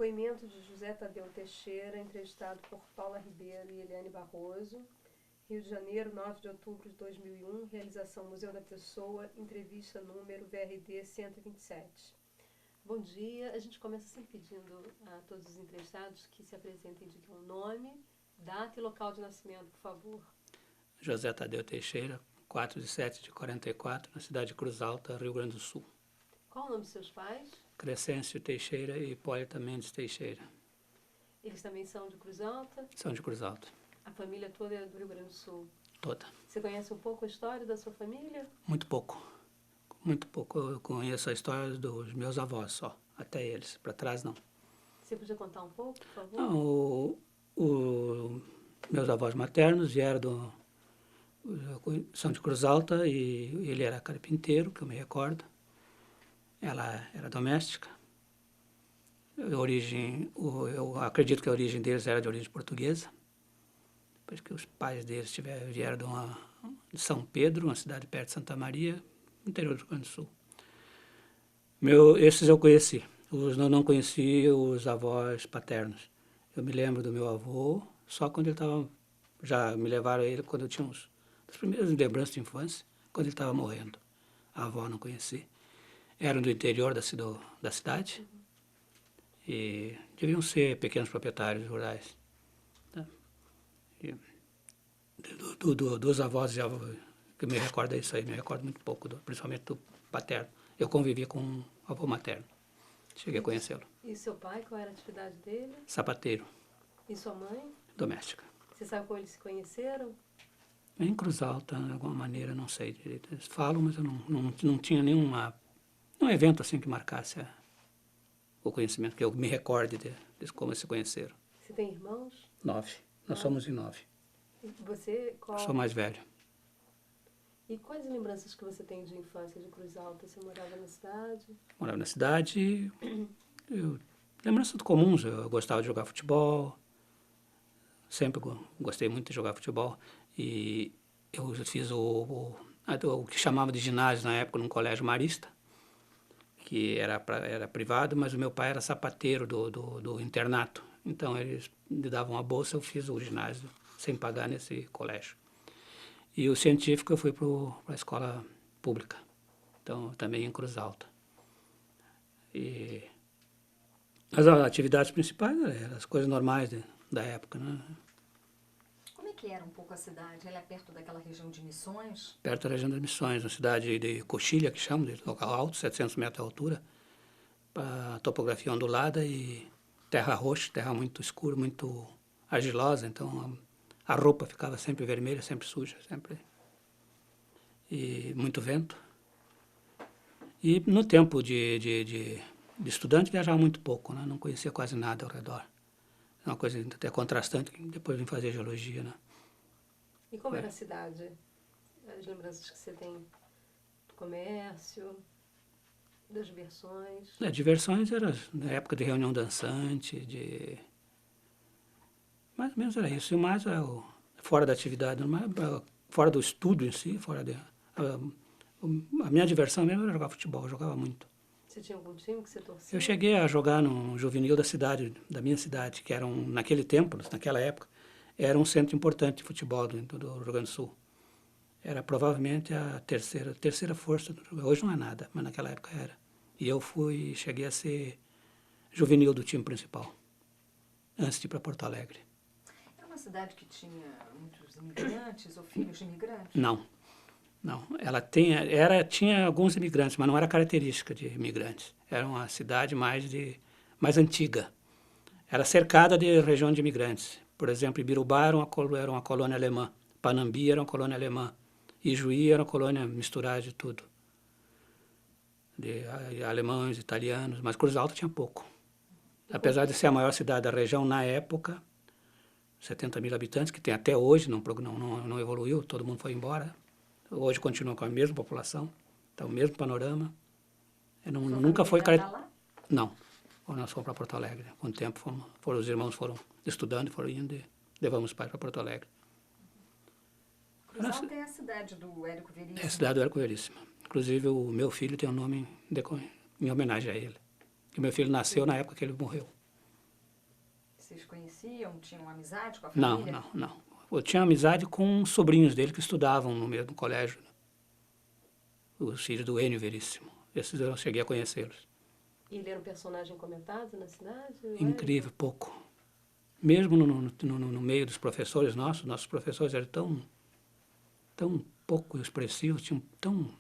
Depoimento de José Tadeu Teixeira, entrevistado por Paula Ribeiro e Eliane Barroso. Rio de Janeiro, 9 de outubro de 2001, realização Museu da Pessoa, entrevista número VRD 127. Bom dia, a gente começa sempre pedindo a todos os entrevistados que se apresentem, digam o nome, data e local de nascimento, por favor. José Tadeu Teixeira, 4 de 7 de 44, na cidade de Cruz Alta, Rio Grande do Sul. Qual o nome dos seus pais? Crescêncio Teixeira e Hipólita Mendes Teixeira. Eles também são de Cruz Alta? São de Cruz Alta. A família toda é do Rio Grande do Sul? Toda. Você conhece um pouco a história da sua família? Muito pouco. Muito pouco. Eu conheço a história dos meus avós só, até eles. Para trás, não. Você podia contar um pouco, por favor? Não, meus avós maternos vieram são de Cruz Alta e ele era carpinteiro, que eu me recordo. Ela era doméstica. Eu acredito que a origem deles era de origem portuguesa, porque os pais deles vieram de São Pedro, uma cidade perto de Santa Maria, no interior do Rio Grande do Sul. Esses eu conheci. Eu não conheci os avós paternos. Eu me lembro do meu avô só quando ele estava... Já me levaram a ele quando eu tinha as primeiras lembranças de infância, quando ele estava morrendo. A avó não conheci. Eram do interior da cidade e deviam ser pequenos proprietários rurais. Tá? E dos avós que me recordo é isso aí, me recordo muito pouco, principalmente do paterno. Eu convivi com um avô materno, cheguei a conhecê-lo. E seu pai, qual era a atividade dele? Sapateiro. E sua mãe? Doméstica. Você sabe como eles se conheceram? Em Cruz Alta, de alguma maneira, não sei direito. Eles falam, mas eu não tinha nenhum evento assim que marcasse o conhecimento, que eu me recorde de como eles se conheceram. Você tem irmãos? 9. Nós somos em 9. E você, qual? Eu sou mais velho. E quais lembranças que você tem de infância de Cruz Alta? Você morava na cidade? Morava na cidade. Lembranças comuns. Eu gostava de jogar futebol. Sempre gostei muito de jogar futebol. E eu fiz o que chamava de ginásio na época num colégio marista, que era privado, mas o meu pai era sapateiro do internato. Então, eles me davam a bolsa, eu fiz o ginásio sem pagar nesse colégio. E o científico eu fui para a escola pública, então também em Cruz Alta. E as atividades principais eram as coisas normais da época, né? Como é que era um pouco a cidade? Ela é perto daquela região de Missões? Perto da região das Missões, na cidade de Coxilha, que chamam, de local alto, 700 metros de altura, a topografia ondulada e terra roxa, terra muito escura, muito argilosa, então a roupa ficava sempre vermelha, sempre suja, sempre. E muito vento. E no tempo de estudante viajava muito pouco, né? Não conhecia quase nada ao redor. É uma coisa até contrastante, depois vim fazer geologia, né? E como era a cidade? As lembranças que você tem do comércio, das diversões? Diversões era na época de reunião dançante, mais ou menos era isso. E mais fora da atividade, fora do estudo em si, a minha diversão mesmo era jogar futebol, eu jogava muito. Você tinha algum time que você torcia? Eu cheguei a jogar no juvenil da minha cidade, que era naquele tempo, naquela época, era um centro importante de futebol do Rio Grande do Sul. Era provavelmente a terceira força do Rio Grande do Sul. Hoje não é nada, mas naquela época era. E eu cheguei a ser juvenil do time principal, antes de ir para Porto Alegre. Era uma cidade que tinha muitos imigrantes ou filhos de imigrantes? Não. Ela tinha alguns imigrantes, mas não era característica de imigrantes. Era uma cidade mais antiga. Era cercada de região de imigrantes. Por exemplo, Ibirubá era uma colônia alemã, Panambi era uma colônia alemã, Ijuí era uma colônia misturada de tudo, de alemães, italianos, mas Cruz Alta tinha pouco. Apesar de ser a maior cidade da região na época, 70 mil habitantes, que tem até hoje, não evoluiu, todo mundo foi embora. Hoje continua com a mesma população, tá o mesmo panorama. Nunca foi... Lá? Não, nós fomos para Porto Alegre. Com o tempo, os irmãos foram estudando, foram indo e levamos os pais para Porto Alegre. Cruz Alta é a cidade do Érico Veríssimo? É a cidade do Érico Veríssimo. Inclusive, o meu filho tem um nome em homenagem a ele. E o meu filho nasceu na época que ele morreu. Vocês conheciam? Tinham amizade com a Não, família? não. Eu tinha amizade com sobrinhos dele que estudavam no mesmo colégio, né? Os filhos do Enio Veríssimo. Esses eu cheguei a conhecê-los. E ele era um personagem comentado na cidade? Incrível, pouco. Mesmo no meio dos professores nossos professores eram tão pouco expressivos, tinham tão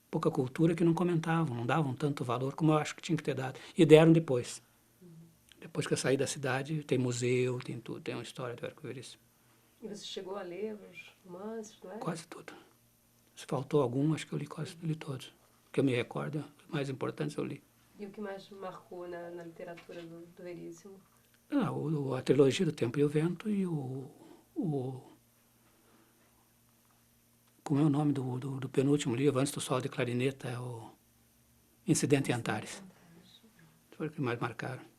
pouca cultura que não comentavam, não davam tanto valor como eu acho que tinha que ter dado. E deram depois. Depois que eu saí da cidade, tem museu, tem tudo, tem uma história do Érico Veríssimo. E você chegou a ler os romances, não é? Quase tudo. Se faltou algum, acho que eu li todos. O que eu me recordo, os mais importantes eu li. E o que mais marcou na literatura do Veríssimo? A trilogia do Tempo e o Vento e como é o nome do penúltimo livro, Antes do Sol de Clarineta, é o Incidente em Antares. Foi o que mais marcaram.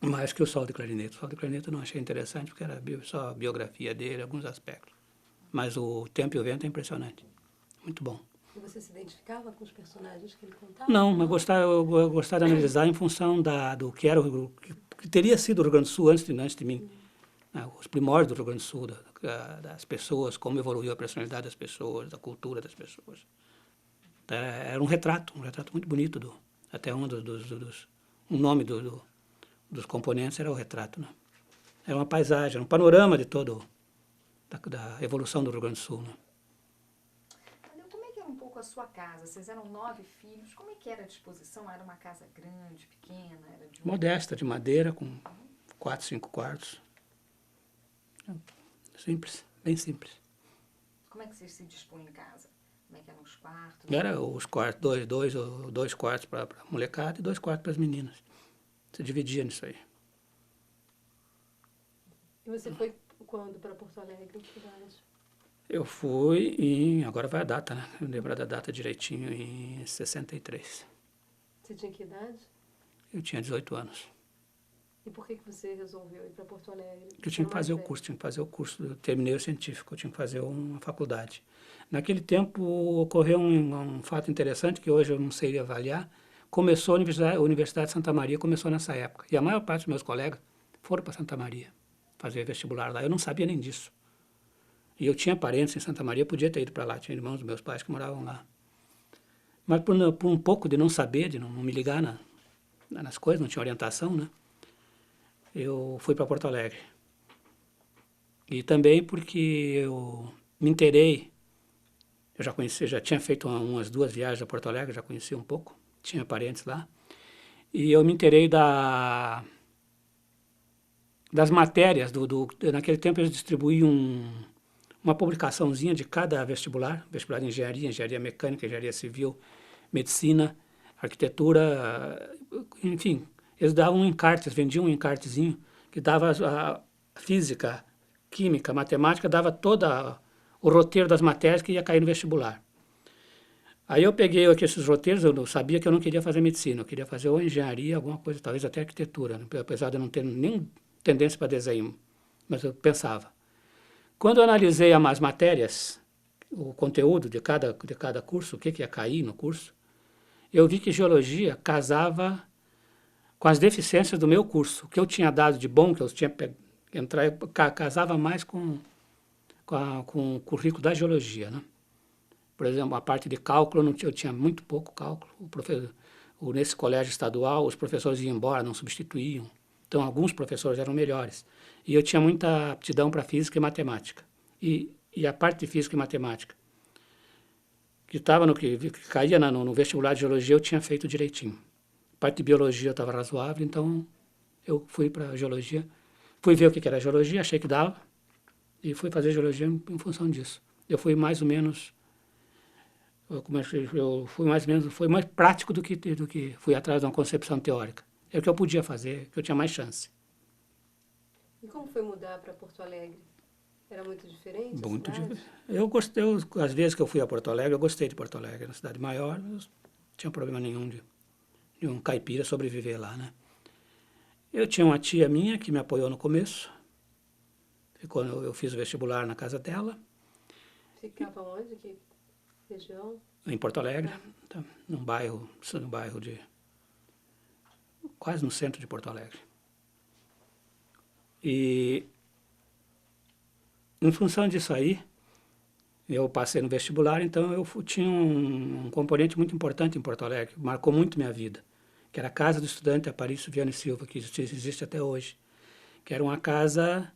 Mais que o Sol de Clarineta. O Sol de Clarineta eu não achei interessante, porque era só a biografia dele, alguns aspectos. Mas o Tempo e o Vento é impressionante. Muito bom. E você se identificava com os personagens que ele contava? Não, eu gostava de analisar em função do que era que teria sido o Rio Grande do Sul antes de mim. Os primórdios do Rio Grande do Sul, das pessoas, como evoluiu a personalidade das pessoas, da cultura das pessoas. Era um retrato muito bonito. Até um nome dos componentes era o retrato, né? Era uma paisagem, era um panorama de todo da evolução do Rio Grande do Sul, né? Como é que era um pouco a sua casa? Vocês eram 9 filhos, como é que era a disposição? Era uma casa grande, pequena? Era Modesta, de madeira, com 4, 5 quartos. Simples, bem simples. Como é que vocês se dispunham em casa? Como é que eram os quartos? Era os quartos, dois quartos para a molecada e 2 quartos para as meninas. Se dividia nisso aí. E você foi quando para Porto Alegre? Que idade? Eu fui agora vai a data, né? Eu lembro da data direitinho, em 63. Você tinha que idade? Eu tinha 18 anos. E por que você resolveu ir para Porto Alegre? Porque eu tinha que fazer o curso, eu terminei o científico, eu tinha que fazer uma faculdade. Naquele tempo ocorreu um fato interessante, que hoje eu não sei avaliar. Começou a Universidade de Santa Maria, começou nessa época. E a maior parte dos meus colegas foram para Santa Maria fazer vestibular lá. Eu não sabia nem disso. E eu tinha parentes em Santa Maria, podia ter ido para lá, tinha irmãos dos meus pais que moravam lá. Mas por um pouco de não saber, de não me ligar nas coisas, não tinha orientação, né? Eu fui para Porto Alegre. E também porque eu me inteirei, eu já tinha feito umas 2 viagens a Porto Alegre, já conhecia um pouco, tinha parentes lá. E eu me inteirei das matérias, naquele tempo eles distribuíam uma publicaçãozinha de cada vestibular de engenharia mecânica, engenharia civil, medicina, arquitetura, enfim. Eles davam vendiam um encartezinho que dava a física, química, matemática, dava todo o roteiro das matérias que ia cair no vestibular. Aí eu peguei esses roteiros, eu sabia que eu não queria fazer medicina, eu queria fazer ou engenharia, alguma coisa, talvez até arquitetura, né? Apesar de eu não ter nenhuma tendência para desenho, mas eu pensava. Quando eu analisei as matérias, o conteúdo de cada curso, o que ia cair no curso, eu vi que geologia casava com as deficiências do meu curso. O que eu tinha dado de bom, que eu tinha casava mais com o currículo da geologia, né? Por exemplo, a parte de cálculo, eu tinha muito pouco cálculo. Nesse colégio estadual, os professores iam embora, não substituíam. Então, alguns professores eram melhores. E eu tinha muita aptidão para física e matemática. E a parte de física e matemática, que caía no vestibular de geologia, eu tinha feito direitinho. A parte de biologia eu estava razoável, então eu fui para geologia. Fui ver o que era geologia, achei que dava, e fui fazer geologia em função disso. Eu fui mais ou menos... foi mais prático do que fui atrás de uma concepção teórica. É o que eu podia fazer, que eu tinha mais chance. E como foi mudar para Porto Alegre? Era muito diferente? Muito diferente. Às vezes que eu fui a Porto Alegre, eu gostei de Porto Alegre. Na cidade maior, não tinha problema nenhum de um caipira sobreviver lá, né? Eu tinha uma tia minha que me apoiou no começo. E quando eu fiz o vestibular na casa dela. Ficava onde? Que região? Em Porto Alegre, num bairro quase no centro de Porto Alegre. E, em função disso aí, eu passei no vestibular, então eu tinha um componente muito importante em Porto Alegre, que marcou muito minha vida, que era a Casa do Estudante Aparício Viana e Silva, que existe até hoje, que era uma casa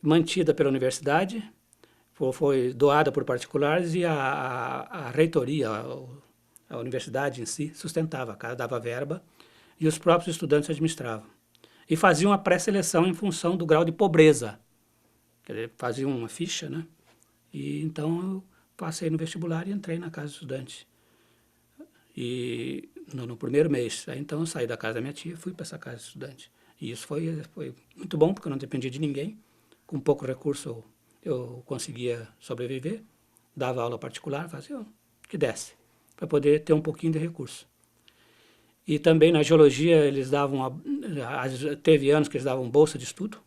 mantida pela universidade, foi doada por particulares e a reitoria, a universidade em si, sustentava a casa, dava verba e os próprios estudantes administravam. E faziam a pré-seleção em função do grau de pobreza. Quer dizer, faziam uma ficha, né? E então eu passei no vestibular e entrei na casa do estudante. E no primeiro mês, aí, então eu saí da casa da minha tia e fui para essa casa do estudante. E isso foi muito bom, porque eu não dependia de ninguém. Com pouco recurso eu conseguia sobreviver, dava aula particular, fazia o que desse, para poder ter um pouquinho de recurso. E também na geologia eles davam, teve anos que eles davam bolsa de estudo,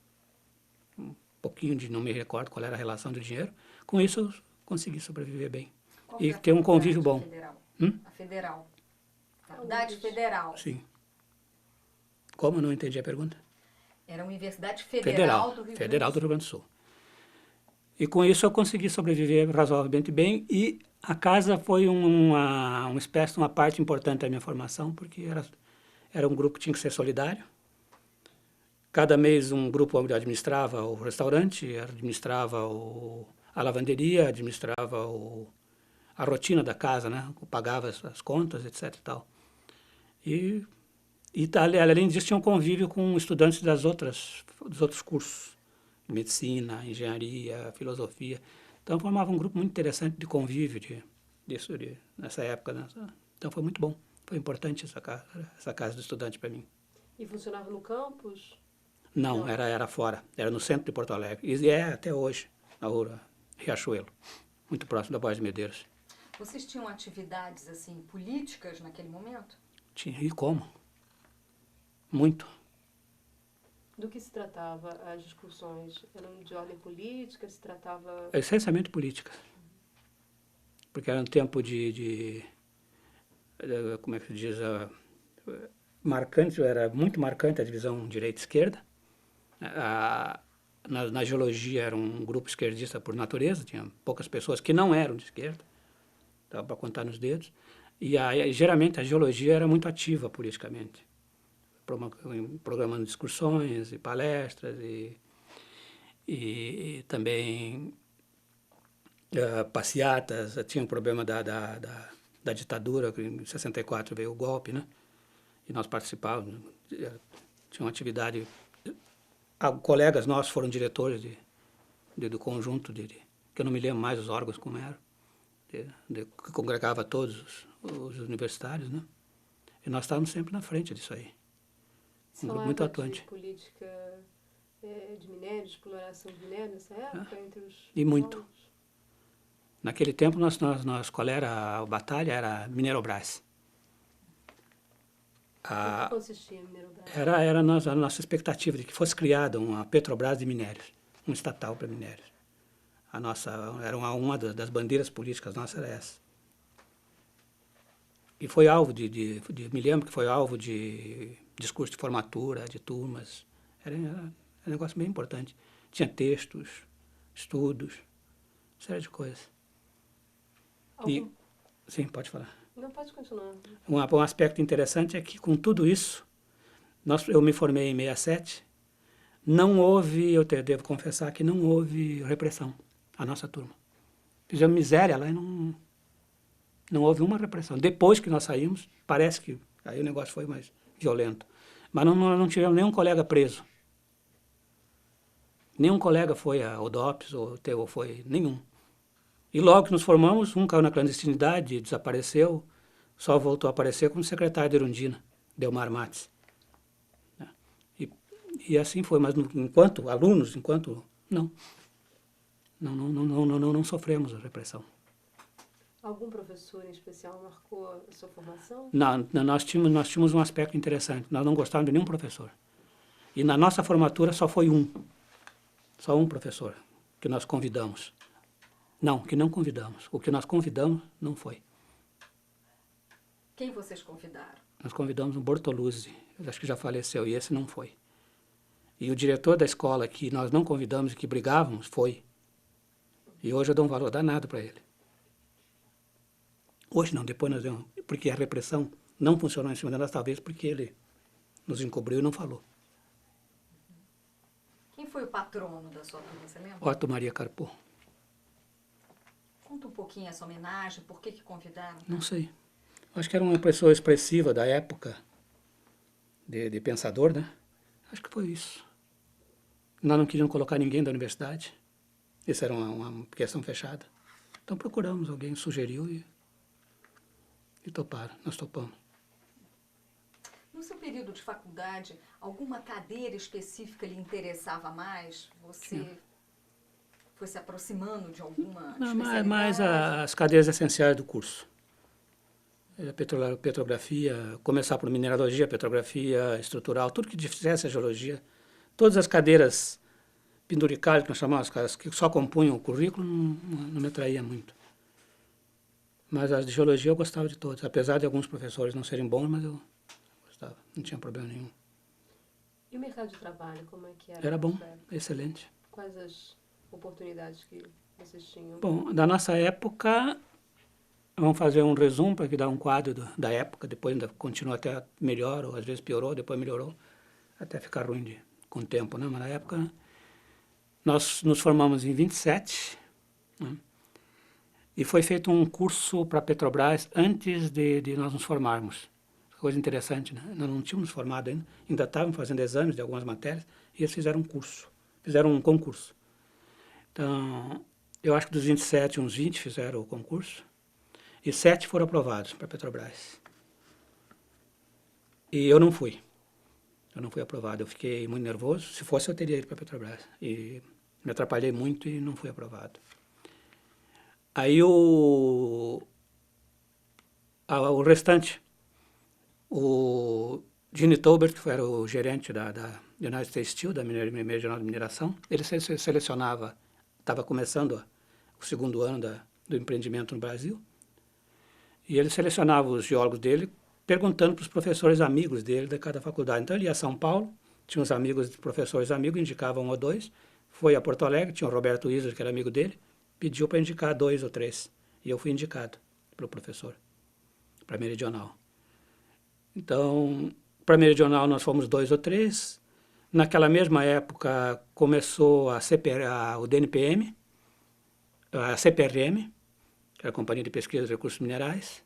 um pouquinho de, não me recordo qual era a relação do dinheiro. Com isso eu consegui sobreviver bem. Qual E foi a ter um convívio bom. Federal? Hum? A Federal. Faculdade Federal. Sim. Como? Eu não entendi a pergunta. Era a Universidade Federal do Rio Grande do Sul. Federal do Rio Grande do Sul. E com isso eu consegui sobreviver razoavelmente bem, e a casa foi uma espécie, uma parte importante da minha formação, porque era um grupo que tinha que ser solidário. Cada mês um grupo administrava o restaurante, administrava a lavanderia, administrava a rotina da casa, né? Pagava as contas, etc. E tal. E além disso, tinha um convívio com estudantes dos outros cursos, medicina, engenharia, filosofia. Então, formava um grupo muito interessante de convívio nessa época. Né? Então, foi muito bom. Foi importante essa casa do estudante para mim. E funcionava no campus? Não, era fora. Era no centro de Porto Alegre. E é até hoje, na rua Riachuelo, muito próximo da Borges de Medeiros. Vocês tinham atividades assim políticas naquele momento? Tinha. E como? Muito. Do que se tratava as discussões? Eram de ordem política? Se tratava... Essencialmente políticas. Porque era um tempo como é que se diz, marcante, era muito marcante a divisão direita-esquerda. Na geologia era um grupo esquerdista por natureza, tinha poucas pessoas que não eram de esquerda, dava para contar nos dedos. E geralmente a geologia era muito ativa politicamente, programando discussões e palestras e também passeatas. Tinha um problema da ditadura, que em 64 veio o golpe, né? E nós participávamos. Tinha uma atividade... colegas nossos foram diretores do conjunto, que eu não me lembro mais os órgãos como eram, que congregava todos os universitários, né? E nós estávamos sempre na frente disso aí. Um grupo muito atuante. De política de minério, de exploração de minério nessa época, entre os... E muito. Povos. Naquele tempo, qual era a batalha? Era Minerobras. Em que consistia a Minerobras? Era a nossa expectativa de que fosse criada uma Petrobras de minérios, um estatal para minérios. Era uma das bandeiras políticas nossas, era essa. E foi alvo me lembro que foi alvo de discurso de formatura, de turmas. Era um negócio bem importante. Tinha textos, estudos, série de coisas. Sim, pode falar. Não, pode continuar. Um aspecto interessante é que, com tudo isso, eu me formei em 67, não houve, eu devo confessar que não houve repressão, a nossa turma. Fizemos miséria lá e não houve uma repressão. Depois que nós saímos, parece que aí o negócio foi mais violento. Mas não tivemos nenhum colega preso. Nenhum colega foi ao DOPS ou foi nenhum. E logo que nos formamos, um caiu na clandestinidade, desapareceu, só voltou a aparecer como secretário de Erundina, Delmar Mates. E assim foi, mas enquanto alunos, não sofremos a repressão. Algum professor em especial marcou a sua formação? Não, nós tínhamos um aspecto interessante, nós não gostávamos de nenhum professor. E na nossa formatura só um professor que nós convidamos. Não, que não convidamos. O que nós convidamos não foi. Quem vocês convidaram? Nós convidamos o Bortoluzzi, eu acho que já faleceu, e esse não foi. E o diretor da escola que nós não convidamos e que brigávamos foi. E hoje eu dou um valor danado para ele. Hoje não, depois nós demos, porque a repressão não funcionou em cima de nós, talvez porque ele nos encobriu e não falou. Quem foi o patrono da sua turma, você lembra? Otto Maria Carpo. Conta um pouquinho essa homenagem, por que convidaram? Não sei. Acho que era uma pessoa expressiva da época, de pensador, né? Acho que foi isso. Nós não queríamos colocar ninguém da universidade. Isso era uma questão fechada. Então procuramos, alguém sugeriu e toparam, nós topamos. No seu período de faculdade, alguma cadeira específica lhe interessava mais? Você foi se aproximando de alguma Não, especialidade? mais as cadeiras essenciais do curso. Petrografia, começar por mineralogia, petrografia estrutural, tudo que fizesse a geologia. Todas as cadeiras penduricais, que nós chamamos, as que só compunham o currículo, não me atraía muito. Mas as de geologia eu gostava de todas, apesar de alguns professores não serem bons, mas eu gostava, não tinha problema nenhum. E o mercado de trabalho, como é que era? Era bom, excelente. Quais as oportunidades que vocês tinham? Bom, da nossa época, vamos fazer um resumo para que dá um quadro da época, depois ainda continua até melhor, ou às vezes piorou, depois melhorou, até ficar ruim com o tempo, né? Mas na época, nós nos formamos em 27, né? E foi feito um curso para a Petrobras antes de nós nos formarmos. Coisa interessante, né? Nós não tínhamos formado ainda estávamos fazendo exames de algumas matérias, e eles fizeram um curso, fizeram um concurso. Então, eu acho que dos 27, uns 20 fizeram o concurso, e 7 foram aprovados para a Petrobras. E eu não fui. Eu não fui aprovado. Eu fiquei muito nervoso. Se fosse, eu teria ido para a Petrobras. E me atrapalhei muito e não fui aprovado. Aí o restante, o Gene Tolbert, que era o gerente da United States Steel, da Regional de Mineração, ele selecionava, estava começando o segundo ano do empreendimento no Brasil, e ele selecionava os geólogos dele, perguntando para os professores amigos dele de cada faculdade. Então ele ia a São Paulo, tinha uns amigos, professores amigos, indicava um ou dois, foi a Porto Alegre, tinha o Roberto Isler, que era amigo dele, pediu para indicar 2 ou 3, e eu fui indicado pelo professor, para Meridional. Então, para Meridional nós fomos 2 ou 3, naquela mesma época começou o DNPM, a CPRM, que era a Companhia de Pesquisa de Recursos Minerais,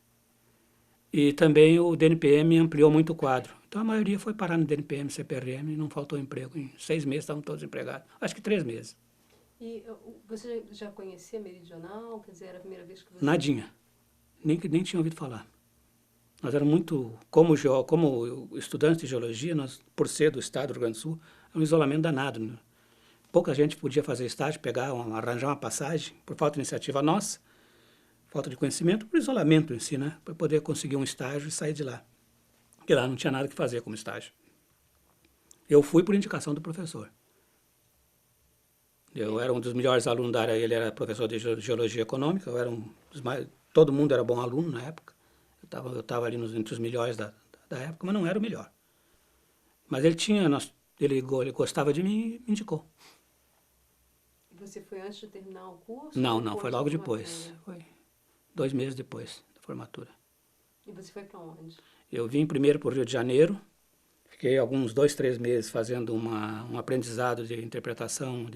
e também o DNPM ampliou muito o quadro. Então a maioria foi parar no DNPM, CPRM, e não faltou emprego. Em 6 meses estavam todos empregados, acho que 3 meses. E você já conhecia Meridional? Quer dizer, era a primeira vez que você... Nadinha. Nem tinha ouvido falar. Nós éramos muito, como estudantes de geologia, nós, por ser do estado do Rio Grande do Sul, é um isolamento danado, né? Pouca gente podia fazer estágio, arranjar uma passagem, por falta de iniciativa nossa, falta de conhecimento, por isolamento em si, né? Para poder conseguir um estágio e sair de lá. Porque lá não tinha nada que fazer como estágio. Eu fui por indicação do professor. Eu era um dos melhores alunos da área, ele era professor de geologia econômica, eu era todo mundo era bom aluno na época. Eu estava ali entre os melhores da época, mas não era o melhor. Mas ele gostava de mim e me indicou. E você foi antes de terminar o curso? Não, foi logo depois. Foi 2 meses depois da formatura. E você foi para onde? Eu vim primeiro para o Rio de Janeiro, fiquei alguns 2, 3 meses fazendo um aprendizado de interpretação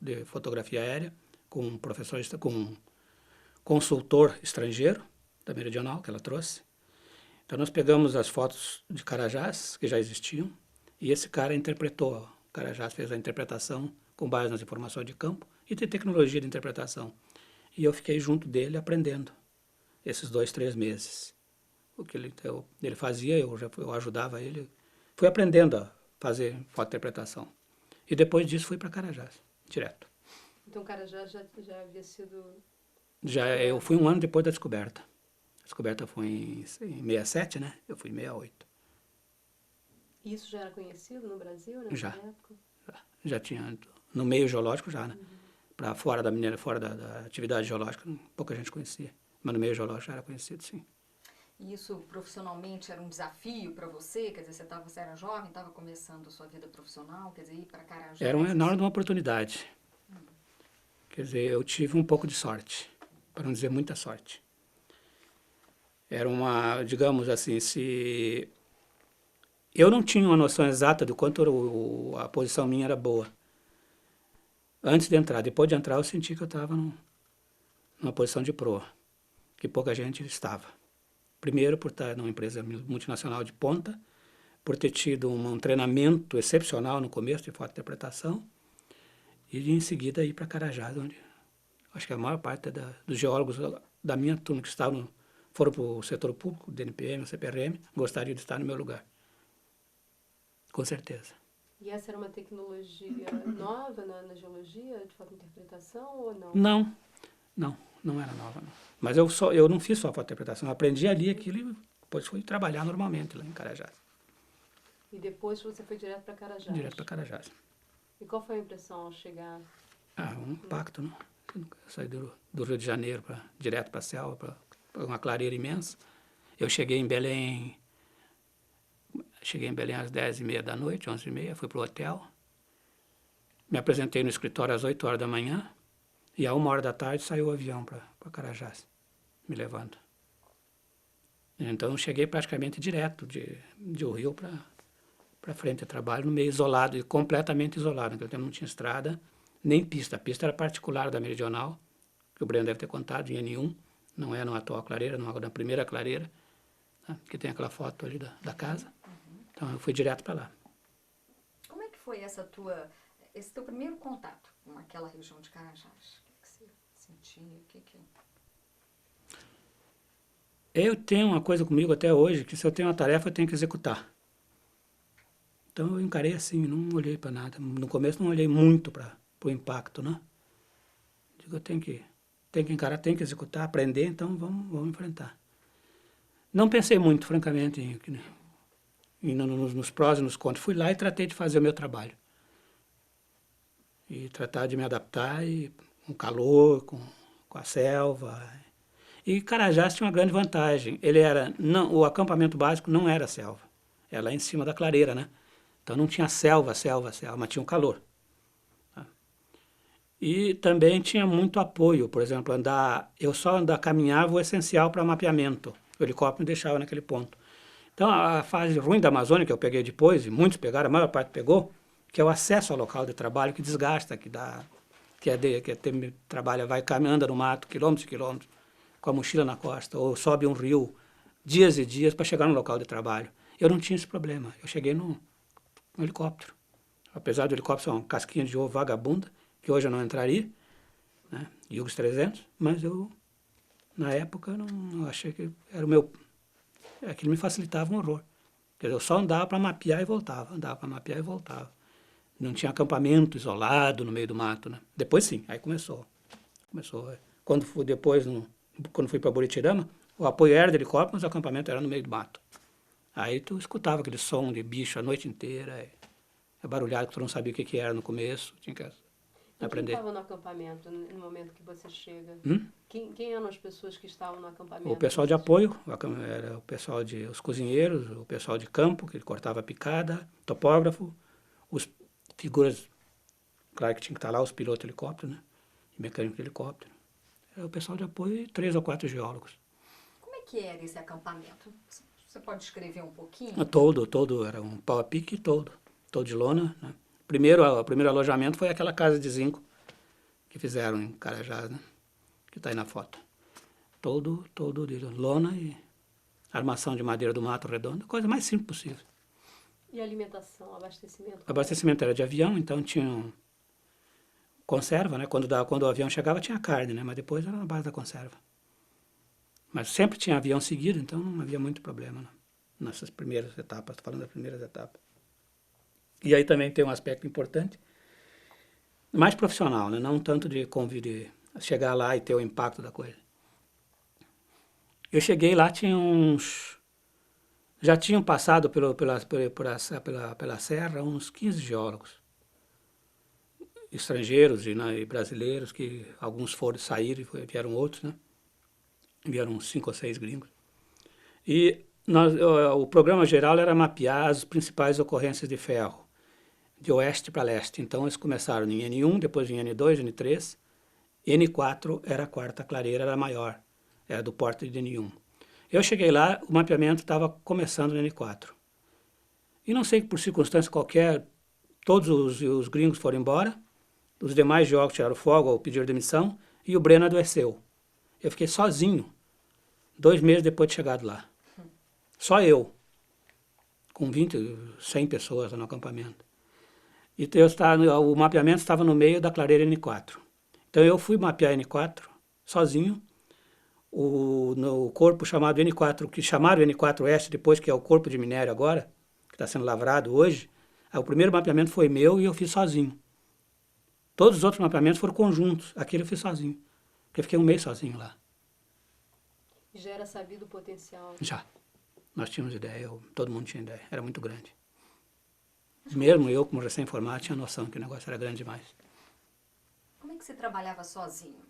de fotografia aérea com um professor, com um consultor estrangeiro da Meridional, que ela trouxe. Então nós pegamos as fotos de Carajás, que já existiam, e esse cara interpretou. O Carajás fez a interpretação com base nas informações de campo e de tecnologia de interpretação. E eu fiquei junto dele aprendendo esses 2, 3 meses. O que ele fazia, eu ajudava ele. Fui aprendendo a fazer fotointerpretação. E depois disso fui para Carajás, direto. Então Carajás já havia sido... Eu fui um ano depois da descoberta. A descoberta foi em 67, né? Eu fui em 68. Isso já era conhecido no Brasil nessa época? Já tinha, no meio geológico já, né? Para fora da atividade geológica, pouca gente conhecia. Mas no meio geológico já era conhecido, sim. E isso profissionalmente era um desafio para você? Quer dizer, você era jovem, estava começando a sua vida profissional, quer dizer, ir para Carajás? Era uma enorme oportunidade. Quer dizer, eu tive um pouco de sorte, para não dizer muita sorte. Era uma, digamos assim, se eu não tinha uma noção exata do quanto a posição minha era boa. Antes de entrar, depois de entrar eu senti que eu estava numa posição de proa, que pouca gente estava. Primeiro por estar numa empresa multinacional de ponta, por ter tido um treinamento excepcional no começo de fotointerpretação, e em seguida ir para Carajás, onde acho que a maior parte dos geólogos da minha turma que estavam foram para o setor público, DNPM, CPRM, gostariam de estar no meu lugar. Com certeza. E essa era uma tecnologia nova na geologia, de fotointerpretação, ou não? Não era nova, não. Mas eu não fiz só fotointerpretação, eu aprendi ali aquilo e depois fui trabalhar normalmente lá em Carajás. E depois você foi direto para Carajás? Direto para Carajás. E qual foi a impressão ao chegar? Um impacto, né? Eu saí do Rio de Janeiro direto para a selva, para uma clareira imensa. Eu cheguei em Belém às 10h30 da noite, 11h30, fui para o hotel. Me apresentei no escritório às 8 horas da manhã e à 1h da tarde saiu o avião para Carajás, me levando. Então eu cheguei praticamente direto de Rio para frente de trabalho, no meio isolado, e completamente isolado. Naquele tempo não tinha estrada, nem pista. A pista era particular da Meridional, que o Breno deve ter contado, em N1, não é na atual clareira, na primeira clareira, né, que tem aquela foto ali da casa. Então eu fui direto para lá. Como é que foi esse teu primeiro contato com aquela região de Carajás? O que você sentia? Eu tenho uma coisa comigo até hoje, que se eu tenho uma tarefa, eu tenho que executar. Então eu encarei assim, não olhei para nada. No começo não olhei muito para o impacto, né? Digo, eu tenho que encarar, tenho que executar, aprender, então vamos enfrentar. Não pensei muito, francamente, nos prós e nos contras. Fui lá e tratei de fazer o meu trabalho. E tratar de me adaptar com o calor, com a selva. E Carajás tinha uma grande vantagem. O acampamento básico não era selva. Era lá em cima da clareira, né? Então não tinha selva, mas tinha um calor. E também tinha muito apoio, por exemplo, eu só caminhava o essencial para mapeamento. O helicóptero me deixava naquele ponto. Então a fase ruim da Amazônia, que eu peguei depois, e muitos pegaram, a maior parte pegou, que é o acesso ao local de trabalho, que desgasta, trabalha, vai caminhando no mato, quilômetros e quilômetros, com a mochila na costa, ou sobe um rio, dias e dias, para chegar no local de trabalho. Eu não tinha esse problema, eu cheguei no helicóptero. Apesar do helicóptero ser uma casquinha de ovo vagabunda, que hoje eu não entraria, né, Hughes 300, mas eu, na época, não achei que era aquilo me facilitava um horror. Quer dizer, eu só andava para mapear e voltava, Não tinha acampamento isolado no meio do mato, né? Depois sim, aí começou. Quando fui para Buritirama, o apoio era de helicóptero, mas o acampamento era no meio do mato. Aí tu escutava aquele som de bicho a noite inteira, barulhado que tu não sabia o que era no começo, tinha que aprender. Quem estava no acampamento no momento que você chega? Quem eram as pessoas que estavam no acampamento? O pessoal de apoio, era o pessoal os cozinheiros, o pessoal de campo, que cortava a picada, topógrafo, figuras, claro que tinha que estar lá, os pilotos de helicóptero, né? E mecânico de helicóptero. Era o pessoal de apoio e 3 ou 4 geólogos. Como é que era esse acampamento? Você pode descrever um pouquinho? Todo, era um pau a pique todo de lona, né? O primeiro alojamento foi aquela casa de zinco que fizeram em Carajás, né? Que está aí na foto. Todo de lona e armação de madeira do Mato Redondo, coisa mais simples possível. E alimentação, abastecimento? O abastecimento era de avião, então tinha conserva, né? Quando o avião chegava tinha carne, né? Mas depois era na base da conserva. Mas sempre tinha avião seguido, então não havia muito problema, né? Nessas primeiras etapas, estou falando das primeiras etapas. E aí também tem um aspecto importante, mais profissional, né? Não tanto de chegar lá e ter o impacto da coisa. Eu cheguei lá, já tinham passado pela serra uns 15 geólogos, estrangeiros e brasileiros, que alguns saíram e vieram outros, né? Vieram uns 5 ou 6 gringos. E o programa geral era mapear as principais ocorrências de ferro, de oeste para leste. Então, eles começaram em N1, depois em N2, N3. N4 era a quarta clareira, era a maior, era do porte de N1. Eu cheguei lá, o mapeamento estava começando no N4. E não sei, por circunstância qualquer, todos os gringos foram embora, os demais geólogos tiraram folga ou pediram demissão, e o Breno adoeceu. Eu fiquei sozinho, 2 meses depois de chegar lá. Só eu, com 100 pessoas no acampamento. Então, o mapeamento estava no meio da clareira N4. Então, eu fui mapear N4 sozinho, no corpo chamado N4, que chamaram N4 Oeste depois, que é o corpo de minério agora, que está sendo lavrado hoje. O primeiro mapeamento foi meu e eu fiz sozinho. Todos os outros mapeamentos foram conjuntos, aquele eu fiz sozinho, porque eu fiquei 1 mês sozinho lá. Já era sabido o potencial? Já. Nós tínhamos ideia, todo mundo tinha ideia, era muito grande. Mesmo eu, como recém-formado, tinha noção que o negócio era grande demais. Como é que você trabalhava sozinho?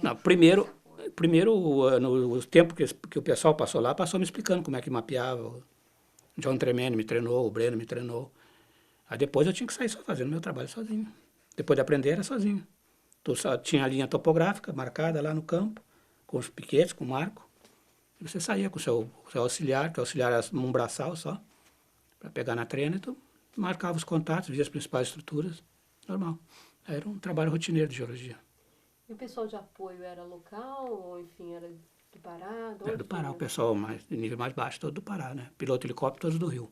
Não, primeiro no tempo que o pessoal passou lá, passou me explicando como é que mapeava. O John Tremene me treinou, o Breno me treinou. Aí depois eu tinha que sair só fazendo meu trabalho sozinho. Depois de aprender, era sozinho. Tinha a linha topográfica marcada lá no campo, com os piquetes, com o marco. E você saía com o seu auxiliar, que o auxiliar era um braçal só, para pegar na trena, e tu marcava os contatos, via as principais estruturas, normal. Aí era um trabalho rotineiro de geologia. E o pessoal de apoio era local, ou enfim, era do Pará? Era do Pará, o pessoal de nível mais baixo, todo do Pará, né? Piloto helicóptero, todos do Rio.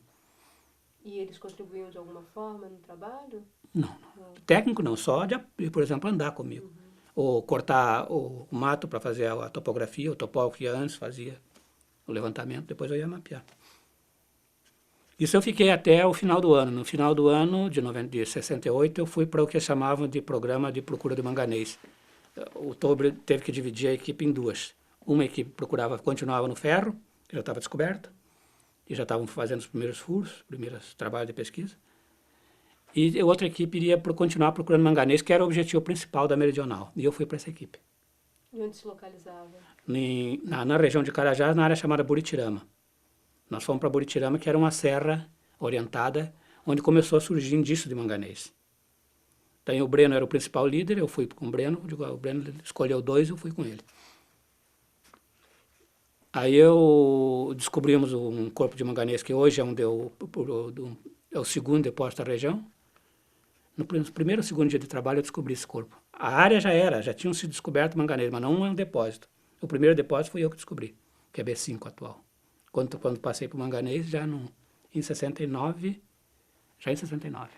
E eles contribuíam de alguma forma no trabalho? Não. Técnico não, só de, por exemplo, andar comigo. Ou cortar o mato para fazer a topografia, o topógrafo ia antes, fazia o levantamento, depois eu ia mapear. Isso eu fiquei até o final do ano. No final do ano de 68, eu fui para o que chamavam de programa de procura de manganês. O Tobre teve que dividir a equipe em 2. Uma equipe continuava no ferro, que já estava descoberto, e já estavam fazendo os primeiros furos, primeiros trabalhos de pesquisa. E a outra equipe iria continuar procurando manganês, que era o objetivo principal da Meridional. E eu fui para essa equipe. E onde se localizava? Na região de Carajás, na área chamada Buritirama. Nós fomos para Buritirama, que era uma serra orientada, onde começou a surgir indício de manganês. Então, o Breno era o principal líder, eu fui com o Breno, o Breno escolheu 2 e eu fui com ele. Aí descobrimos um corpo de manganês, que hoje é o segundo depósito da região. No primeiro ou segundo dia de trabalho eu descobri esse corpo. A área já tinham sido descoberto manganês, mas não um depósito. O primeiro depósito foi eu que descobri, que é B5 atual. Quando passei para o manganês, em 69, já em 69.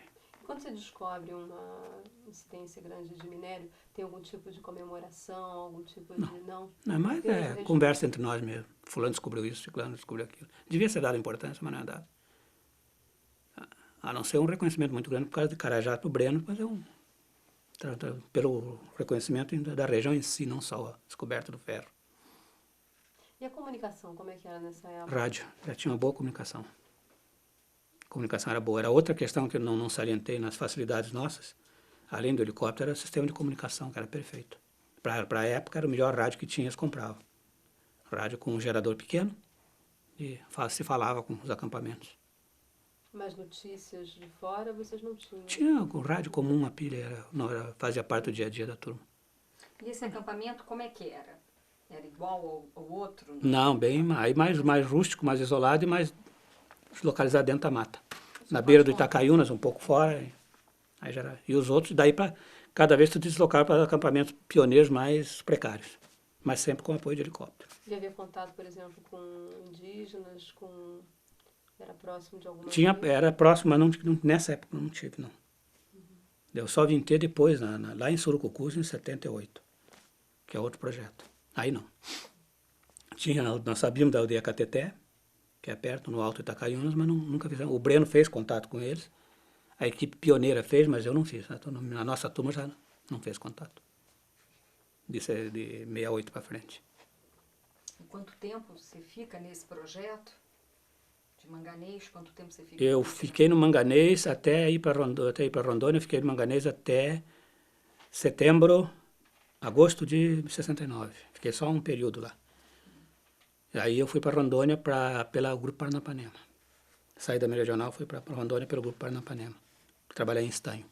Quando você descobre uma incidência grande de minério, tem algum tipo de comemoração, algum tipo de... Não, mas é conversa entre nós mesmo. Fulano descobriu isso, ciclano descobriu aquilo. Devia ser dado importância, mas não é dado. A não ser um reconhecimento muito grande por causa de Carajás para o Breno, mas pelo reconhecimento da região em si, não só a descoberta do ferro. E a comunicação, como é que era nessa época? Rádio, já tinha uma boa comunicação. A comunicação era boa. Era outra questão que eu não salientei nas facilidades nossas, além do helicóptero, era o sistema de comunicação, que era perfeito. Para a época, era o melhor rádio que tinha, eles compravam. Rádio com um gerador pequeno e se falava com os acampamentos. Mas notícias de fora vocês não tinham? Tinha o rádio comum, uma pilha, fazia parte do dia a dia da turma. E esse acampamento como é que era? Era igual ao outro? Não, bem mais rústico, mais isolado e mais localizado dentro da mata. Na beira do Itacaiunas, um pouco fora. Aí já era. E os outros, daí para cada vez se deslocar para acampamentos pioneiros mais precários, mas sempre com apoio de helicóptero. Já havia contato, por exemplo, com indígenas, era próximo de alguma coisa? Era próximo, mas nessa época não tive, não. Eu só vim ter depois, lá em Surucucus, em 78, que é outro projeto. Aí não. Nós sabíamos da aldeia Cateté, que é perto, no Alto Itacaiunas, mas nunca fizemos. O Breno fez contato com eles, a equipe pioneira fez, mas eu não fiz. A nossa turma já não fez contato. De 68 para frente. E quanto tempo você fica nesse projeto de manganês? Quanto tempo você fica? Eu fiquei no manganês até ir para Rondônia, eu fiquei no manganês até agosto de 69. Fiquei só um período lá. Aí eu fui para Rondônia pelo Grupo Paranapanema. Saí da Meridional, fui para Rondônia pelo Grupo Paranapanema. Trabalhei em estanho.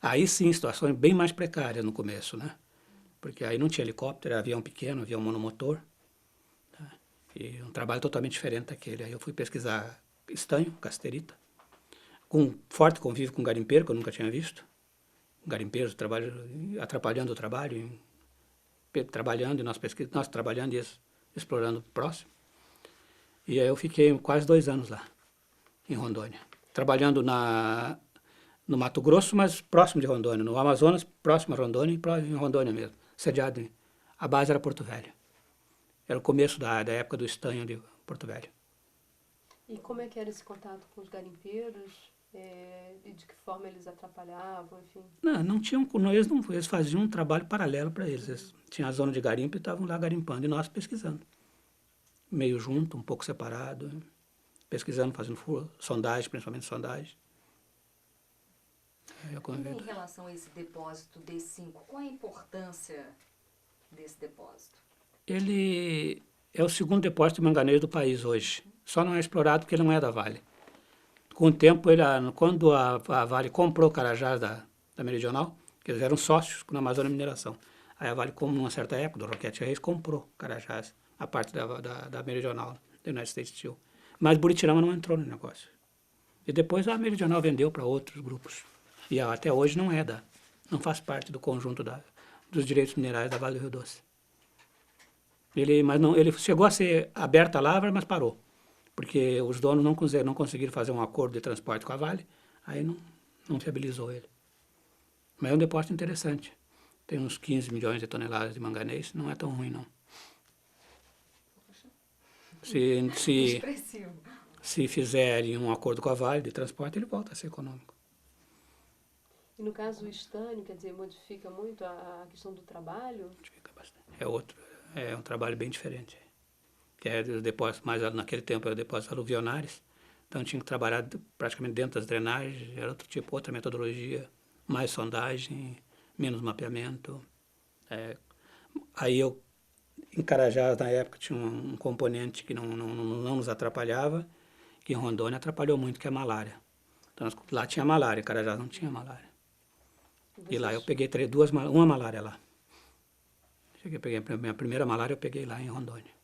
Aí sim, situações bem mais precárias no começo, né? Porque aí não tinha helicóptero, era avião pequeno, avião monomotor. Tá? E um trabalho totalmente diferente daquele. Aí eu fui pesquisar estanho, casterita, com forte convívio com garimpeiro, que eu nunca tinha visto. Garimpeiros atrapalhando o trabalho, trabalhando, e nós trabalhando e explorando o próximo. E aí eu fiquei quase 2 anos lá, em Rondônia. Trabalhando no Mato Grosso, mas próximo de Rondônia. No Amazonas, próximo a Rondônia e em Rondônia mesmo. Sediado, a base era Porto Velho. Era o começo da época do estanho de Porto Velho. E como é que era esse contato com os garimpeiros? E de que forma eles atrapalhavam, enfim? Não tinham, eles faziam um trabalho paralelo para eles. Eles tinham a zona de garimpo e estavam lá garimpando e nós pesquisando. Meio junto, um pouco separado, pesquisando, fazendo sondagem, principalmente sondagem. Em relação a esse depósito D5, qual a importância desse depósito? Ele é o segundo depósito de manganês do país hoje. Só não é explorado porque ele não é da Vale. Com o tempo, quando a Vale comprou Carajás da Meridional, que eles eram sócios na Amazônia Mineração. Aí a Vale, como numa certa época, do Roquete Reis, comprou Carajás, a parte da Meridional, da United States Steel. Mas Buritirama não entrou no negócio. E depois a Meridional vendeu para outros grupos. E até hoje não faz parte do conjunto dos direitos minerais da Vale do Rio Doce. Ele chegou a ser aberta a lavra, mas parou. Porque os donos não conseguiram fazer um acordo de transporte com a Vale, aí não viabilizou ele. Mas é um depósito interessante. Tem uns 15 milhões de toneladas de manganês, não é tão ruim, não. Se fizerem um acordo com a Vale de transporte, ele volta a ser econômico. E no caso do estânio, quer dizer, modifica muito a questão do trabalho? Modifica bastante. É um trabalho bem diferente. Que é os depósitos, mas naquele tempo eram depósitos aluvionares, então tinha que trabalhar praticamente dentro das drenagens, era outra metodologia, mais sondagem, menos mapeamento. Aí em Carajás, na época, tinha um componente que não nos atrapalhava, que em Rondônia atrapalhou muito, que é a malária. Então lá tinha malária, em Carajás não tinha malária. E lá eu peguei uma malária lá. Peguei a minha primeira malária, eu peguei lá em Rondônia.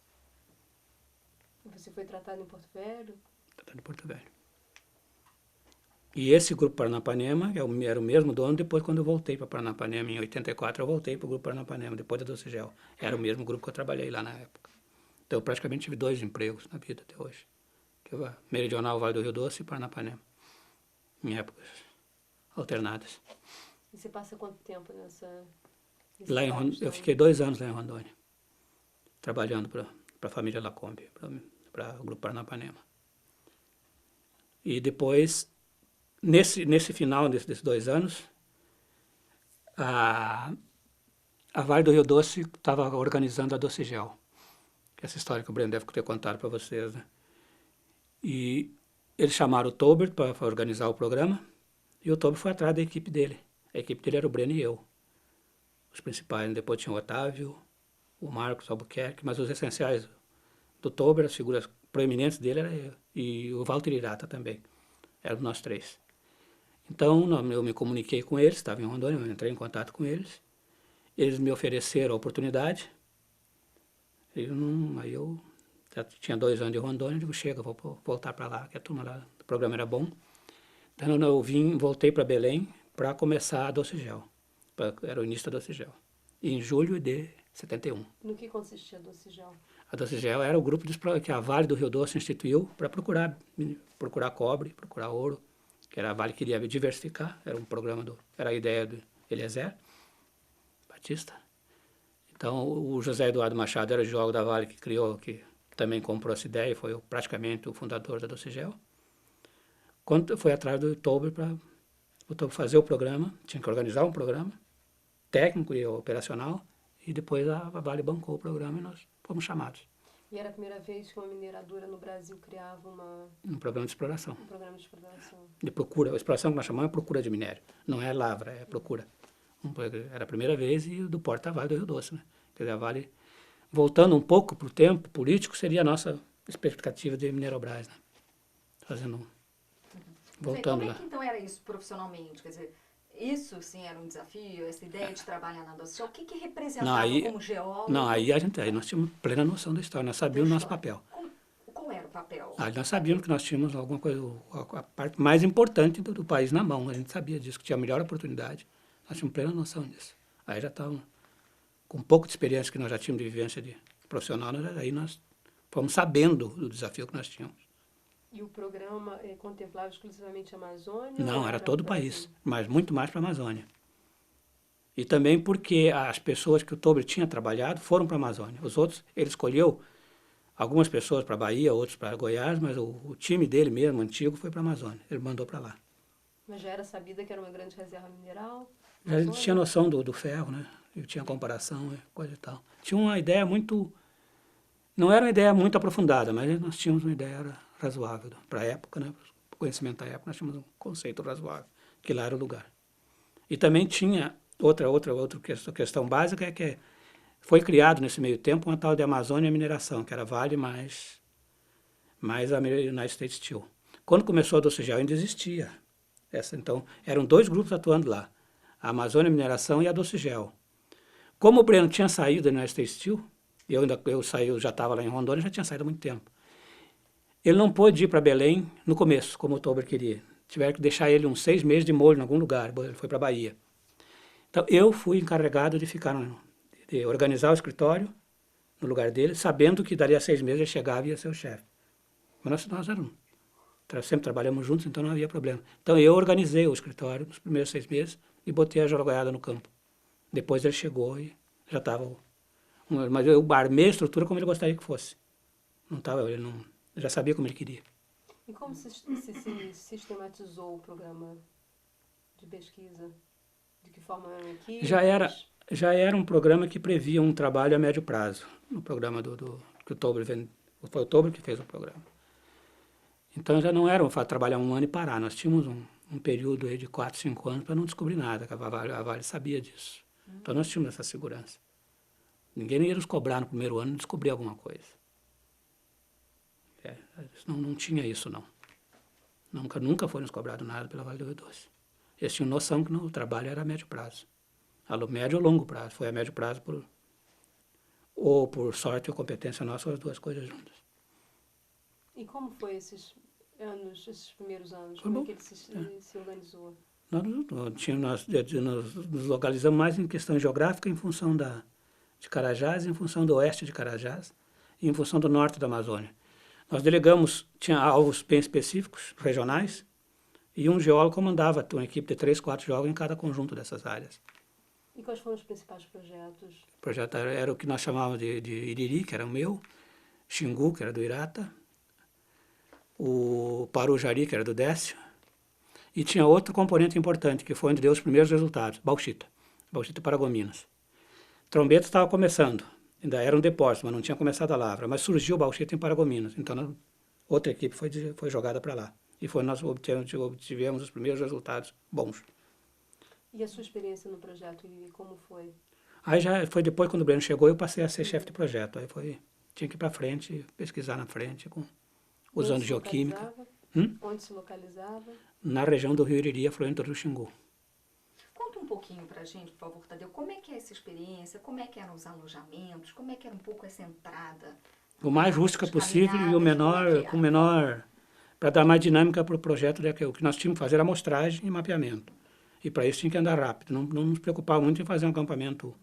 Você foi tratado em Porto Velho? Tratado em Porto Velho. E esse Grupo Paranapanema era o mesmo dono depois quando eu voltei para Paranapanema. Em 84 eu voltei para o Grupo Paranapanema, depois da Docigel. Era o mesmo grupo que eu trabalhei lá na época. Então eu praticamente tive 2 empregos na vida até hoje. Meridional, Vale do Rio Doce e Paranapanema. Em épocas alternadas. E você passa quanto tempo nessa... Eu fiquei 2 anos lá em Rondônia, trabalhando para a família Lacombe, para o Grupo Paranapanema. E depois, nesse final desses 2 anos, a Vale do Rio Doce estava organizando a Docigel, que é essa história que o Breno deve ter contado para vocês, né? E eles chamaram o Tolbert para organizar o programa, e o Tolbert foi atrás da equipe dele. A equipe dele era o Breno e eu. Os principais, depois tinha o Otávio, o Marcos Albuquerque, mas os essenciais do Tolbert, as figuras proeminentes dele, era eu, e o Walter Irata também, eram nós 3. Então, eu me comuniquei com eles, estava em Rondônia, eu entrei em contato com eles, eles me ofereceram a oportunidade, aí eu já tinha 2 anos de Rondônia, eu digo, chega, vou voltar para lá, que a turma lá, o programa era bom. Então, eu voltei para Belém para começar a Docigel. Era o início da Docigel, em julho de 71. No que consistia a Docigel? A Docigel era o grupo que a Vale do Rio Doce instituiu para procurar cobre, procurar ouro, que a Vale queria diversificar, era um programa, era a ideia do Eliezer Batista. Então, o José Eduardo Machado era o geólogo da Vale que criou, que também comprou essa ideia e foi praticamente o fundador da Docigel. Quando foi atrás do Tolbert para fazer o programa, tinha que organizar um programa, técnico e operacional, e depois a Vale bancou o programa e nós fomos chamados. E era a primeira vez que uma mineradora no Brasil criava um programa de exploração. Um programa de exploração. De procura. A exploração que nós chamamos é procura de minério. Não é lavra, é procura. Era a primeira vez e do Porta Vale do Rio Doce, né? Quer dizer, a Vale voltando um pouco para o tempo político, seria a nossa expectativa de Mineirobras, né? Fazendo, voltando Como lá. é que então era isso profissionalmente? Quer dizer, isso sim era um desafio, essa ideia de trabalhar na associação? O que representava como geólogo? Não, aí nós tínhamos plena noção da história, nós sabíamos o nosso papel. Qual era o papel? Aí nós sabíamos que nós tínhamos alguma coisa, a parte mais importante do país na mão, a gente sabia disso, que tinha a melhor oportunidade, nós tínhamos plena noção disso. Aí já estávamos, com um pouco de experiência que nós já tínhamos de vivência de profissional, aí nós fomos sabendo do desafio que nós tínhamos. E o programa contemplava exclusivamente a Amazônia? Não, era todo o país, mas muito mais para a Amazônia. E também porque as pessoas que o Tober tinha trabalhado foram para a Amazônia. Os outros, ele escolheu algumas pessoas para a Bahia, outros para Goiás, mas o time dele mesmo, antigo, foi para a Amazônia. Ele mandou para lá. Mas já era sabida que era uma grande reserva mineral? Já ele tinha noção do ferro, né? Ele tinha comparação, coisa e tal. Tinha uma ideia muito... Não era uma ideia muito aprofundada, mas nós tínhamos uma ideia razoável. Para a época, né? Para o conhecimento da época, nós tínhamos um conceito razoável, que lá era o lugar. E também tinha outra questão básica, que foi criado nesse meio tempo uma tal de Amazônia Mineração, que era Vale mais a United States Steel. Quando começou a Docigel ainda existia. Então, eram dois grupos atuando lá, a Amazônia Mineração e a Docigel. Como o Breno tinha saído da United States Steel, eu já estava lá em Rondônia, já tinha saído há muito tempo. Ele não pôde ir para Belém no começo, como o Tober queria. Tiveram que deixar ele uns 6 meses de molho em algum lugar, ele foi para a Bahia. Então, eu fui encarregado de organizar o escritório no lugar dele, sabendo que daria 6 meses ele chegava e ia ser o chefe. Mas nós sempre trabalhamos juntos, então não havia problema. Então, eu organizei o escritório nos primeiros 6 meses e botei a jogada no campo. Depois ele chegou e já estava... Mas eu armei a estrutura como ele gostaria que fosse. Ele já sabia como ele queria. E como se sistematizou o programa de pesquisa? De que forma eram equipes? Já era um programa que previa um trabalho a médio prazo. No programa que o Tober foi o Tober que fez o programa. Então já não era trabalhar 1 ano e parar. Nós tínhamos um período aí de 4, 5 anos para não descobrir nada. A Vale sabia disso. Então nós tínhamos essa segurança. Ninguém ia nos cobrar no primeiro ano de descobrir alguma coisa. Não tinha isso, não. Nunca foi nos cobrado nada pela Vale do Rio Doce. Eles tinham noção que o trabalho era a médio prazo. A médio ou longo prazo. Foi a médio prazo ou por sorte ou competência nossa, ou as duas coisas juntas. E como foi esses primeiros anos? Foi como bom. É que ele se organizou? Nós nos localizamos mais em questão geográfica em função de Carajás, em função do oeste de Carajás e em função do norte da Amazônia. Nós tinha alvos bem específicos, regionais, e um geólogo comandava uma equipe de 3, 4 geólogos em cada conjunto dessas áreas. E quais foram os principais projetos? O projeto era o que nós chamávamos de Iriri, que era o meu, Xingu, que era do Irata, o Parujari, que era do Décio, e tinha outro componente importante, que foi onde deu os primeiros resultados, Bauxita Paragominas. Trombeta estava começando, ainda era um depósito, mas não tinha começado a lavra, mas surgiu Bauxita em Paragominas, então outra equipe foi jogada para lá. E nós obtivemos os primeiros resultados bons. E a sua experiência no projeto, e como foi? Aí já foi depois, quando o Breno chegou, eu passei a ser chefe de projeto. Aí tinha que ir para frente, pesquisar na frente, usando geoquímica. Onde se localizava? Na região do Rio Iriri, afluente do Rio Xingu. Conta um pouquinho para a gente, por favor, Tadeu, como é que é essa experiência, como é que eram os alojamentos, como é que era um pouco essa entrada? O mais rústica possível e com o menor... Para dar mais dinâmica para o projeto, o que nós tínhamos que fazer era amostragem e mapeamento. E para isso tinha que andar rápido, não nos preocupava muito em fazer um acampamento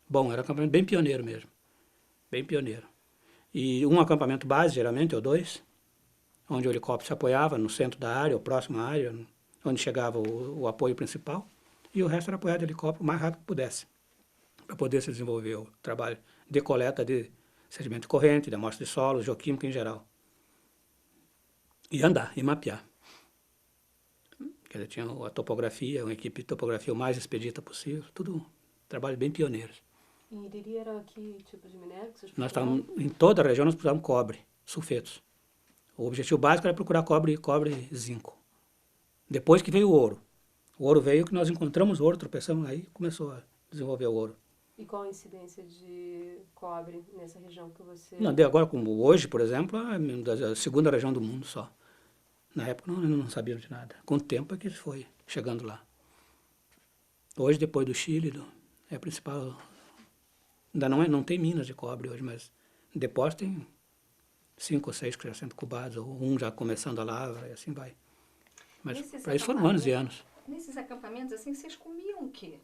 bom, era um acampamento bem pioneiro mesmo, bem pioneiro. E um acampamento base, geralmente, ou 2, onde o helicóptero se apoiava no centro da área, ou próximo à área, onde chegava o apoio principal, e o resto era apoiado de helicóptero o mais rápido que pudesse, para poder se desenvolver o trabalho de coleta de sedimento corrente, de amostra de solo, geoquímica em geral. E andar, e mapear. Quer dizer, tinha a topografia, uma equipe de topografia o mais expedita possível, tudo trabalho bem pioneiro. E Iriri era que tipo de minério que vocês Nós estávamos, em toda a região nós precisávamos cobre, sulfetos. O objetivo básico era procurar cobre e zinco. Depois que veio o ouro. O ouro veio que nós encontramos o ouro, tropeçamos aí, começou a desenvolver o ouro. E qual a incidência de cobre nessa região que você... Não, agora, como hoje, por exemplo, é a segunda região do mundo só. Na época não sabíamos de nada. Com o tempo é que foi chegando lá. Hoje, depois do Chile, é a principal... Ainda não tem minas de cobre hoje, mas depósito tem 5 ou 6 que já sendo cubados, ou um já começando a lavra, e assim vai. Mas para isso foram anos e anos. Nesses acampamentos, assim, vocês comiam o quê?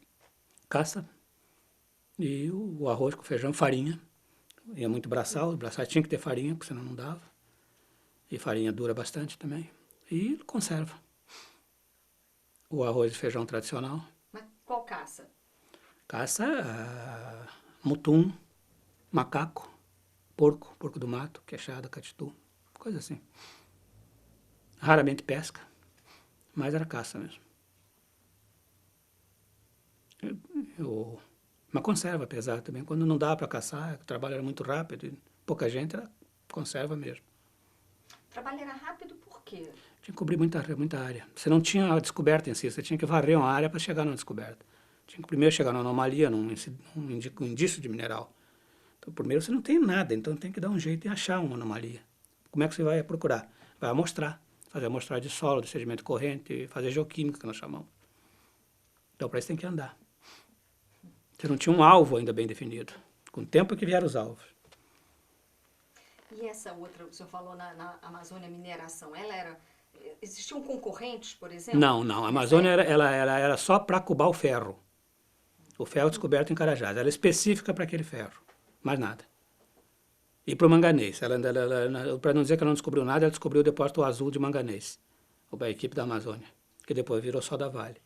Caça e o arroz com feijão, farinha. Ia muito braçal, o braçal tinha que ter farinha, porque senão não dava. E farinha dura bastante também. E conserva. O arroz e feijão tradicional. Mas qual caça? Caça, mutum, macaco, porco do mato, queixada, catitu, coisa assim. Raramente pesca, mas era caça mesmo. Uma conserva, apesar também. Quando não dá para caçar, o trabalho era muito rápido, e pouca gente, era conserva mesmo. O trabalho era rápido por quê? Tinha que cobrir muita área. Você não tinha a descoberta em si, você tinha que varrer uma área para chegar na descoberta. Tinha que primeiro chegar na anomalia, num indício de mineral. Então, primeiro você não tem nada, então tem que dar um jeito em achar uma anomalia. Como é que você vai procurar? Vai amostrar, fazer amostragem de solo, de sedimento corrente, fazer geoquímica, que nós chamamos. Então, para isso tem que andar. Você não tinha um alvo ainda bem definido. Com o tempo que vieram os alvos. E essa outra, o senhor falou na Amazônia Mineração, ela era... Existiam concorrentes, por exemplo? Não. A Amazônia ela era só para cubar o ferro. O ferro descoberto em Carajás. Ela é específica para aquele ferro. Mais nada. E para o manganês. Para não dizer que ela não descobriu nada, ela descobriu o depósito azul de manganês. A equipe da Amazônia. Que depois virou só da Vale.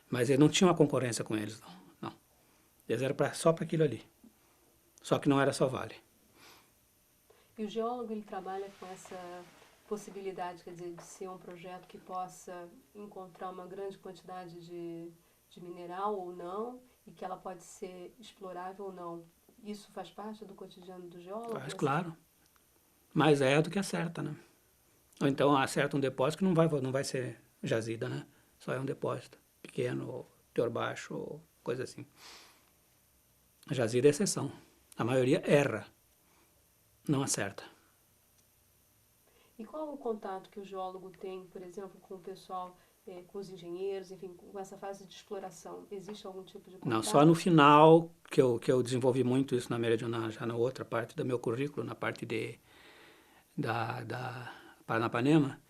Mas eles não tinham uma concorrência com eles, não. Eles eram só para aquilo ali. Só que não era só Vale. E o geólogo, ele trabalha com essa possibilidade, quer dizer, de ser um projeto que possa encontrar uma grande quantidade de mineral ou não, e que ela pode ser explorável ou não. Isso faz parte do cotidiano do geólogo? Mas, claro. Mais é do que acerta, né? Ou então acerta um depósito que não vai ser jazida, né? Só é um depósito pequeno, teor baixo, ou coisa assim. A jazida é exceção. A maioria erra, não acerta. E qual o contato que o geólogo tem, por exemplo, com o pessoal, com os engenheiros, enfim, com essa fase de exploração? Existe algum tipo de contato? Não, só no final que eu desenvolvi muito isso na Meridional, já na outra parte do meu currículo, na parte da Paranapanema.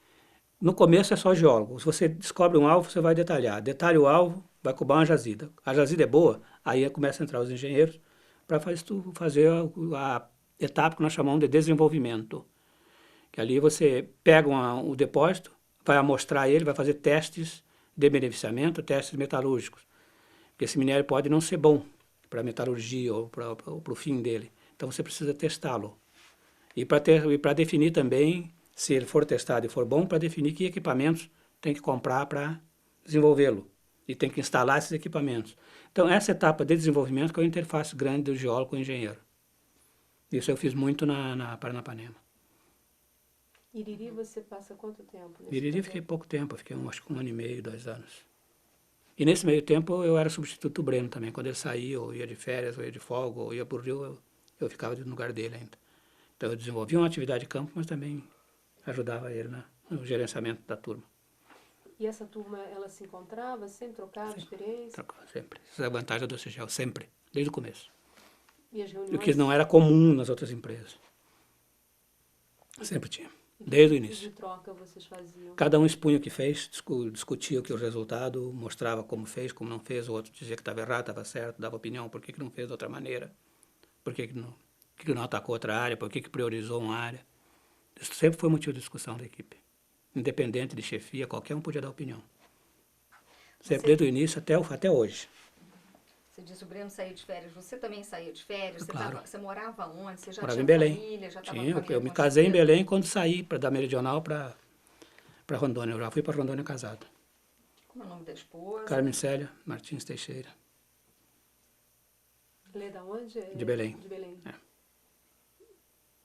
No começo é só geólogo. Se você descobre um alvo, você vai detalhar. Detalha o alvo, vai cubar uma jazida. A jazida é boa, aí começa a entrar os engenheiros para fazer a etapa que nós chamamos de desenvolvimento. Que ali você pega o depósito, vai amostrar ele, vai fazer testes de beneficiamento, testes metalúrgicos. Porque esse minério pode não ser bom para a metalurgia ou para o fim dele. Então você precisa testá-lo. E para definir também, se ele for testado e for bom, para definir que equipamentos tem que comprar para desenvolvê-lo. E tem que instalar esses equipamentos. Então, essa etapa de desenvolvimento que é a interface grande do geólogo com o engenheiro. Isso eu fiz muito na Paranapanema. Iriri, você passa quanto tempo? Iriri fiquei pouco tempo, fiquei acho que 1 ano e meio, 2 anos. E nesse meio tempo eu era substituto do Breno também. Quando ele saía, ou ia de férias, ou ia de folga, ou ia por Rio, eu ficava no lugar dele ainda. Então eu desenvolvia uma atividade de campo, mas também ajudava ele no gerenciamento da turma. E essa turma, ela se encontrava, sempre trocava experiência? Trocava sempre. Essa é a vantagem do CGL, sempre, desde o começo. E as reuniões? O que não era comum nas outras empresas. Sempre tinha, desde o início. De troca vocês faziam? Cada um expunha o que fez, discutia o resultado, mostrava como fez, como não fez, o outro dizia que estava errado, estava certo, dava opinião, por que não fez de outra maneira, por que não atacou outra área, por que priorizou uma área. Isso sempre foi motivo de discussão da equipe. Independente de chefia, qualquer um podia dar opinião. Sempre desde o início até hoje. Você disse o Breno saía de férias, você também saía de férias? Claro. Você morava onde? Você já Morava tinha em Belém. família? Já Eu me casei em Belém quando saí da Meridional para Rondônia. Eu já fui para Rondônia casado. Como é o nome da esposa? Carmen Célia Martins Teixeira. Ele é da onde? De Belém. De Belém. É.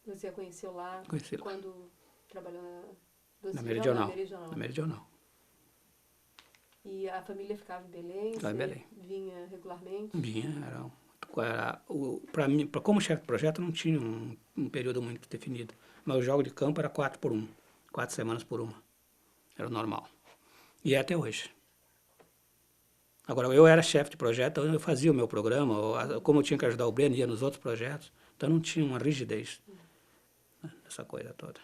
Você a conheceu lá? Conheci lá. Quando trabalhou Na Meridional. E a família ficava em Belém? Ficava em Belém. Vinha regularmente? Vinha, Para mim, como chefe de projeto, não tinha um período muito definido. Mas o jogo de campo era 4 por 1, 4 semanas por uma. Era o normal. E é até hoje. Agora, eu era chefe de projeto, então eu fazia o meu programa, como eu tinha que ajudar o Breno, ia nos outros projetos, então não tinha uma rigidez, né, dessa coisa toda.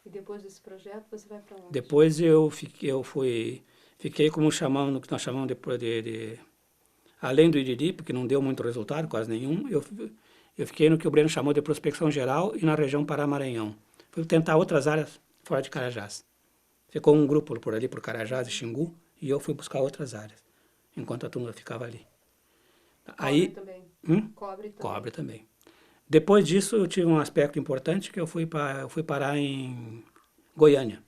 E depois desse projeto, você vai para onde? Depois fiquei como chamamos, no que nós chamamos depois além do Iriri, porque não deu muito resultado, quase nenhum, eu fiquei no que o Breno chamou de prospecção geral e na região Pará-Maranhão. Fui tentar outras áreas fora de Carajás. Ficou um grupo por ali, por Carajás e Xingu, e eu fui buscar outras áreas, enquanto a turma ficava ali. Cobre também. Cobre também. Cobre também. Depois disso, eu tive um aspecto importante, que eu fui parar em Goiânia,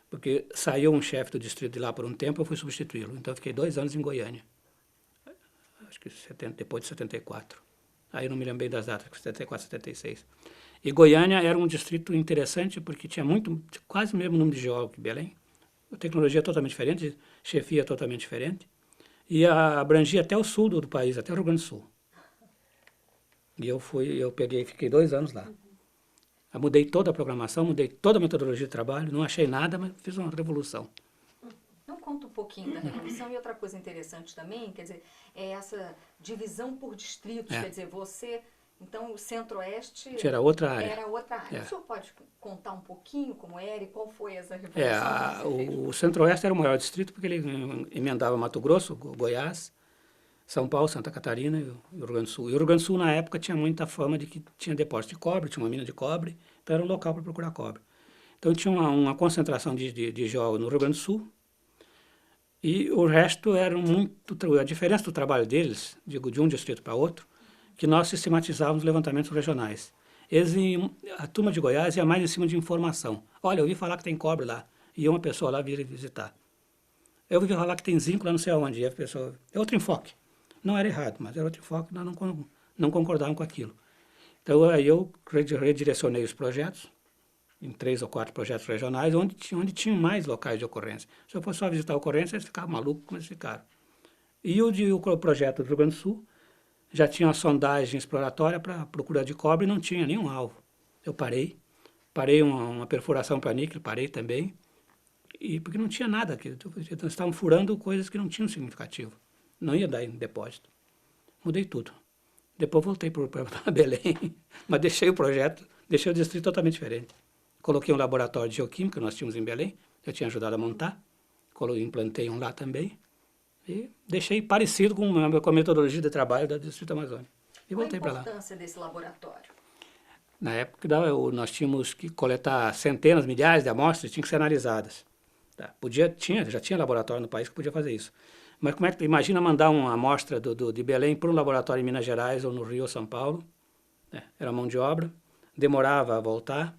porque saiu um chefe do distrito de lá por um tempo, eu fui substituí-lo. Então, eu fiquei 2 anos em Goiânia, acho que depois de 74. Aí eu não me lembrei das datas, 74, 76. E Goiânia era um distrito interessante, porque tinha quase o mesmo número de geólogos que Belém, tecnologia totalmente diferente, chefia totalmente diferente, e abrangia até o sul do país, até o Rio Grande do Sul. E fiquei 2 anos lá. Eu mudei toda a programação, mudei toda a metodologia de trabalho, não achei nada, mas fiz uma revolução. Não conta um pouquinho da revolução. E outra coisa interessante também, quer dizer, é essa divisão por distritos, quer dizer, você... Então, o Centro-Oeste era outra área. Era outra área. O senhor pode contar um pouquinho como era e qual foi essa revolução? O Centro-Oeste era o maior distrito porque ele emendava Mato Grosso, Goiás, São Paulo, Santa Catarina e o Rio Grande do Sul. E o Rio Grande do Sul, na época, tinha muita fama de que tinha depósito de cobre, tinha uma mina de cobre, então era um local para procurar cobre. Então, tinha uma concentração de geólogos no Rio Grande do Sul, e o resto era a diferença do trabalho deles, digo, de um distrito para outro, que nós sistematizávamos levantamentos regionais. A turma de Goiás ia mais em cima de informação. Olha, eu ouvi falar que tem cobre lá, e uma pessoa lá vir visitar. Eu ouvi falar que tem zinco lá não sei aonde, e a pessoa... É outro enfoque. Não era errado, mas era outro enfoque, nós não concordávamos com aquilo. Então, aí eu redirecionei os projetos, em 3 ou 4 projetos regionais, onde tinham mais locais de ocorrência. Se eu fosse só visitar a ocorrência, eles ficavam malucos como eles ficaram. E o projeto do Rio Grande do Sul já tinha uma sondagem exploratória para procura de cobre e não tinha nenhum alvo. Eu parei uma perfuração para níquel, parei também, porque não tinha nada, nós estávamos furando coisas que não tinham significativo. Não ia dar em depósito. Mudei tudo. Depois voltei para Belém, mas deixei o projeto, deixei o distrito totalmente diferente. Coloquei um laboratório de geoquímica, nós tínhamos em Belém, eu tinha ajudado a montar, implantei um lá também, e deixei parecido com a metodologia de trabalho do Distrito Amazônico. E voltei para lá. Qual a importância desse laboratório? Na época, nós tínhamos que coletar centenas, milhares de amostras, tinham que ser analisadas. Tá? Já tinha laboratório no país que podia fazer isso. Mas como é que imagina mandar uma amostra de Belém para um laboratório em Minas Gerais ou no Rio ou São Paulo? Era mão de obra, demorava a voltar,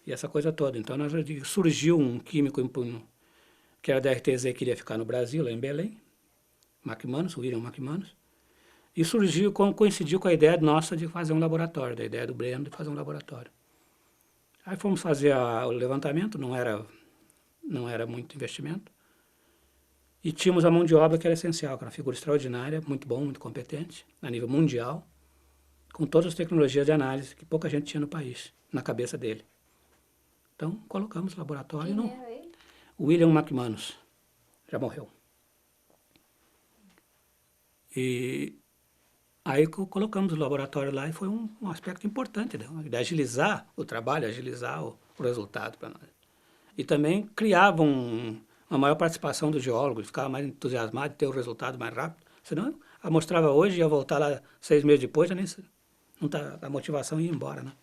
e essa coisa toda. Então, surgiu um químico que era da RTZ, que iria ficar no Brasil, lá em Belém, o William McManus, e coincidiu com a ideia nossa de fazer um laboratório, da ideia do Breno de fazer um laboratório. Aí fomos fazer o levantamento, não era muito investimento, e tínhamos a mão de obra que era essencial, que era uma figura extraordinária, muito bom, muito competente, a nível mundial, com todas as tecnologias de análise que pouca gente tinha no país, na cabeça dele. Então, colocamos o laboratório. Quem era ele? William McManus, já morreu. E aí colocamos o laboratório lá e foi um aspecto importante, né? De agilizar o trabalho, agilizar o resultado para nós. E também criava uma maior participação do geólogo, ele ficava mais entusiasmado de ter o resultado mais rápido. Senão, mostrava hoje, ia voltar lá 6 meses depois, a motivação ia embora, né?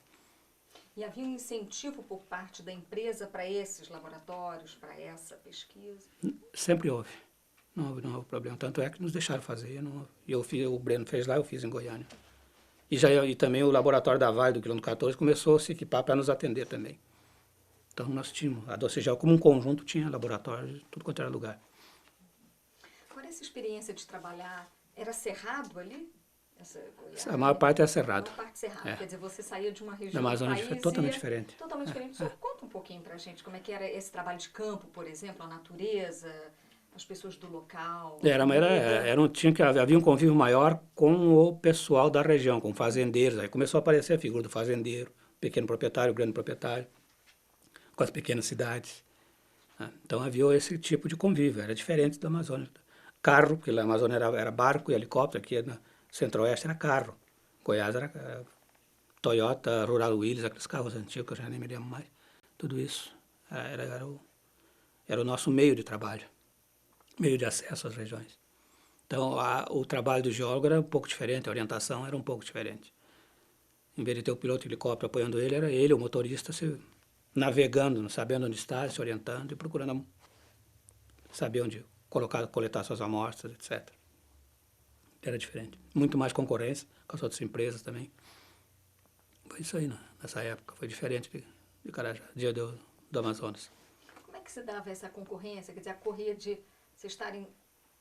E havia um incentivo por parte da empresa para esses laboratórios, para essa pesquisa? Sempre houve. Não houve problema. Tanto é que nos deixaram fazer. O Breno fez lá, eu fiz em Goiânia. E também o laboratório da Vale, do quilômetro 14, começou a se equipar para nos atender também. Então, nós tínhamos, a Docegel como um conjunto tinha laboratórios, tudo quanto era lugar. Agora, essa experiência de trabalhar, era cerrado ali? A maior parte é cerrado. A maior parte cerrada. Quer dizer, você saía de uma região do país foi totalmente diferente. Totalmente diferente. Só conta um pouquinho pra gente como é que era esse trabalho de campo, por exemplo, a natureza, as pessoas do local? Havia um convívio maior com o pessoal da região, com fazendeiros. Aí começou a aparecer a figura do fazendeiro, pequeno proprietário, grande proprietário, com as pequenas cidades. Né? Então havia esse tipo de convívio, era diferente da Amazônia. Carro, porque na Amazônia era barco e helicóptero, aqui no Centro-Oeste era carro. Goiás era Toyota, Rural Willys, aqueles carros antigos que eu já nem me lembro mais. Tudo isso era o nosso meio de trabalho, meio de acesso às regiões. Então, o trabalho do geólogo era um pouco diferente, a orientação era um pouco diferente. Em vez de ter o piloto de helicóptero apoiando ele, era ele, o motorista, navegando, sabendo onde está, se orientando e procurando saber onde coletar suas amostras, etc. Era diferente. Muito mais concorrência com as outras empresas também. Foi isso aí, nessa época. Foi diferente de Carajás, do Amazonas. Como é que se dava essa concorrência? Quer dizer, a correria de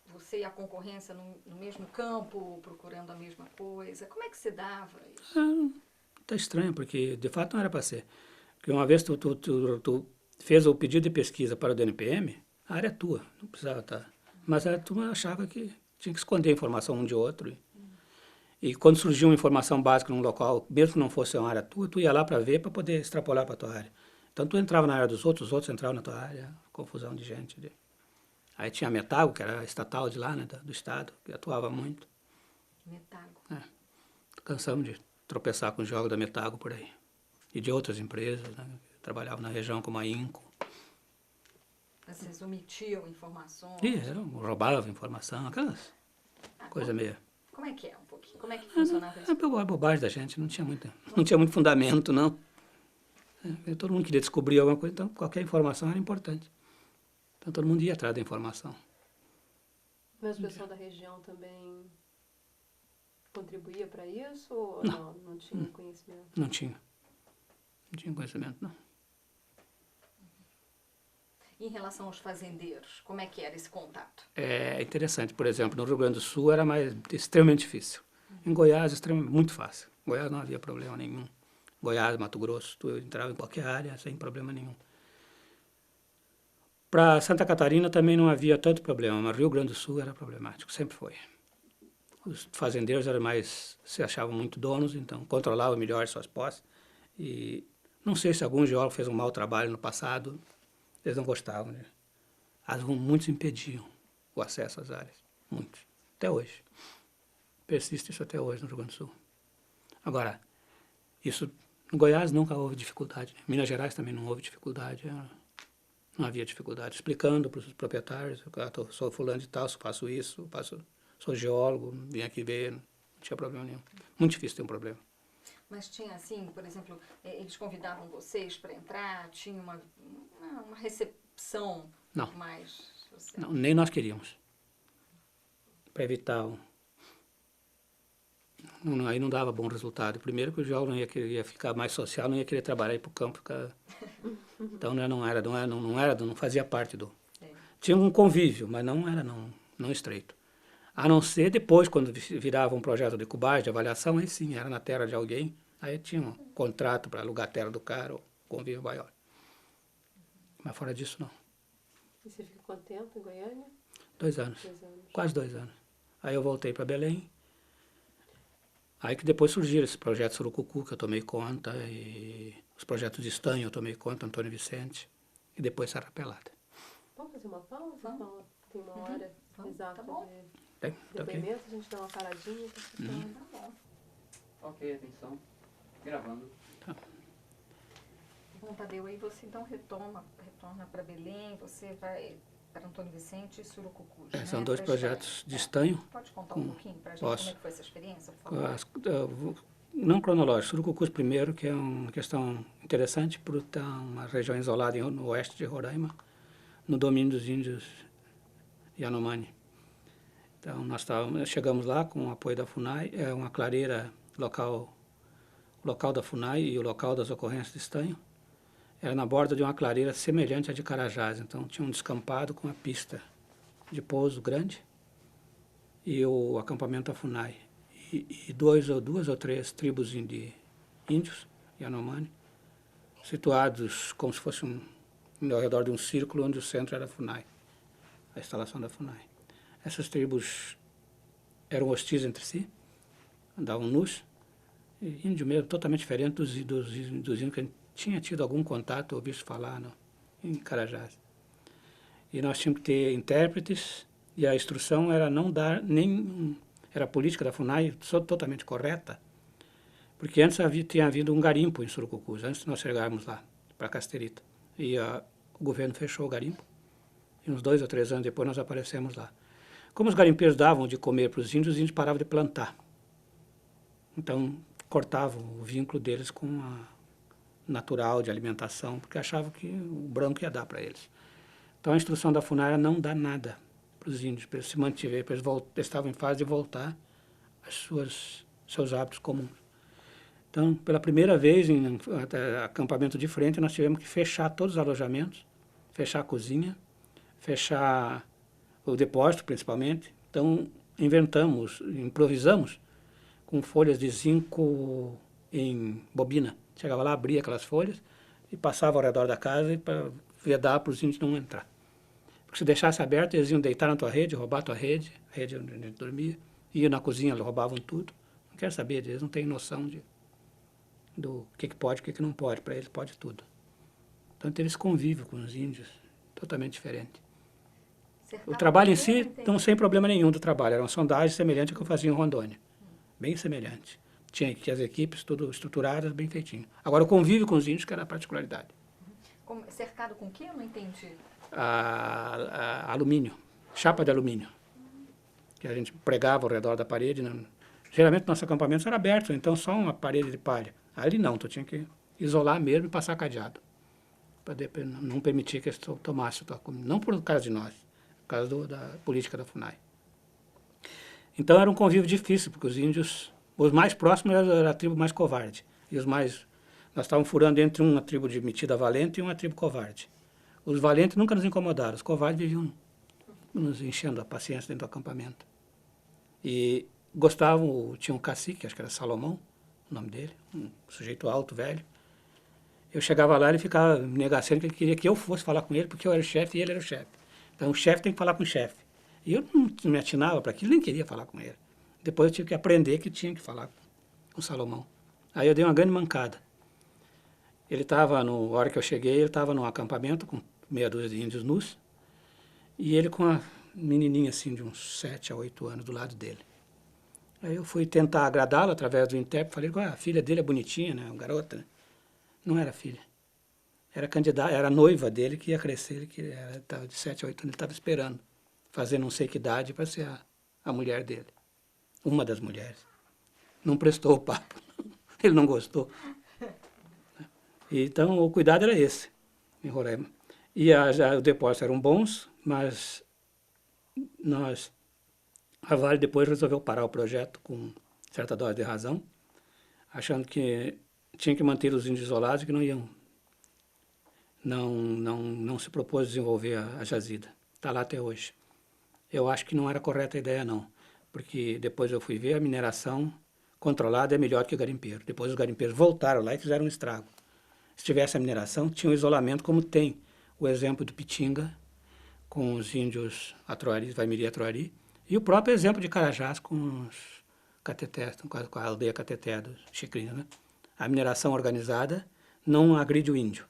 você e a concorrência no mesmo campo, procurando a mesma coisa. Como é que se dava isso? Tá estranho, porque de fato não era para ser. Porque uma vez tu fez o pedido de pesquisa para o DNPM, a área é tua, não precisava estar. Mas a turma achava que tinha que esconder a informação um de outro. E quando surgiu uma informação básica num local, mesmo que não fosse uma área tua, tu ia lá para ver, para poder extrapolar para a tua área. Então tu entrava na área dos outros, os outros entravam na tua área, confusão de gente. Aí tinha a Metago, que era estatal de lá, né, do estado, que atuava muito. Metago. Cansamos de tropeçar com os jogos da Metago por aí. E de outras empresas, né, que trabalhavam na região, como a Inco. Vocês omitiam informações? Roubavam informação, aquelas coisas meio... Como é que é um pouquinho? Como é que funcionava isso? A bobagem da gente, não tinha muito fundamento, não. Todo mundo queria descobrir alguma coisa, então qualquer informação era importante. Então todo mundo ia atrás da informação. Mas o pessoal da região também contribuía para isso ou não tinha conhecimento? Não tinha conhecimento, não. Em relação aos fazendeiros, como é que era esse contato? É interessante, por exemplo, no Rio Grande do Sul era extremamente difícil. Em Goiás, muito fácil. Em Goiás não havia problema nenhum. Goiás, Mato Grosso, tu entrava em qualquer área sem problema nenhum. Para Santa Catarina também não havia tanto problema, mas Rio Grande do Sul era problemático, sempre foi. Os fazendeiros se achavam muito donos, então controlavam melhor suas posses. E não sei se algum geólogo fez um mau trabalho no passado, eles não gostavam, né? Muitos impediam o acesso às áreas, muitos, até hoje. Persiste isso até hoje no Rio Grande do Sul. Agora, isso no Goiás nunca houve dificuldade, em Minas Gerais também não houve dificuldade, não havia dificuldade. Explicando para os proprietários, sou fulano de tal, faço isso, sou geólogo, vim aqui ver, não tinha problema nenhum. Muito difícil ter um problema. Mas tinha assim, por exemplo, eles convidavam vocês para entrar, tinha uma recepção mais... Não, nem nós queríamos. Para evitar... aí não dava bom resultado. Primeiro que o geólogo ia ficar mais social, não ia querer trabalhar, ir para o campo. Então não fazia parte do... Tinha um convívio, mas não era não estreito. A não ser depois, quando virava um projeto de cubagem, de avaliação, aí sim, era na terra de alguém, aí tinha um contrato para alugar a terra do cara, ou convívio maior. Mas fora disso, não. E você fica quanto tempo em Goiânia? 2 anos. Quase 2 anos. Aí eu voltei para Belém. Aí que depois surgiram esse projeto Surucucu, que eu tomei conta, e os projetos de estanho eu tomei conta, Antônio Vicente, e depois Serra Pelada. Vamos fazer uma pausa? Paula? Tem uma hora exata tá de depoimento, a gente dá uma paradinha. Tá bom. Ok, atenção. Gravando. Tá. Bom, Tadeu, aí você então retorna para Belém, você vai para Antônio Vicente e Surucucu. São 2 projetos de estanho. Pode contar um pouquinho para a gente Posso. como é que foi essa experiência, por favor? Não cronológico, Surucucu primeiro, que é uma questão interessante, por estar uma região isolada no oeste de Roraima, no domínio dos índios Yanomami. Então, nós chegamos lá com o apoio da FUNAI, uma clareira local da FUNAI e o local das ocorrências de estanho. Era na borda de uma clareira semelhante à de Carajás, então tinha um descampado com uma pista de pouso grande e o acampamento da FUNAI. E 2 ou 3 tribos de índios, Yanomami, situados como se fosse ao redor de um círculo onde o centro era a FUNAI. a instalação da FUNAI. Essas tribos eram hostis entre si, andavam nus, e índio mesmo, totalmente diferente dos índios que a gente tinha tido algum contato, ou visto falar em Carajás. E nós tínhamos que ter intérpretes, e a instrução era não dar nem... Era a política da FUNAI totalmente correta, porque antes tinha havido um garimpo em Surucucus, antes de nós chegarmos lá, para Casterita. E o governo fechou o garimpo, e uns 2 ou 3 anos depois nós aparecemos lá. Como os garimpeiros davam de comer para os índios paravam de plantar. Então, cortavam o vínculo deles com a natural de alimentação, porque achavam que o branco ia dar para eles. Então, a instrução da FUNAI era não dar nada para os índios, para eles se mantiverem, para eles estavam em fase de voltar aos seus hábitos comuns. Então, pela primeira vez em acampamento de frente, nós tivemos que fechar todos os alojamentos, fechar a cozinha, fechar o depósito, principalmente. Então, improvisamos com folhas de zinco em bobina. Chegava lá, abria aquelas folhas e passava ao redor da casa para vedar para os índios não entrar. Porque se deixasse aberto, eles iam deitar na tua rede, roubar a tua rede, a rede onde a gente dormia, iam na cozinha, roubavam tudo. Não quero saber, eles não têm noção do que pode e o que não pode. Para eles pode tudo. Então teve esse convívio com os índios, totalmente diferente. O trabalho em si, não sem problema nenhum do trabalho, era uma sondagem semelhante ao que eu fazia em Rondônia. Bem semelhante. Tinha as equipes tudo estruturadas, bem feitinho. Agora o convívio com os índios que era a particularidade. Cercado com o quê? Eu não entendi. Alumínio, chapa de alumínio, que a gente pregava ao redor da parede. Geralmente nossos acampamentos eram abertos, então só uma parede de palha. Ali não, tu tinha que isolar mesmo e passar cadeado, para não permitir que eles tomassem a tua comida. Não por causa de nós, por causa da política da FUNAI. Então era um convívio difícil, porque os índios, os mais próximos era a tribo mais covarde, e nós estávamos furando entre uma tribo de metida valente e uma tribo covarde. Os valentes nunca nos incomodaram, os covardes viviam nos enchendo a paciência dentro do acampamento. E gostavam, tinha um cacique, acho que era Salomão, o nome dele, um sujeito alto, velho. Eu chegava lá e ele ficava me negociando que ele queria que eu fosse falar com ele, porque eu era o chefe e ele era o chefe. Então o chefe tem que falar com o chefe. E eu não me atinava para aquilo, nem queria falar com ele. Depois eu tive que aprender que tinha que falar com o Salomão. Aí eu dei uma grande mancada. Ele estava, na hora que eu cheguei, ele estava num acampamento com meia dúzia de índios nus, e ele com uma menininha assim de uns 7 a 8 anos do lado dele. Aí eu fui tentar agradá-lo através do intérprete, falei, a filha dele é bonitinha, né, uma garota, né? Não era filha, era candidata, era a noiva dele que ia crescer, ele que estava de 7 a 8 anos, ele estava esperando, fazer não sei que idade para ser a mulher dele, uma das mulheres. Não prestou o papo, ele não gostou. Então o cuidado era esse, em Roraima. E os depósitos eram bons, mas a Vale depois resolveu parar o projeto com certa dose de razão, achando que tinha que manter os índios isolados e que não se propôs desenvolver a jazida. Está lá até hoje. Eu acho que não era correta a ideia, não, porque depois eu fui ver, a mineração controlada é melhor que o garimpeiro. Depois os garimpeiros voltaram lá e fizeram um estrago. Se tivesse a mineração, tinha um isolamento como tem o exemplo do Pitinga, com os índios Atuari, Vaimiri e Atuari, e o próprio exemplo de Carajás com os catetés, com a aldeia cateté dos Chicrinhos, né? A mineração organizada não agride o índio,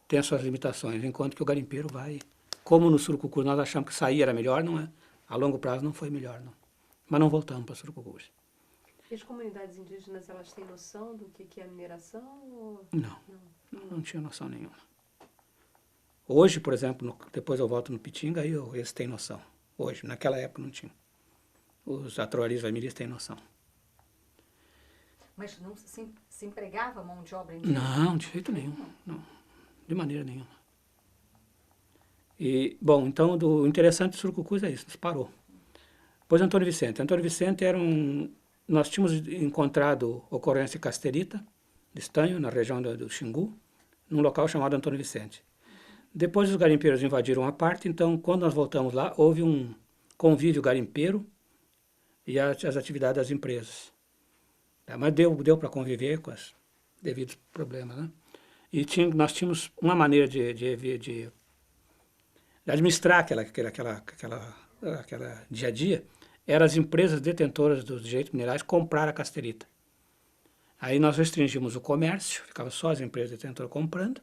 tem as suas limitações, enquanto que o garimpeiro vai, como no Surucucu nós achamos que sair era melhor, não é? A longo prazo não foi melhor, não. Mas não voltamos para Surucucu. E as comunidades indígenas, elas têm noção do que é a mineração? Ou... Não tinha noção nenhuma. Hoje, por exemplo, depois eu volto no Pitinga, aí eles têm noção. Hoje, naquela época não tinha. Os Atuaris Vaimiris têm noção. Mas não se empregava mão de obra indígena? Não, de jeito nenhum. Não, de maneira nenhuma. E, bom, então, o interessante do Surucucus é isso, nos parou. Depois Antônio Vicente. Antônio Vicente era nós tínhamos encontrado ocorrência casterita, de estanho, na região do Xingu, num local chamado Antônio Vicente. Depois os garimpeiros invadiram a parte, então quando nós voltamos lá, houve um convívio garimpeiro e as atividades das empresas. Mas deu para conviver com os devidos problemas, né? E nós tínhamos uma maneira de administrar aquela dia a dia, eram as empresas detentoras dos direitos minerais comprar a casterita. Aí nós restringimos o comércio, ficava só as empresas detentoras comprando,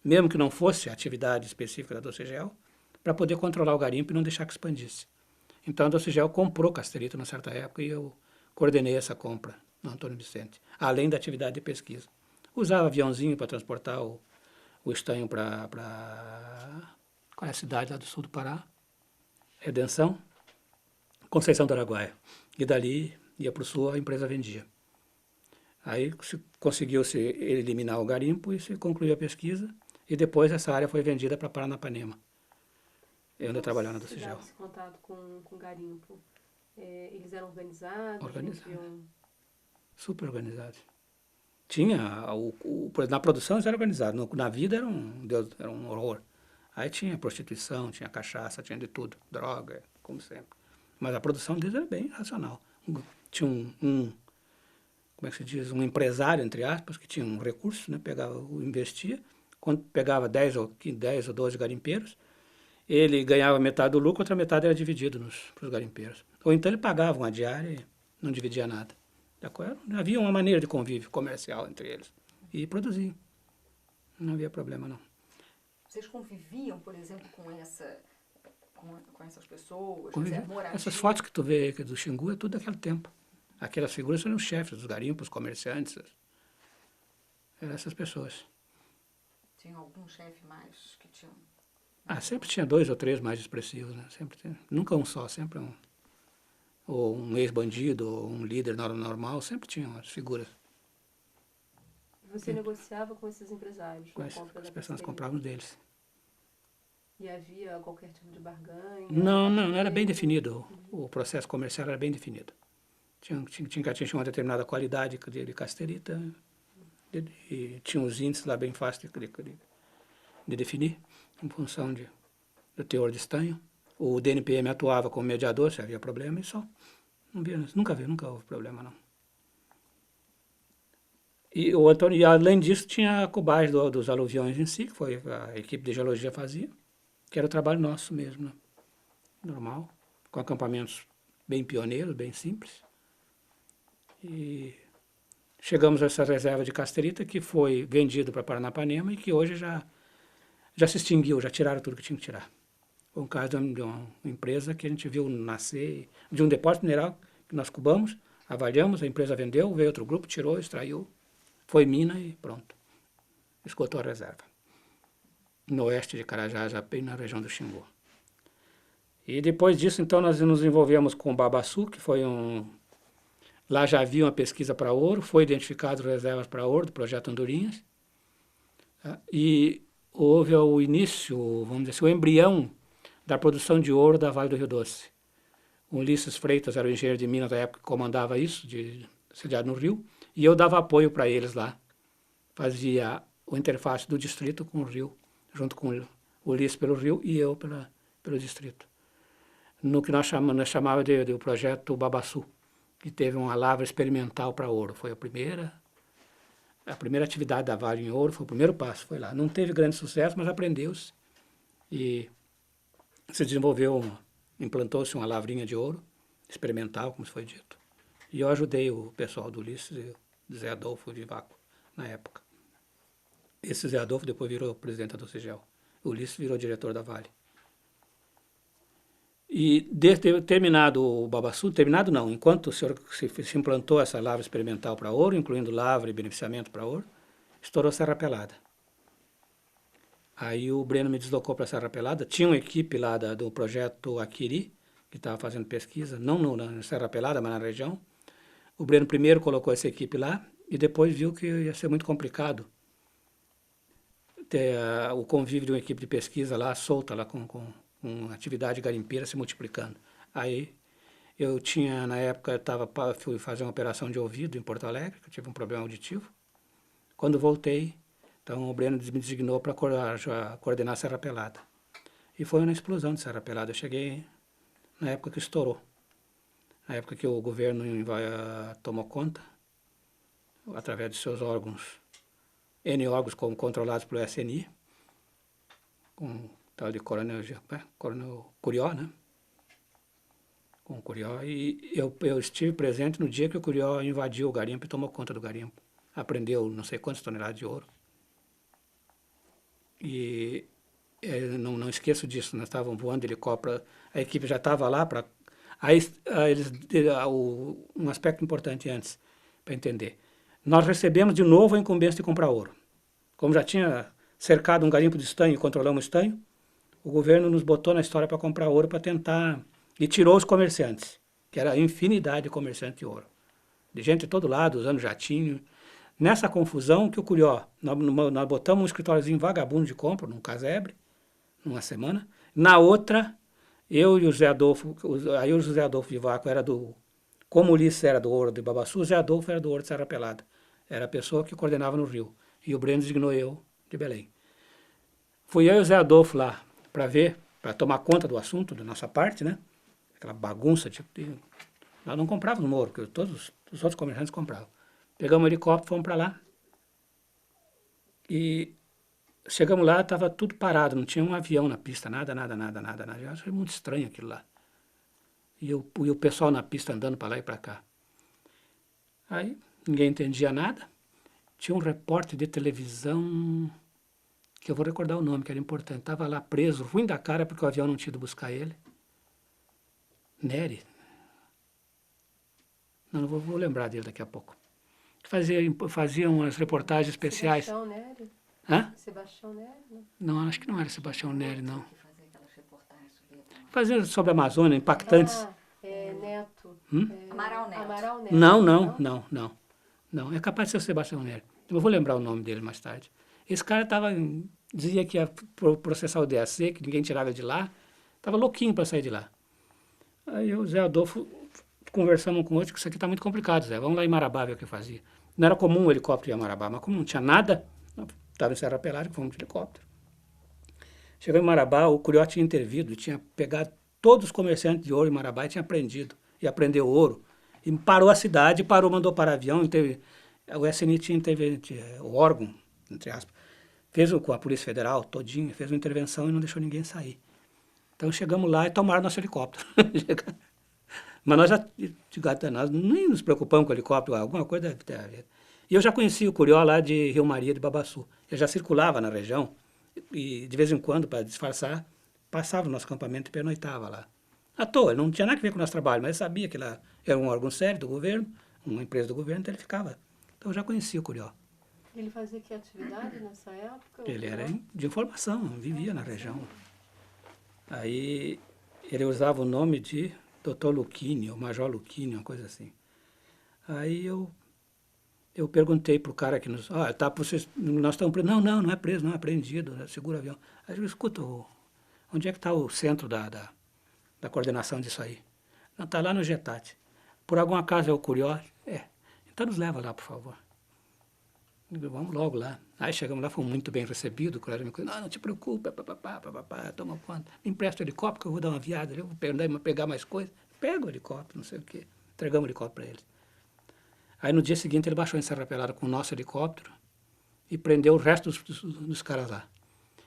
mesmo que não fosse a atividade específica da Docegel, para poder controlar o garimpo e não deixar que expandisse. Então a Docegel comprou casterita numa certa época e eu coordenei essa compra no Antônio Vicente, além da atividade de pesquisa. Usava aviãozinho para transportar o estanho para... Qual é a cidade lá do sul do Pará? Redenção? Conceição do Araguaia. E dali ia para o sul, a empresa vendia. Aí conseguiu-se eliminar o garimpo e se concluiu a pesquisa, e depois essa área foi vendida para Paranapanema. Eu ainda trabalhava na Docegel. Esse contato com garimpo, eles eram organizados? Organizados. Super organizados. Tinha, na produção eles eram organizados, na vida era um horror. Aí tinha prostituição, tinha cachaça, tinha de tudo, droga, como sempre. Mas a produção deles era bem racional. Tinha como é que se diz, um empresário, entre aspas, que tinha um recurso, né, investia, quando pegava 10 ou 12 garimpeiros, ele ganhava metade do lucro, outra metade era dividido para os garimpeiros. Ou então ele pagava uma diária e não dividia nada. Havia uma maneira de convívio comercial entre eles. E produziam. Não havia problema, não. Vocês conviviam, por exemplo, com essas pessoas? Essas fotos que tu vê aqui do Xingu é tudo daquele tempo. Aquelas figuras eram os chefes dos garimpos, os comerciantes. Eram essas pessoas. Tinha algum chefe mais que tinha... Sempre tinha 2 ou 3 mais expressivos, né? Sempre tinha. Nunca um só, sempre um. Ou um ex-bandido, ou um líder normal, sempre tinham as figuras. Você negociava com esses empresários? As pessoas compravam deles. E havia qualquer tipo de barganha? Não, era bem definido. O processo comercial era bem definido. Tinha que atingir uma determinada qualidade de casterita, e tinha os índices lá bem fáceis de definir, em função do teor de estanho. O DNPM atuava como mediador, se havia problema, e só. Nunca houve problema, não. E o Antônio, e além disso, tinha a cubagem dos aluviões em si, que foi a equipe de geologia fazia, que era o trabalho nosso mesmo, né? Normal, com acampamentos bem pioneiros, bem simples. E chegamos a essa reserva de casterita que foi vendido para Paranapanema e que hoje já se extinguiu, já tiraram tudo que tinha que tirar. Foi um caso de uma empresa que a gente viu nascer, de um depósito mineral que nós cubamos, avaliamos, a empresa vendeu, veio outro grupo, tirou, extraiu, foi mina e pronto. Esgotou a reserva. No oeste de Carajás, bem na região do Xingu. E depois disso, então, nós nos envolvemos com o Babaçu, que foi Lá já havia uma pesquisa para ouro, foi identificado reservas para ouro do projeto Andorinhas, tá? E houve o início, vamos dizer assim, o embrião da produção de ouro da Vale do Rio Doce. O Ulisses Freitas era o engenheiro de Minas da época que comandava isso, sediado no Rio, e eu dava apoio para eles lá. Fazia o interface do distrito com o Rio, junto com o Ulisses pelo Rio e eu pelo distrito. No que nós chamávamos de projeto Babaçu, que teve uma lavra experimental para ouro. Foi a primeira atividade da Vale em ouro, foi o primeiro passo, foi lá. Não teve grande sucesso, mas aprendeu-se. E se desenvolveu, implantou-se uma lavrinha de ouro, experimental, como foi dito. E eu ajudei o pessoal do Ulisses e o Zé Adolfo Vivaco, na época. Esse Zé Adolfo depois virou presidente da Docegel. O Ulisses virou diretor da Vale. E terminado o Babaçu, terminado não, enquanto se implantou essa lavra experimental para ouro, incluindo lavra e beneficiamento para ouro, estourou Serra Pelada. Aí o Breno me deslocou para Serra Pelada, tinha uma equipe lá do projeto Aquiri, que estava fazendo pesquisa, não na Serra Pelada, mas na região. O Breno primeiro colocou essa equipe lá e depois viu que ia ser muito complicado ter o convívio de uma equipe de pesquisa lá, solta lá com atividade garimpeira se multiplicando. Aí eu tinha, na época, fui fazer uma operação de ouvido em Porto Alegre, que eu tive um problema auditivo. Quando voltei, então o Breno me designou para coordenar a Serra Pelada. E foi uma explosão de Serra Pelada. Eu cheguei na época que estourou. Na época que o governo tomou conta, através de seus órgãos, N órgãos controlados pelo SNI, com tal de Coronel Curió, né? Com o Curió, e eu estive presente no dia que o Curió invadiu o garimpo e tomou conta do garimpo. Apreendeu não sei quantas toneladas de ouro. E não esqueço disso, nós estávamos voando de helicóptero, a equipe já estava lá para... um aspecto importante antes, para entender. Nós recebemos de novo a incumbência de comprar ouro. Como já tinha cercado um garimpo de estanho e controlamos o estanho, o governo nos botou na história para comprar ouro para tentar... E tirou os comerciantes, que era a infinidade de comerciantes de ouro. De gente de todo lado, usando jatinho. Nessa confusão que o Curió, nós botamos um escritóriozinho vagabundo de compra, num casebre, numa semana. Na outra, eu e o José Adolfo, aí o José Adolfo Vivaco era do... Como o Ulisses era do ouro de Babaçu, o José Adolfo era do ouro de Serra Pelada. Era a pessoa que coordenava no Rio. E o Breno designou eu de Belém. Fui eu e o José Adolfo lá para ver, para tomar conta do assunto, da nossa parte, né? Aquela bagunça, nós não comprávamos no ouro, porque todos os outros comerciantes compravam. Pegamos o helicóptero, fomos para lá, e chegamos lá, estava tudo parado, não tinha um avião na pista, nada. Eu achei muito estranho aquilo lá. E o pessoal na pista andando para lá e para cá. Aí, ninguém entendia nada. Tinha um repórter de televisão, que eu vou recordar o nome, que era importante, estava lá preso, ruim da cara, porque o avião não tinha ido buscar ele. Nery, não vou lembrar dele daqui a pouco. Fazia umas reportagens especiais. Sebastião Nery? Hã? Sebastião Nery? Não, acho que não era Sebastião Nery, não. Que fazia aquelas reportagens Fazia sobre a Amazônia, impactantes. Neto. Amaral Neto. Amaral Neto. Não, é capaz de ser o Sebastião Nery. Eu vou lembrar o nome dele mais tarde. Esse cara dizia que ia processar o DAC, que ninguém tirava ele de lá. Estava louquinho para sair de lá. Aí o Zé Adolfo, conversamos com o outro, que isso aqui está muito complicado, Zé, vamos lá em Marabá ver o que fazia. Não era comum o helicóptero ir a Marabá, mas como não tinha nada, estava em Serra Pelada, fomos de helicóptero. Chegou em Marabá, o Curió tinha intervido, tinha pegado todos os comerciantes de ouro em Marabá e tinha prendido, e apreendeu ouro. E parou a cidade, mandou parar avião, o SNI teve o órgão, entre aspas, fez com a Polícia Federal todinha, fez uma intervenção e não deixou ninguém sair. Então chegamos lá e tomaram nosso helicóptero. Mas nós nem nos preocupamos com o helicóptero, alguma coisa deve ter a ver. E eu já conhecia o Curió lá de Rio Maria, de Babaçu. Eu já circulava na região e de vez em quando, para disfarçar, passava no nosso acampamento e pernoitava lá. À toa, não tinha nada a ver com o nosso trabalho, mas eu sabia que lá era um órgão sério do governo, uma empresa do governo, então ele ficava. Então eu já conhecia o Curió. Ele fazia que atividade nessa época? Ele era de informação, vivia na região. Aí ele usava o nome de Dr. Luquini, ou Major Luquini, uma coisa assim. Aí eu perguntei para o cara que nós estamos presos. Não é preso, não é apreendido, segura o avião. Aí eu escuta, onde é que está o centro da coordenação disso aí? Não, está lá no Getati. Por algum acaso é o Curió? Então nos leva lá, por favor. Vamos logo lá. Aí chegamos lá, fomos muito bem recebidos. Não te preocupe, toma conta. Me empresta o helicóptero que eu vou dar uma viada. Eu vou pegar mais coisas. Pega o helicóptero, não sei o quê. Entregamos o helicóptero para eles. Aí no dia seguinte ele baixou em Serra Pelada com o nosso helicóptero e prendeu o resto dos caras lá.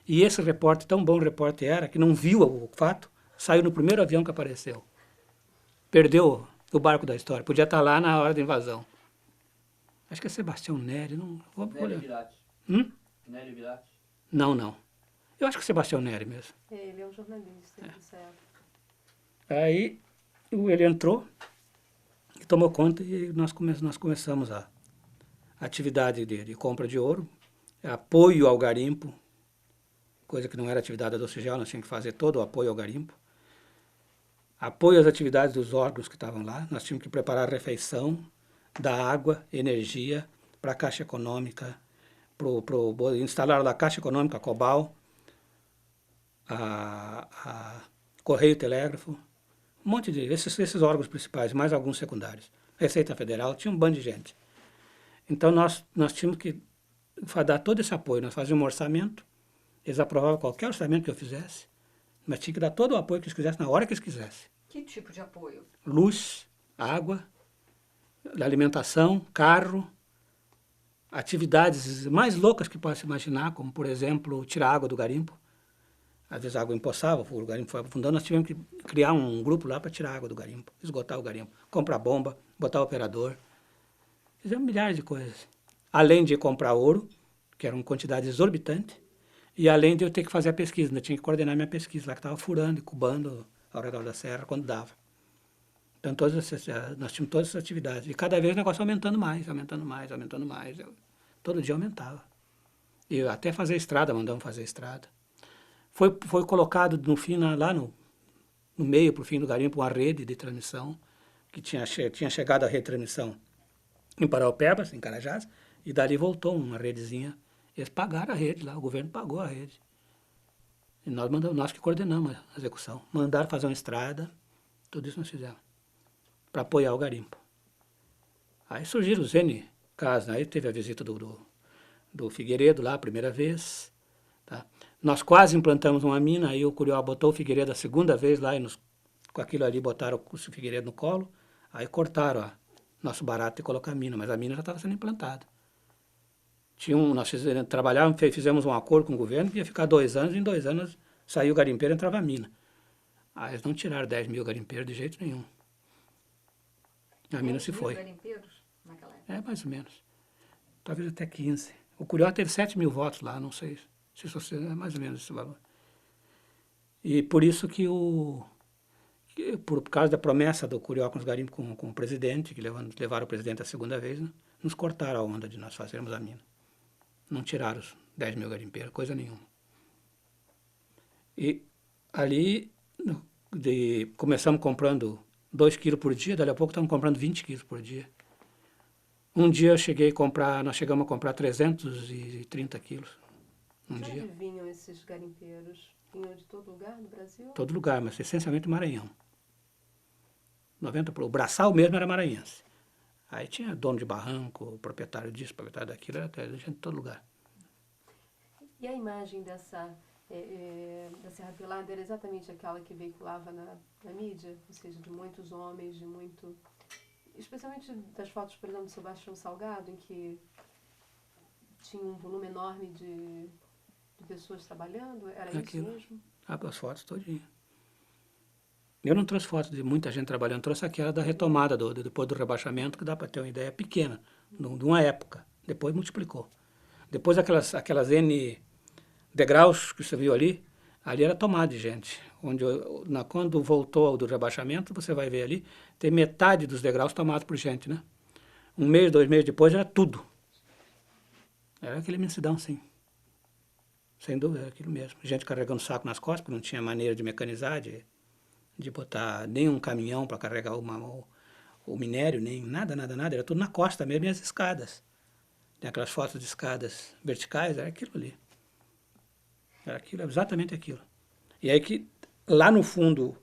E esse repórter, tão bom repórter era, que não viu o fato, saiu no primeiro avião que apareceu. Perdeu o barco da história. Podia estar lá na hora da invasão. Acho que é Sebastião Nery, não vou Nery Virati. Nery Virati? Não. Eu acho que é Sebastião Nery mesmo. Ele é um jornalista dessa época. Aí ele entrou e tomou conta e nós começamos a atividade de compra de ouro, apoio ao garimpo, coisa que não era atividade da Docigel, nós tínhamos que fazer todo o apoio ao garimpo, apoio às atividades dos órgãos que estavam lá, nós tínhamos que preparar a refeição, da água, energia, para a Caixa Econômica, instalaram a Caixa Econômica, a Cobal, a Correio e Telégrafo, um monte de esses órgãos principais, mais alguns secundários. Receita Federal, tinha um bando de gente. Então nós tínhamos que dar todo esse apoio, nós fazíamos um orçamento, eles aprovavam qualquer orçamento que eu fizesse, mas tinha que dar todo o apoio que eles quisessem, na hora que eles quisessem. Que tipo de apoio? Luz, água, alimentação, carro, atividades mais loucas que possa imaginar, como, por exemplo, tirar água do garimpo. Às vezes a água empoçava, o garimpo foi afundando, nós tivemos que criar um grupo lá para tirar a água do garimpo, esgotar o garimpo, comprar bomba, botar o operador. Fizemos milhares de coisas. Além de comprar ouro, que era uma quantidade exorbitante, e além de eu ter que fazer a pesquisa, eu tinha que coordenar minha pesquisa lá, que estava furando e cubando ao redor da serra, quando dava. Então, nós tínhamos todas essas atividades. E cada vez o negócio aumentando mais, aumentando mais, aumentando mais. Todo dia aumentava. E até fazer estrada, mandamos fazer estrada. Foi colocado no fim, lá no meio, para o fim do garimpo, uma rede de transmissão, que tinha chegado a rede de transmissão em Paraupebas, em Carajás, e dali voltou uma redezinha. Eles pagaram a rede lá, o governo pagou a rede. E nós que coordenamos a execução. Mandaram fazer uma estrada, tudo isso nós fizemos, para apoiar o garimpo. Aí surgiram os N casos, aí teve a visita do Figueiredo lá a primeira vez. Tá? Nós quase implantamos uma mina, aí o Curió botou o Figueiredo a segunda vez lá, e com aquilo ali botaram o Figueiredo no colo, aí cortaram nosso barato de colocar a mina, mas a mina já estava sendo implantada. Nós fizemos um acordo com o governo que ia ficar 2 anos, e em 2 anos saiu o garimpeiro e entrava a mina. Aí eles não tiraram 10 mil garimpeiros de jeito nenhum. A mina se foi. 10 mil garimpeiros naquela época? Mais ou menos. Talvez até 15. O Curió teve 7 mil votos lá, não sei se isso é mais ou menos esse valor. E por isso que por causa da promessa do Curió com os garimpos com o presidente, que levaram o presidente a segunda vez, né, nos cortaram a onda de nós fazermos a mina. Não tiraram os 10 mil garimpeiros, coisa nenhuma. E ali começamos comprando 2 quilos por dia, dali a pouco estamos comprando 20 quilos por dia. Um dia nós chegamos a comprar 330 quilos. De onde vinham esses garimpeiros? Vinham de todo lugar no Brasil? Todo lugar, mas essencialmente Maranhão. O braçal mesmo era maranhense. Aí tinha dono de barranco, proprietário disso, proprietário daquilo, era gente de todo lugar. E a imagem da Serra Pelada era exatamente aquela que veiculava na mídia? Ou seja, de muitos homens, especialmente das fotos, por exemplo, de Sebastião Salgado, em que tinha um volume enorme de pessoas trabalhando? Era aquilo, isso mesmo? As fotos todinha. Eu não trouxe fotos de muita gente trabalhando, trouxe aquela da retomada depois do rebaixamento, que dá para ter uma ideia pequena, de uma época. Depois multiplicou. Depois aquelas N degraus que você viu ali era tomada de gente. Quando voltou do rebaixamento, você vai ver ali, tem metade dos degraus tomados por gente, né? 1 mês, 2 meses depois, era tudo. Era aquela imensidão, sim. Sem dúvida, era aquilo mesmo. Gente carregando saco nas costas, porque não tinha maneira de mecanizar, de botar nem um caminhão para carregar o minério, nem nada. Era tudo na costa mesmo, e as escadas. Tem aquelas fotos de escadas verticais, era aquilo ali. Era exatamente aquilo. E aí que lá no fundo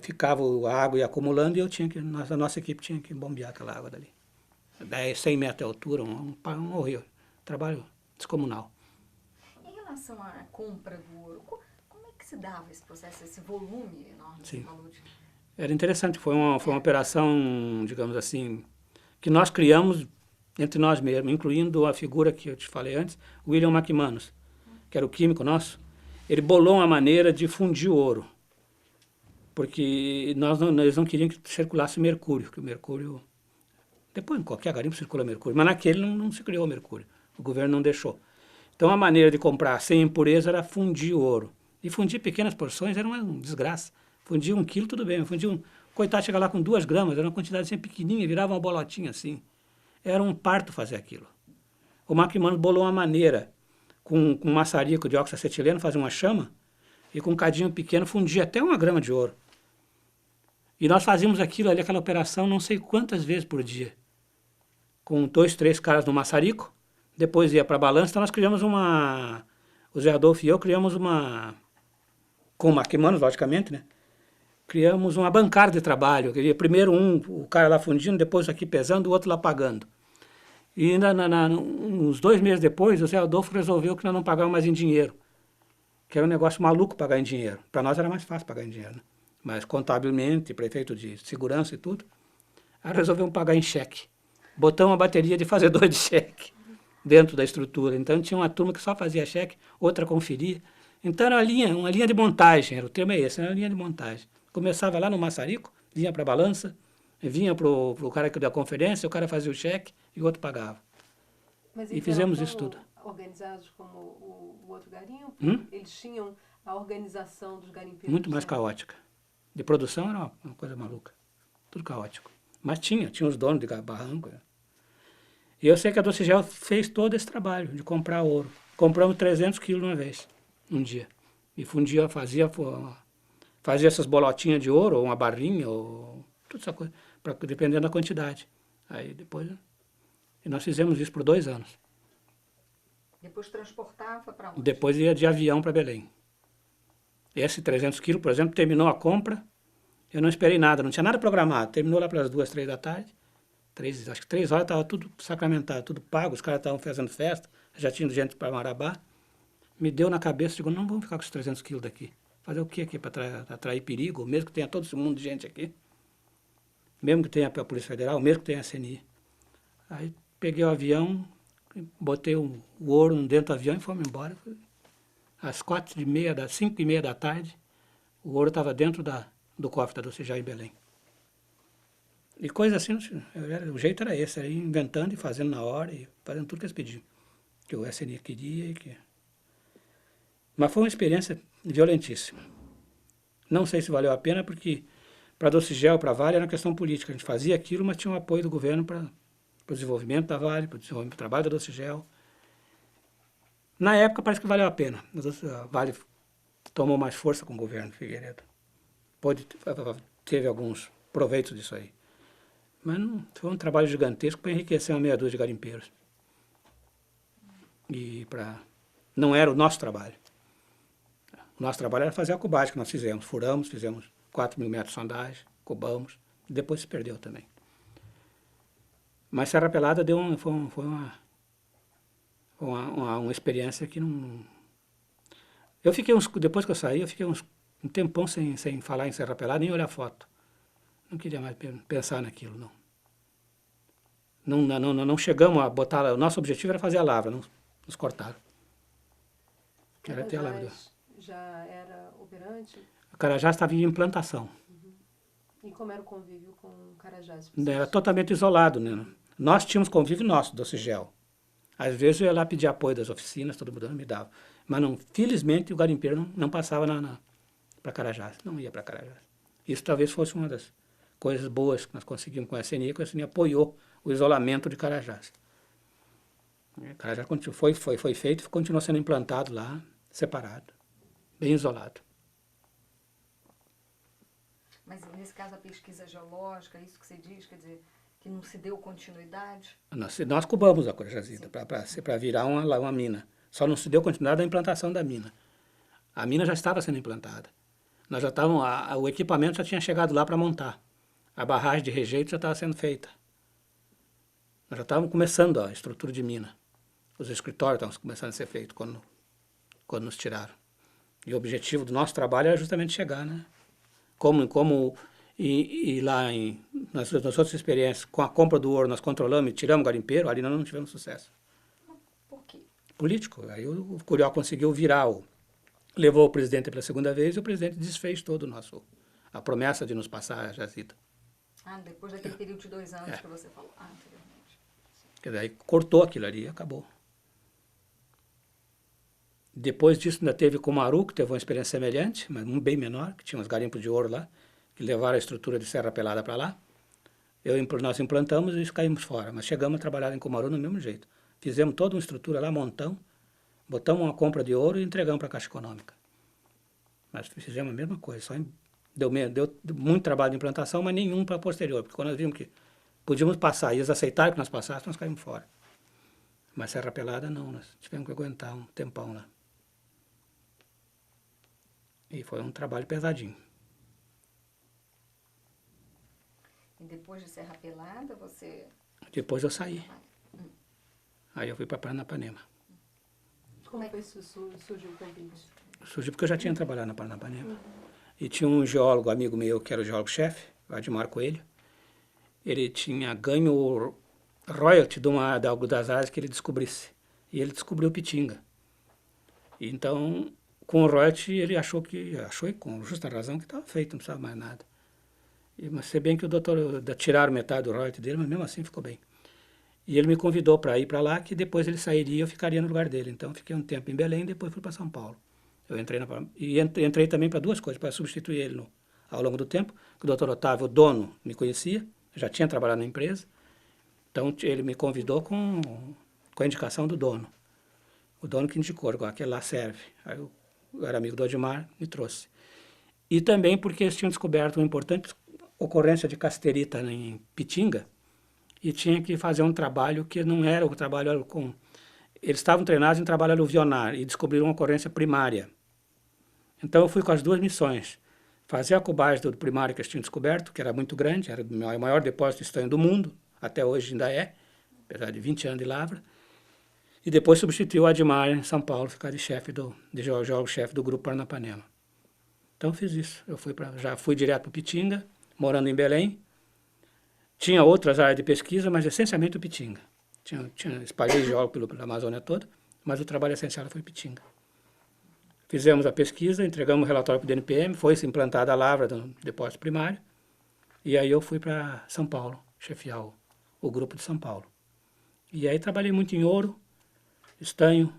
ficava a água acumulando, e a nossa equipe tinha que bombear aquela água dali. 100 metros de altura, um horrível. Trabalho descomunal. Em relação à compra do ouro, como é que se dava esse processo, esse volume enorme? Sim. De valor de... Era interessante, foi uma operação, digamos assim, que nós criamos entre nós mesmos, incluindo a figura que eu te falei antes, William McManus, que era o químico nosso. Ele bolou uma maneira de fundir o ouro, porque eles não queriam que circulasse mercúrio, que o mercúrio... Depois, em qualquer garimpo circula mercúrio, mas naquele não se criou mercúrio, o governo não deixou. Então, a maneira de comprar sem impureza era fundir o ouro. E fundir pequenas porções era uma desgraça. Fundir 1 quilo, tudo bem, coitado, chega lá com 2 gramas, era uma quantidade assim pequenininha, virava uma bolotinha assim. Era um parto fazer aquilo. O McManus bolou uma maneira, com um maçarico de óxido acetileno, fazia uma chama, e com um cadinho pequeno fundia até 1 grama de ouro. E nós fazíamos aquilo ali, aquela operação, não sei quantas vezes por dia. Com 2, 3 caras no maçarico, depois ia para a balança, então nós criamos o Zé Adolfo e eu criamos com o McManus, logicamente, né? Criamos uma bancada de trabalho. Primeiro o cara lá fundindo, depois aqui pesando, o outro lá pagando. E uns 2 meses depois, o Zé Adolfo resolveu que nós não pagávamos mais em dinheiro. Que era um negócio maluco pagar em dinheiro. Para nós era mais fácil pagar em dinheiro, né? Mas contabilmente, prefeito de segurança e tudo, aí resolvemos pagar em cheque. Botamos uma bateria de fazedor de cheque dentro da estrutura. Então tinha uma turma que só fazia cheque, outra conferia. Então era uma linha de montagem, o termo é esse, era uma linha de montagem. Começava lá no Maçarico, vinha para a balança, vinha para o cara que deu a conferência, o cara fazia o cheque e o outro pagava. Mas E eles fizemos eram isso tão tudo. organizados como o outro garimpo? Hum? Eles tinham a organização dos garimpeiros? Muito mais caótica. De produção era uma coisa maluca. Tudo caótico. Mas tinha os donos de barranco. E eu sei que a Docigel fez todo esse trabalho de comprar ouro. Compramos 300 quilos uma vez, um dia. E fundia, fazia essas bolotinhas de ouro, ou uma barrinha, ou tudo essa coisa, dependendo da quantidade. Aí depois... E nós fizemos isso por 2 anos. Depois transportava para onde? Depois ia de avião para Belém. Esse 300 quilos, por exemplo, terminou a compra, eu não esperei nada, não tinha nada programado. Terminou lá pelas 2, 3 da tarde. Acho que 3 horas estava tudo sacramentado, tudo pago, os caras estavam fazendo festa, já tinha gente para Marabá. Me deu na cabeça, digo, não vamos ficar com os 300 quilos daqui. Fazer o que aqui para atrair perigo, mesmo que tenha todo esse mundo de gente aqui? Mesmo que tenha a Polícia Federal, mesmo que tenha a CNI. Aí peguei o avião, botei o ouro dentro do avião e fomos embora. Às 5h30 da tarde, o ouro estava dentro do cofre da Docigel em Belém. E coisa assim, o jeito era esse, era ir inventando e fazendo na hora, e fazendo tudo que eles pediam. Que o SNI queria. Mas foi uma experiência violentíssima. Não sei se valeu a pena, porque para a Docigel, para a Vale, era uma questão política. A gente fazia aquilo, mas tinha um apoio do governo para o desenvolvimento da Vale, para o desenvolvimento do trabalho da Docigel. Na época parece que valeu a pena. A Vale tomou mais força com o governo Figueiredo. Teve alguns proveitos disso aí. Mas não, foi um trabalho gigantesco para enriquecer uma meia dúzia de garimpeiros. Não era o nosso trabalho. O nosso trabalho era fazer a cubagem que nós fizemos. Fizemos 4.000 metros de sondagem, cubamos, e depois se perdeu também. Mas Serra Pelada foi uma experiência que não... Depois que eu saí, eu fiquei um tempão sem falar em Serra Pelada, nem olhar foto. Não queria mais pensar naquilo, não. Não chegamos a botar... O nosso objetivo era fazer a lavra, nos cortaram. Era ter a lavra. Já era operante? O Carajás estava em implantação. E como era o convívio com o Carajás? Era totalmente isolado, né? Nós tínhamos convívio nosso, do Docigel. Às vezes eu ia lá pedir apoio das oficinas, todo mundo me dava. Mas, felizmente, o garimpeiro não passava para Carajás, não ia para Carajás. Isso talvez fosse uma das coisas boas que nós conseguimos com a SNI, que a SNI apoiou o isolamento de Carajás. Carajás foi feito e continuou sendo implantado lá, separado, bem isolado. Mas, nesse caso, a pesquisa geológica, isso que você diz, quer dizer, que não se deu continuidade? Nós cubamos a Corajazida para virar uma mina. Só não se deu continuidade da implantação da mina. A mina já estava sendo implantada. Nós já estávamos, o equipamento já tinha chegado lá para montar. A barragem de rejeito já estava sendo feita. Nós já estávamos começando a estrutura de mina. Os escritórios estavam começando a ser feitos quando nos tiraram. E o objetivo do nosso trabalho era justamente chegar, né? E lá nas outras experiências, com a compra do ouro, nós controlamos e tiramos o garimpeiro, ali nós não tivemos sucesso. Por quê? Político. Aí o Curió conseguiu levou o presidente pela segunda vez e o presidente desfez todo a promessa de nos passar a jazida. Depois daquele período de 2 anos que você falou anteriormente. Quer dizer, aí cortou aquilo ali e acabou. Depois disso ainda teve Cumaru, que teve uma experiência semelhante, mas bem menor, que tinha uns garimpos de ouro lá, que levaram a estrutura de Serra Pelada para lá. Nós implantamos e caímos fora, mas chegamos a trabalhar em Cumaru no mesmo jeito. Fizemos toda uma estrutura lá, montamos, botamos uma compra de ouro e entregamos para a Caixa Econômica. Mas fizemos a mesma coisa, deu muito trabalho de implantação, mas nenhum para posterior, porque quando nós vimos que podíamos passar e eles aceitaram que nós passássemos, nós caímos fora. Mas Serra Pelada não, nós tivemos que aguentar um tempão lá. E foi um trabalho pesadinho. E depois de Serra Pelada, você... Depois eu saí. Aí eu fui para Paranapanema. Como é que surgiu o convite? Surgiu porque eu já tinha trabalhado na Paranapanema. E tinha um geólogo, amigo meu, que era o geólogo-chefe, o Admar Coelho. Ele tinha ganho o royalty de algo das áreas que ele descobrisse. E ele descobriu Pitinga. Então, com o royalty, ele achou e com justa razão, que estava feito, não precisava mais nada. Mas se bem que o doutor tiraram metade do royalty dele, mas mesmo assim ficou bem. E ele me convidou para ir para lá, que depois ele sairia e eu ficaria no lugar dele. Então, fiquei um tempo em Belém, depois fui para São Paulo. Eu entrei também para duas coisas, para substituir ele ao longo do tempo, que o doutor Otávio, o dono, me conhecia, já tinha trabalhado na empresa, então ele me convidou com a indicação do dono. O dono que indicou, aquele lá serve. Aí eu era amigo do Odmar, me trouxe. E também porque eles tinham descoberto uma importante ocorrência de casterita em Pitinga, e tinha que fazer um trabalho que não era o trabalho com... Eles estavam treinados em trabalho aluvionar e descobriram uma ocorrência primária. Então eu fui com as duas missões. Fazer a cubagem do primário que eles tinham descoberto, que era muito grande, era o maior depósito de estanho do mundo, até hoje ainda é, apesar de 20 anos de lavra. E depois substituiu o Admar em São Paulo, ficar de geólogo-chefe do Grupo Paranapanema. Então fiz isso. Já fui direto para o Pitinga, morando em Belém. Tinha outras áreas de pesquisa, mas essencialmente o Pitinga. Espalhei geólogo pela Amazônia toda, mas o trabalho essencial foi Pitinga. Fizemos a pesquisa, entregamos o relatório para o DNPM, foi-se implantada a lavra do depósito primário, e aí eu fui para São Paulo, chefiar o grupo de São Paulo. E aí trabalhei muito em ouro, estanho,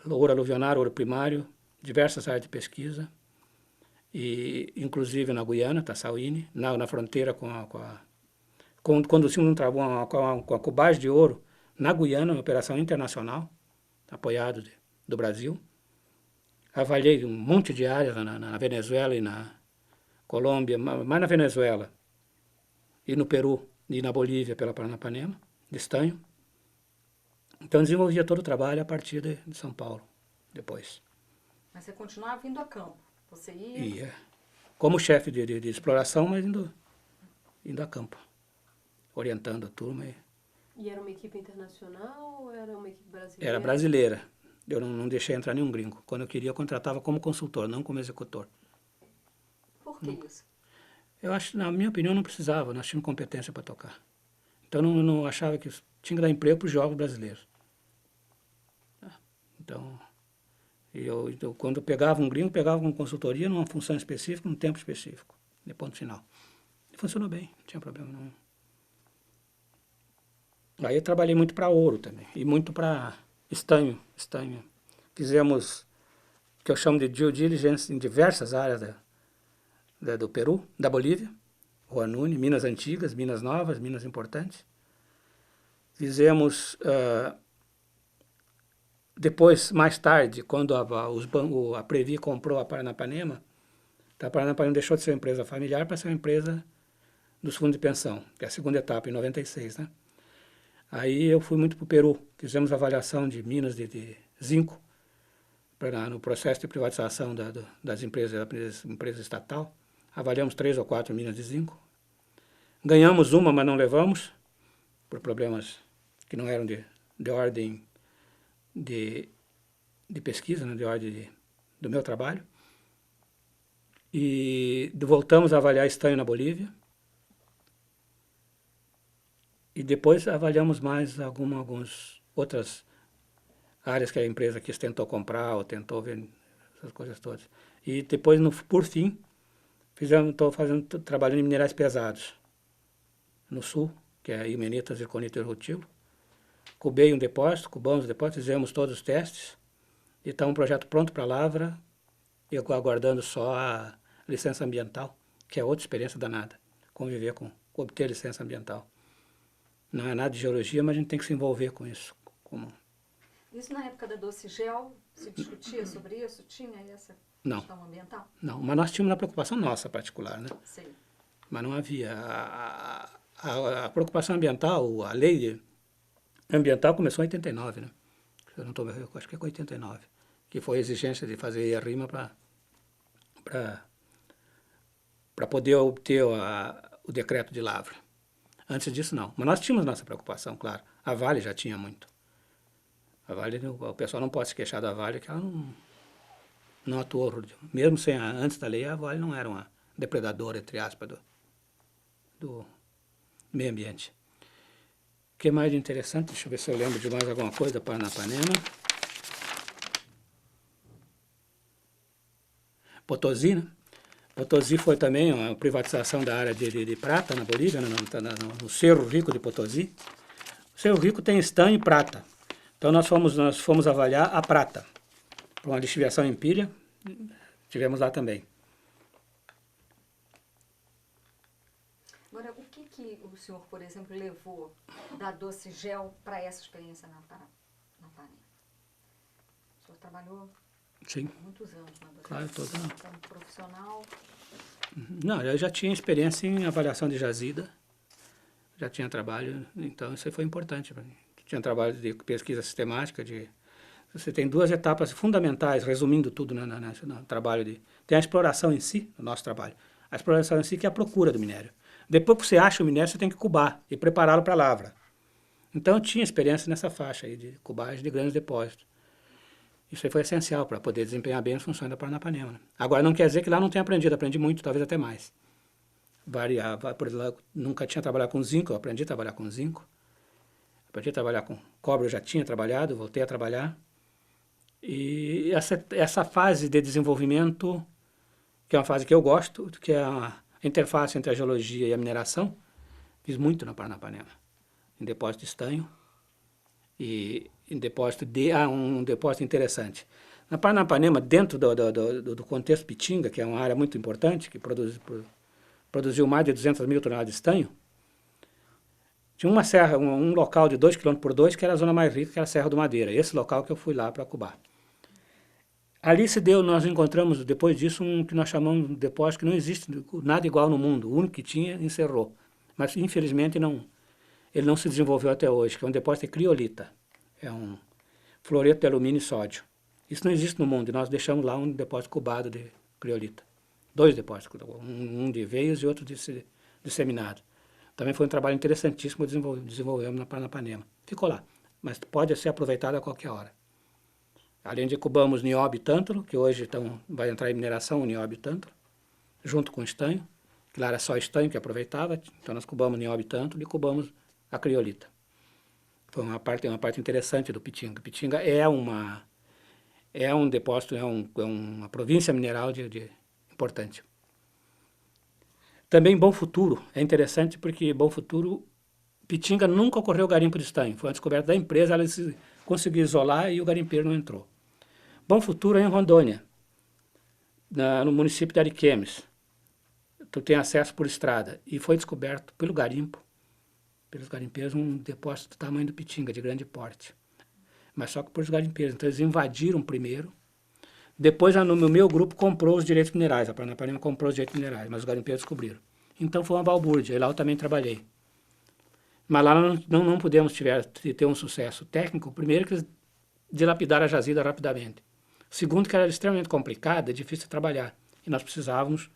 ouro aluvionar, ouro primário, diversas áreas de pesquisa, e inclusive na Guiana, Tassauine, na fronteira conduzimos um trabalho com a cubagem de ouro na Guiana, uma operação internacional, apoiado do Brasil. Avaliei um monte de áreas na Venezuela e na Colômbia, mais na Venezuela, e no Peru e na Bolívia pela Paranapanema, de estanho. Então desenvolvia todo o trabalho a partir de São Paulo, depois. Mas você continuava vindo a campo? Você ia? Ia. Como chefe de exploração, mas indo a campo, orientando a turma. E era uma equipe internacional ou era uma equipe brasileira? Era brasileira. Eu não deixei entrar nenhum gringo. Quando eu queria, eu contratava como consultor, não como executor. Por que isso? Eu acho, na minha opinião, não precisava, nós tínhamos competência para tocar. Então, não achava que tinha que dar emprego para os jogos brasileiros. Então, quando eu pegava um gringo, pegava uma consultoria numa função específica, num tempo específico, de ponto final. E funcionou bem, não tinha problema nenhum. Aí eu trabalhei muito para ouro também, e muito para estanho. Fizemos o que eu chamo de due diligence em diversas áreas do Peru, da Bolívia, Huanuni, minas antigas, minas novas, minas importantes. Fizemos, depois, mais tarde, quando a Previ comprou a Paranapanema, a Paranapanema deixou de ser uma empresa familiar para ser uma empresa dos fundos de pensão, que é a segunda etapa, em 96, né? Aí eu fui muito para o Peru, fizemos avaliação de minas de zinco, no processo de privatização das empresas, da empresa estatal. Avaliamos 3 ou 4 minas de zinco. Ganhamos uma, mas não levamos, por problemas que não eram de ordem de pesquisa, né, de ordem do meu trabalho. E voltamos a avaliar estanho na Bolívia. E depois avaliamos mais algumas outras áreas que a empresa tentou comprar ou tentou vender, essas coisas todas. E depois, por fim, estou trabalhando em minerais pesados no sul, que é Imenitas, Zirconita e Rutilo. Cubei um depósito, cubamos o depósito, fizemos todos os testes, e está um projeto pronto para lavra, e eu aguardando só a licença ambiental, que é outra experiência danada, conviver obter licença ambiental. Não é nada de geologia, mas a gente tem que se envolver com isso. Isso na época da Docigel, se discutia sobre isso? Tinha essa questão ambiental? Não, mas nós tínhamos uma preocupação nossa particular, né? Sim. Mas não havia. A preocupação ambiental, a lei ambiental começou em 89, né? Eu não estou, acho que é com 89, que foi a exigência de fazer a rima para poder obter o decreto de lavra. Antes disso, não. Mas nós tínhamos nossa preocupação, claro. A Vale já tinha muito. A Vale, o pessoal não pode se queixar da Vale, que ela não atuou. Mesmo antes da lei, a Vale não era uma depredadora, entre aspas, do meio ambiente. O que mais de interessante? Deixa eu ver se eu lembro de mais alguma coisa da Paranapanema. Potosí, né? Potosí foi também uma privatização da área de prata na Bolívia, no Cerro Rico de Potosí. O Cerro Rico tem estanho e prata. Então nós fomos avaliar a prata. Para uma lixiviação empírica, tivemos lá também. Agora, o que o senhor, por exemplo, levou da Doce Gel para essa experiência na Panema? O senhor trabalhou Sim. muitos anos na Doce Claro, Gel, todo ano. como profissional. Não, eu já tinha experiência em avaliação de jazida, já tinha trabalho, então isso foi importante para mim. Tinha trabalho de pesquisa sistemática, você tem duas etapas fundamentais, resumindo tudo no trabalho tem a exploração em si, no nosso trabalho. A exploração em si que é a procura do minério. Depois que você acha o minério, você tem que cubar e prepará-lo para a lavra. Então eu tinha experiência nessa faixa aí de cubagem de grandes depósitos. Isso aí foi essencial para poder desempenhar bem as funções da Paranapanema. Né? Agora não quer dizer que lá não tenha aprendido, aprendi muito, talvez até mais. Por exemplo, nunca tinha trabalhado com zinco, eu aprendi a trabalhar com zinco. Aprendi a trabalhar com cobre, eu já tinha trabalhado, voltei a trabalhar. E essa fase de desenvolvimento, que é uma fase que eu gosto, que é a interface entre a geologia e a mineração, fiz muito na Paranapanema. Em depósito de estanho e em depósito um depósito interessante. Na Paranapanema, dentro do contexto Pitinga, que é uma área muito importante, que produziu mais de 200 mil toneladas de estanho, tinha uma serra, um local de 2 km por 2, que era a zona mais rica, que era a Serra do Madeira. Esse local que eu fui lá para cubar. Ali nós encontramos, depois disso, um que nós chamamos de depósito que não existe nada igual no mundo. O único que tinha, encerrou. Mas, infelizmente, ele não se desenvolveu até hoje, que é um depósito de criolita. É um fluoreto de alumínio e sódio. Isso não existe no mundo, e nós deixamos lá um depósito cubado de criolita. 2 depósitos, um de veios e outro disseminado. Também foi um trabalho interessantíssimo que desenvolvemos na Paranapanema. Ficou lá, mas pode ser aproveitado a qualquer hora. Além de cubamos nióbio e tântalo, que hoje vai entrar em mineração o nióbio e tântalo, junto com estanho, que lá era só estanho que aproveitava, então nós cubamos nióbio e tântalo e cubamos a criolita. Foi uma parte interessante do Pitinga. Pitinga é um depósito, é uma província mineral importante. Também Bom Futuro é interessante porque Bom Futuro, Pitinga nunca ocorreu garimpo de estanho. Foi uma descoberta da empresa, ela conseguiu isolar e o garimpeiro não entrou. Bom Futuro é em Rondônia, no município de Ariquemes. Tu tem acesso por estrada. E foi descoberto pelos garimpeiros, um depósito do tamanho do Pitinga, de grande porte. Mas só que por os garimpeiros. Então eles invadiram primeiro. Depois, no meu grupo, comprou os direitos minerais. A Paranapanema comprou os direitos minerais, mas os garimpeiros descobriram. Então foi uma balbúrdia, e lá eu também trabalhei. Mas lá não pudemos ter um sucesso técnico. Primeiro, que eles dilapidaram a jazida rapidamente. Segundo, que era extremamente complicada, difícil de trabalhar. E nós precisávamos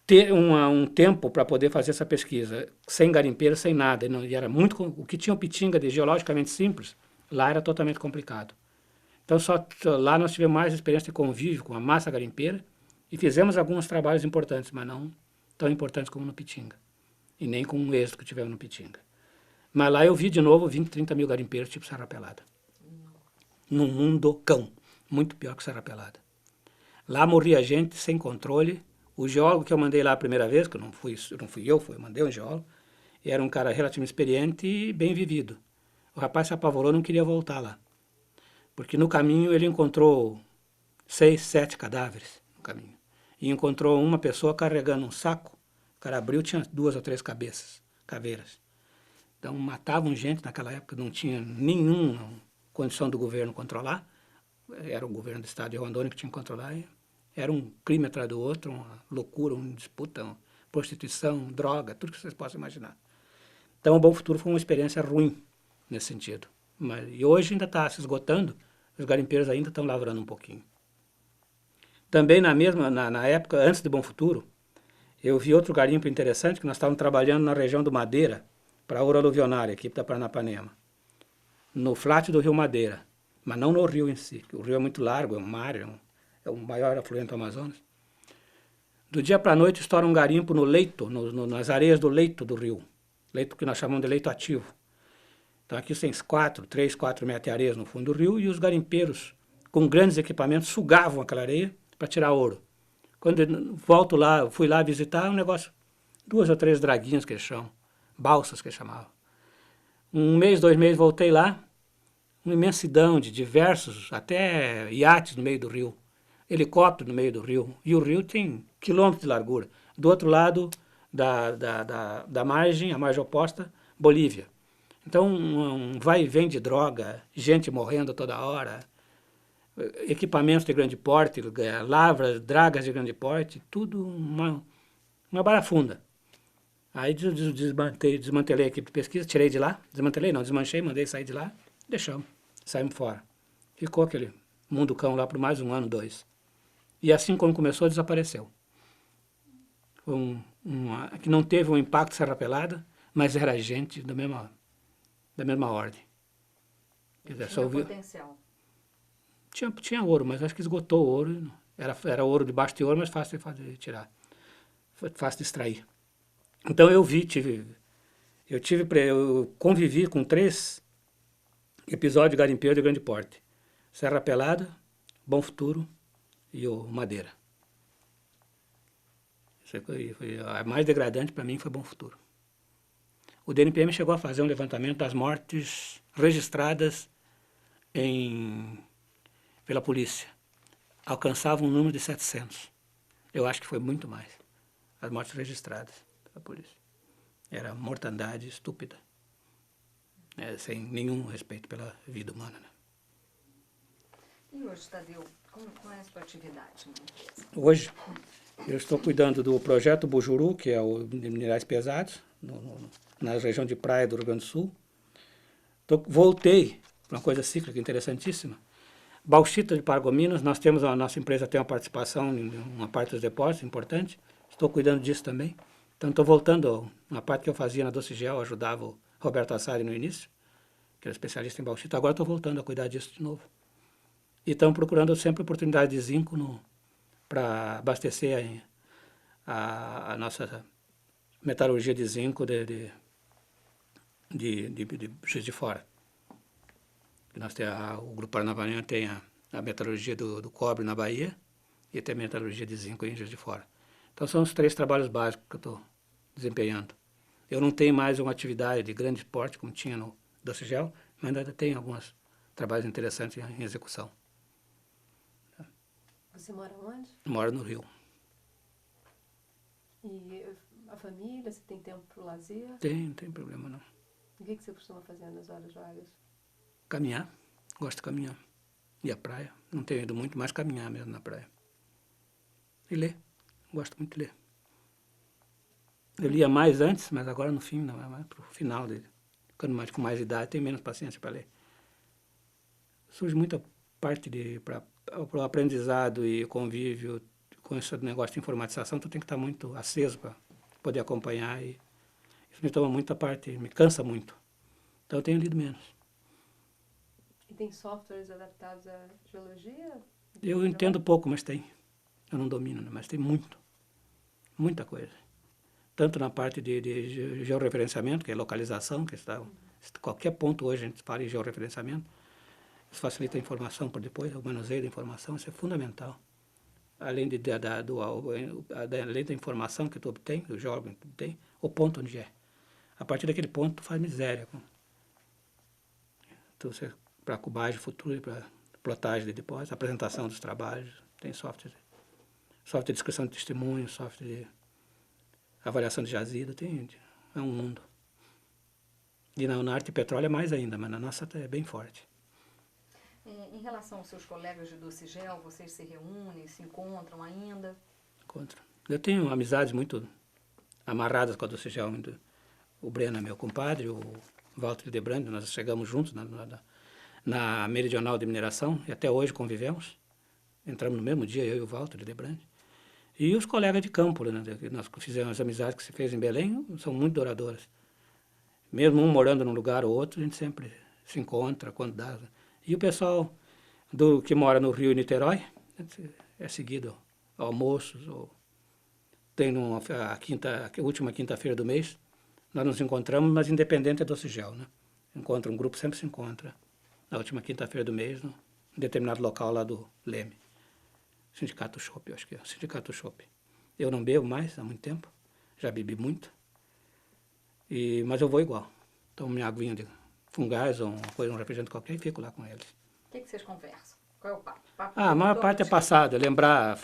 ter um tempo para poder fazer essa pesquisa, sem garimpeiro, sem nada. E era o que tinha o Pitinga de geologicamente simples, lá era totalmente complicado. Então, lá nós tivemos mais experiência de convívio com a massa garimpeira e fizemos alguns trabalhos importantes, mas não tão importantes como no Pitinga. E nem com o êxito que tivemos no Pitinga. Mas lá eu vi de novo 20, 30 mil garimpeiros tipo Serra Pelada. Num mundo cão, muito pior que Serra Pelada. Lá morria gente sem controle. O geólogo que eu mandei lá a primeira vez, que não fui eu, mandei um geólogo, era um cara relativamente experiente e bem vivido. O rapaz se apavorou, não queria voltar lá. Porque no caminho ele encontrou 6, 7 cadáveres no caminho. E encontrou uma pessoa carregando um saco. O cara abriu, tinha 2 ou 3 caveiras. Então matavam gente naquela época, não tinha nenhuma condição do governo controlar. Era o governo do estado de Rondônia que tinha que controlar. Era um crime atrás do outro, uma loucura, uma disputa, uma prostituição, droga, tudo que vocês possam imaginar. Então o Bom Futuro foi uma experiência ruim nesse sentido. E hoje ainda está se esgotando, os garimpeiros ainda estão lavrando um pouquinho. Também na época, antes de Bom Futuro, eu vi outro garimpo interessante, que nós estávamos trabalhando na região do Madeira, para a ouro aluvionária, aqui da Paranapanema, no flat do rio Madeira, mas não no rio em si, que o rio é muito largo, é um mar, é o maior afluente do Amazonas. Do dia para a noite estoura um garimpo no leito, nas areias do leito do rio, leito que nós chamamos de leito ativo. Então aqui tem 3, 4 metros de areias no fundo do rio e os garimpeiros, com grandes equipamentos, sugavam aquela areia, para tirar ouro. Quando eu volto lá, fui lá visitar, um negócio, 2 ou 3 draguinhas que eles chamam, balsas que eles chamavam. 1 mês, 2 meses, voltei lá, uma imensidão de diversos, até iates no meio do rio, helicóptero no meio do rio, e o rio tem quilômetros de largura. Do outro lado da margem, a margem oposta, Bolívia. Então, um vai e vem de droga, gente morrendo toda hora, equipamentos de grande porte, lavras, dragas de grande porte, tudo uma barafunda. Aí desmantelei a equipe de pesquisa, tirei de lá, desmantelei não, desmanchei, mandei sair de lá, deixamos, saímos fora. Ficou aquele mundo cão lá por mais 1 ano, 2. E assim como começou, desapareceu. Foi que não teve um impacto Serra Pelada, mas era gente da mesma ordem. Quer dizer, Tinha potencial. Tinha ouro, mas acho que esgotou o ouro. Era ouro debaixo de ouro, mas fácil de tirar. Fácil de extrair. Então eu convivi com 3 episódios de garimpeiro de grande porte. Serra Pelada, Bom Futuro e o Madeira. A mais degradante para mim foi Bom Futuro. O DNPM chegou a fazer um levantamento das mortes registradas pela polícia. Alcançava um número de 700. Eu acho que foi muito mais. As mortes registradas pela polícia. Era mortandade estúpida. Sem nenhum respeito pela vida humana. Né? E hoje, Tadeu, qual é a sua atividade na empresa? Hoje, eu estou cuidando do projeto Bujuru, que é o de minerais pesados, na região de praia do Rio Grande do Sul. Voltei para uma coisa cíclica interessantíssima. Bauxita de Paragominas, a nossa empresa tem uma participação em uma parte dos depósitos importante. Estou cuidando disso também. Então, estou voltando a parte que eu fazia na Docigel, ajudava o Roberto Assari no início, que era especialista em bauxita. Agora estou voltando a cuidar disso de novo. E estamos procurando sempre oportunidade de zinco para abastecer a nossa metalurgia de zinco de Juiz de Fora. O Grupo Paranapanema tem a metalurgia do cobre na Bahia e tem a metalurgia de zinco em Juiz de Fora. Então são os 3 trabalhos básicos que eu estou desempenhando. Eu não tenho mais uma atividade de grande porte como tinha no Docigel, mas ainda tenho alguns trabalhos interessantes em execução. Você mora onde? Moro no Rio. E a família, você tem tempo para o lazer? Não tem problema não. E o que você costuma fazer nas horas vagas? Caminhar, gosto de caminhar. E a praia, não tenho ido muito, mas caminhar mesmo na praia. E ler, gosto muito de ler. Eu lia mais antes, mas agora no fim, não, é mais pro final dele. Ficando com mais idade, tenho menos paciência para ler. Surge muita parte para o aprendizado e convívio com esse negócio de informatização, tu tem que estar muito aceso para poder acompanhar e isso me toma muita parte, me cansa muito. Então eu tenho lido menos. E tem softwares adaptados à geologia? Eu entendo pouco, mas tem. Eu não domino, né? Mas tem muita coisa. Tanto na parte de georreferenciamento, que é localização, que está, qualquer ponto hoje a gente fala em georreferenciamento, isso facilita a informação por depois, o manuseio da informação, isso é fundamental. Além da informação que tu obtém, do geólogo que tu obtém, o ponto onde é. A partir daquele ponto, tu faz miséria. Então, para cubagem futura, para plotagem de depósitos, apresentação dos trabalhos, tem software de descrição de testemunho, software de avaliação de jazida, é um mundo. E na arte de petróleo é mais ainda, mas na nossa é bem forte. Em relação aos seus colegas de Docigel, vocês se reúnem, se encontram ainda? Encontro. Eu tenho amizades muito amarradas com a Docigel. O Breno é meu compadre, o Walter Debrandi, nós chegamos juntos na Meridional de Mineração e até hoje convivemos. Entramos no mesmo dia, eu e o Walter Debrandi. E os colegas de campo, né, nós fizemos as amizades que se fez em Belém, são muito duradouras. Mesmo um morando num lugar ou outro, a gente sempre se encontra quando dá. E o pessoal que mora no Rio e Niterói, é seguido almoços, ou tem a última quinta-feira do mês, nós nos encontramos, mas independente é do Docigel, né? Um grupo sempre se encontra na última quinta-feira do mês, em determinado local lá do Leme. Sindicato Chopp, eu acho que é. Sindicato Chopp. Eu não bebo mais há muito tempo. Já bebi muito. Mas eu vou igual. Tomo minha aguinha de fungás ou uma coisa, um refrigerante qualquer e fico lá com eles. O que vocês conversam? Qual é o papo? A maior parte é passada. Lembrar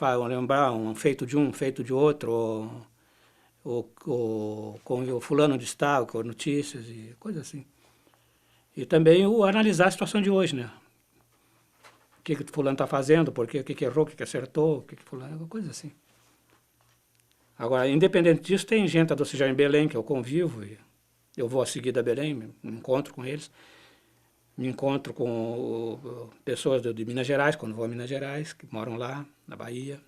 um feito de um, feito de outro, ou com o fulano de tal, com notícias e coisas assim. E também analisar a situação de hoje, né? O que o fulano está fazendo, por quê, o que errou, o que acertou, o que fulano, coisa assim. Agora, independente disso, tem gente da Docejal em Belém, que eu convivo, e eu vou a seguir da Belém, me encontro com eles, me encontro com pessoas de Minas Gerais, quando vou a Minas Gerais, que moram lá, na Bahia.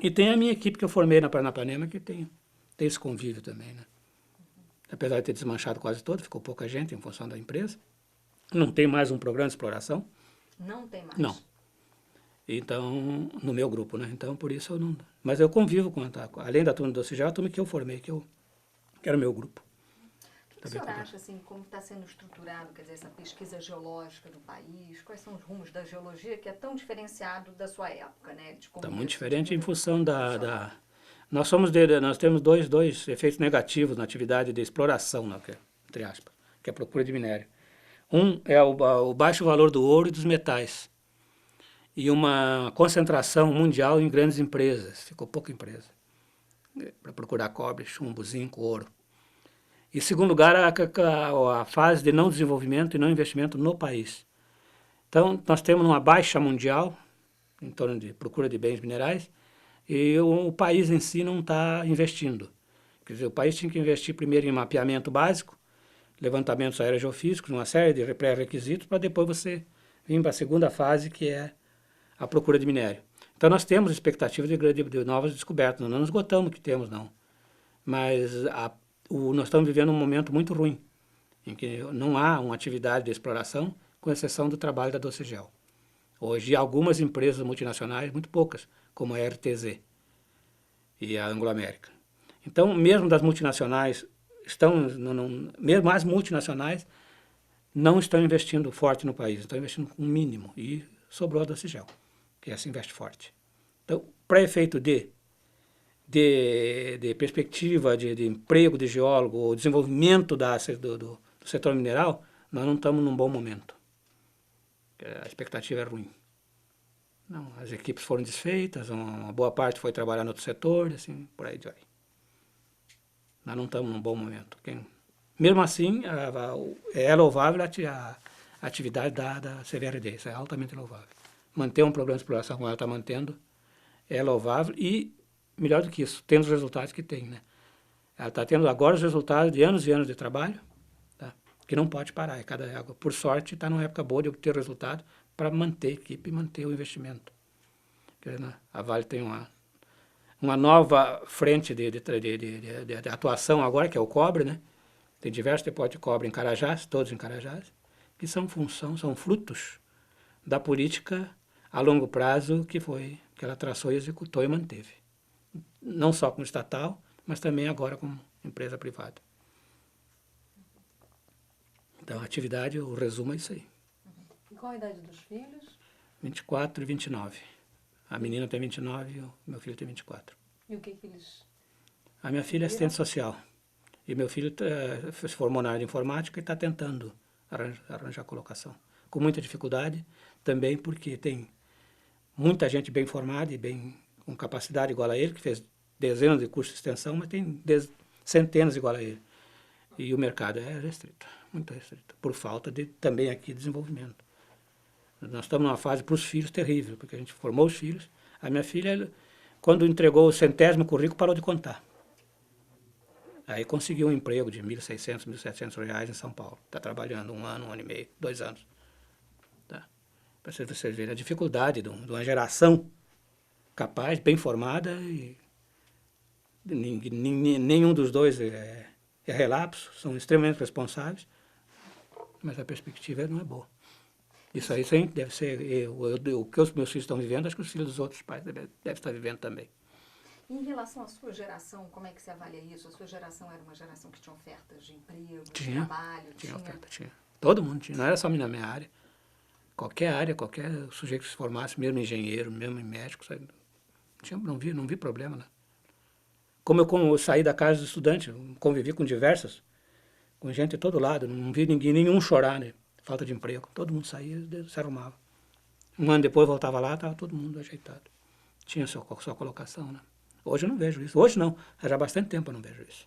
E tem a minha equipe que eu formei na Paranapanema, que tem esse convívio também, né? Apesar de ter desmanchado quase todo, ficou pouca gente em função da empresa. Não tem mais um programa de exploração. Não tem mais? Não. Então, no meu grupo, né? Então, por isso eu não... Mas eu convivo com, além da turma do Docejal, a turma que eu formei, que era o meu grupo. O que o senhor acha, assim, como está sendo estruturado, quer dizer, essa pesquisa geológica do país? Quais são os rumos da geologia que é tão diferenciado da sua época, né? Está muito diferente em função nós temos dois efeitos negativos na atividade de exploração, né, entre aspas, que é a procura de minério. Um é o baixo valor do ouro e dos metais. E uma concentração mundial em grandes empresas. Ficou pouca empresa para procurar cobre, chumbo, zinco, ouro. E, em segundo lugar, a fase de não desenvolvimento e não investimento no país. Então, nós temos uma baixa mundial, em torno de procura de bens minerais, e o país em si não está investindo. Quer dizer, o país tinha que investir primeiro em mapeamento básico, levantamentos aerogeofísicos, uma série de pré-requisitos, para depois você vir para a segunda fase, que é a procura de minério. Então, nós temos expectativa de novas descobertas, não nos esgotamos o que temos, não. Mas nós estamos vivendo um momento muito ruim, em que não há uma atividade de exploração, com exceção do trabalho da Docegel. Hoje, algumas empresas multinacionais, muito poucas, como a RTZ e a Anglo-América. Então, mesmo das multinacionais, mesmo as multinacionais não estão investindo forte no país, estão investindo um mínimo, e sobrou a Docegel, que essa investe forte. Então, para efeito de perspectiva de emprego de geólogo, ou desenvolvimento do setor mineral, nós não estamos num bom momento. A expectativa é ruim. Não, as equipes foram desfeitas, uma boa parte foi trabalhar no outro setor, assim, por aí vai. Nós não estamos num bom momento. Mesmo assim, é louvável a atividade da CVRD, isso é altamente louvável. Manter um programa de exploração como ela está mantendo é louvável e, melhor do que isso, tendo os resultados que tem, né? Ela está tendo agora os resultados de anos e anos de trabalho, tá? Que não pode parar. Por sorte, está numa época boa de obter resultado para manter a equipe e manter o investimento. A Vale tem uma nova frente de atuação agora, que é o cobre, né? Tem diversos depósitos de cobre em Carajás, todos em Carajás, que são frutos da política a longo prazo que ela traçou e executou e manteve. Não só como estatal, mas também agora como empresa privada. Então, a atividade, o resumo é isso aí. E qual a idade dos filhos? 24 e 29. A menina tem 29 e o meu filho tem 24. E o que eles... A minha filha é assistente social. E meu filho se formou na área de informática e está tentando arranjar colocação. Com muita dificuldade, também porque tem muita gente bem formada e com capacidade igual a ele, que fez dezenas de cursos de extensão, mas tem centenas igual a ele. E o mercado é restrito, muito restrito, por falta também aqui de desenvolvimento. Nós estamos numa fase para os filhos terrível, porque a gente formou os filhos. A minha filha, quando entregou o 100º currículo, parou de contar. Aí conseguiu um emprego de R$1.600, R$1.700 em São Paulo. Está trabalhando um ano e meio, 2 anos. Tá? Para vocês verem a dificuldade de uma geração capaz, bem formada, e nenhum dos dois é relapso, são extremamente responsáveis, mas a perspectiva não é boa. Isso aí sim, deve ser o que os meus filhos estão vivendo, acho que os filhos dos outros pais devem estar vivendo também. Em relação à sua geração, como é que você avalia isso? A sua geração era uma geração que tinha ofertas de emprego, de trabalho? Tinha oferta, tinha. Todo mundo tinha, não era só na minha área. Qualquer área, qualquer sujeito que se formasse, mesmo engenheiro, mesmo médico, sabe? Não vi problema, né? Como eu saí da casa do estudante, convivi com diversas, com gente de todo lado, não vi nenhum chorar, né? Falta de emprego. Todo mundo saía, se arrumava. Um ano depois voltava lá, estava todo mundo ajeitado. Tinha sua colocação, né? Hoje eu não vejo isso. Hoje não. Já há bastante tempo eu não vejo isso.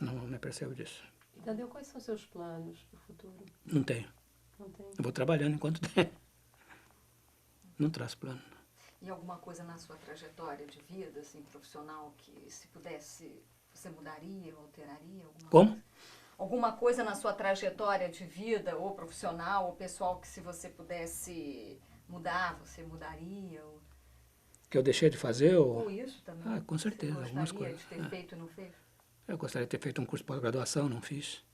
Não me percebo disso. Tadeu, quais são os seus planos para o futuro? Não tenho. Não tem? Eu vou trabalhando enquanto tem. Não traço plano. E alguma coisa na sua trajetória de vida, assim, profissional, que se pudesse, você mudaria, alteraria? Como? Coisa? Alguma coisa na sua trajetória de vida, ou profissional, ou pessoal, que se você pudesse mudar, você mudaria? Ou... Que eu deixei de fazer? Ou isso também? Ah, com certeza, você algumas gostaria coisas. de ter feito e não fez? Eu gostaria de ter feito um curso de pós-graduação, não fiz.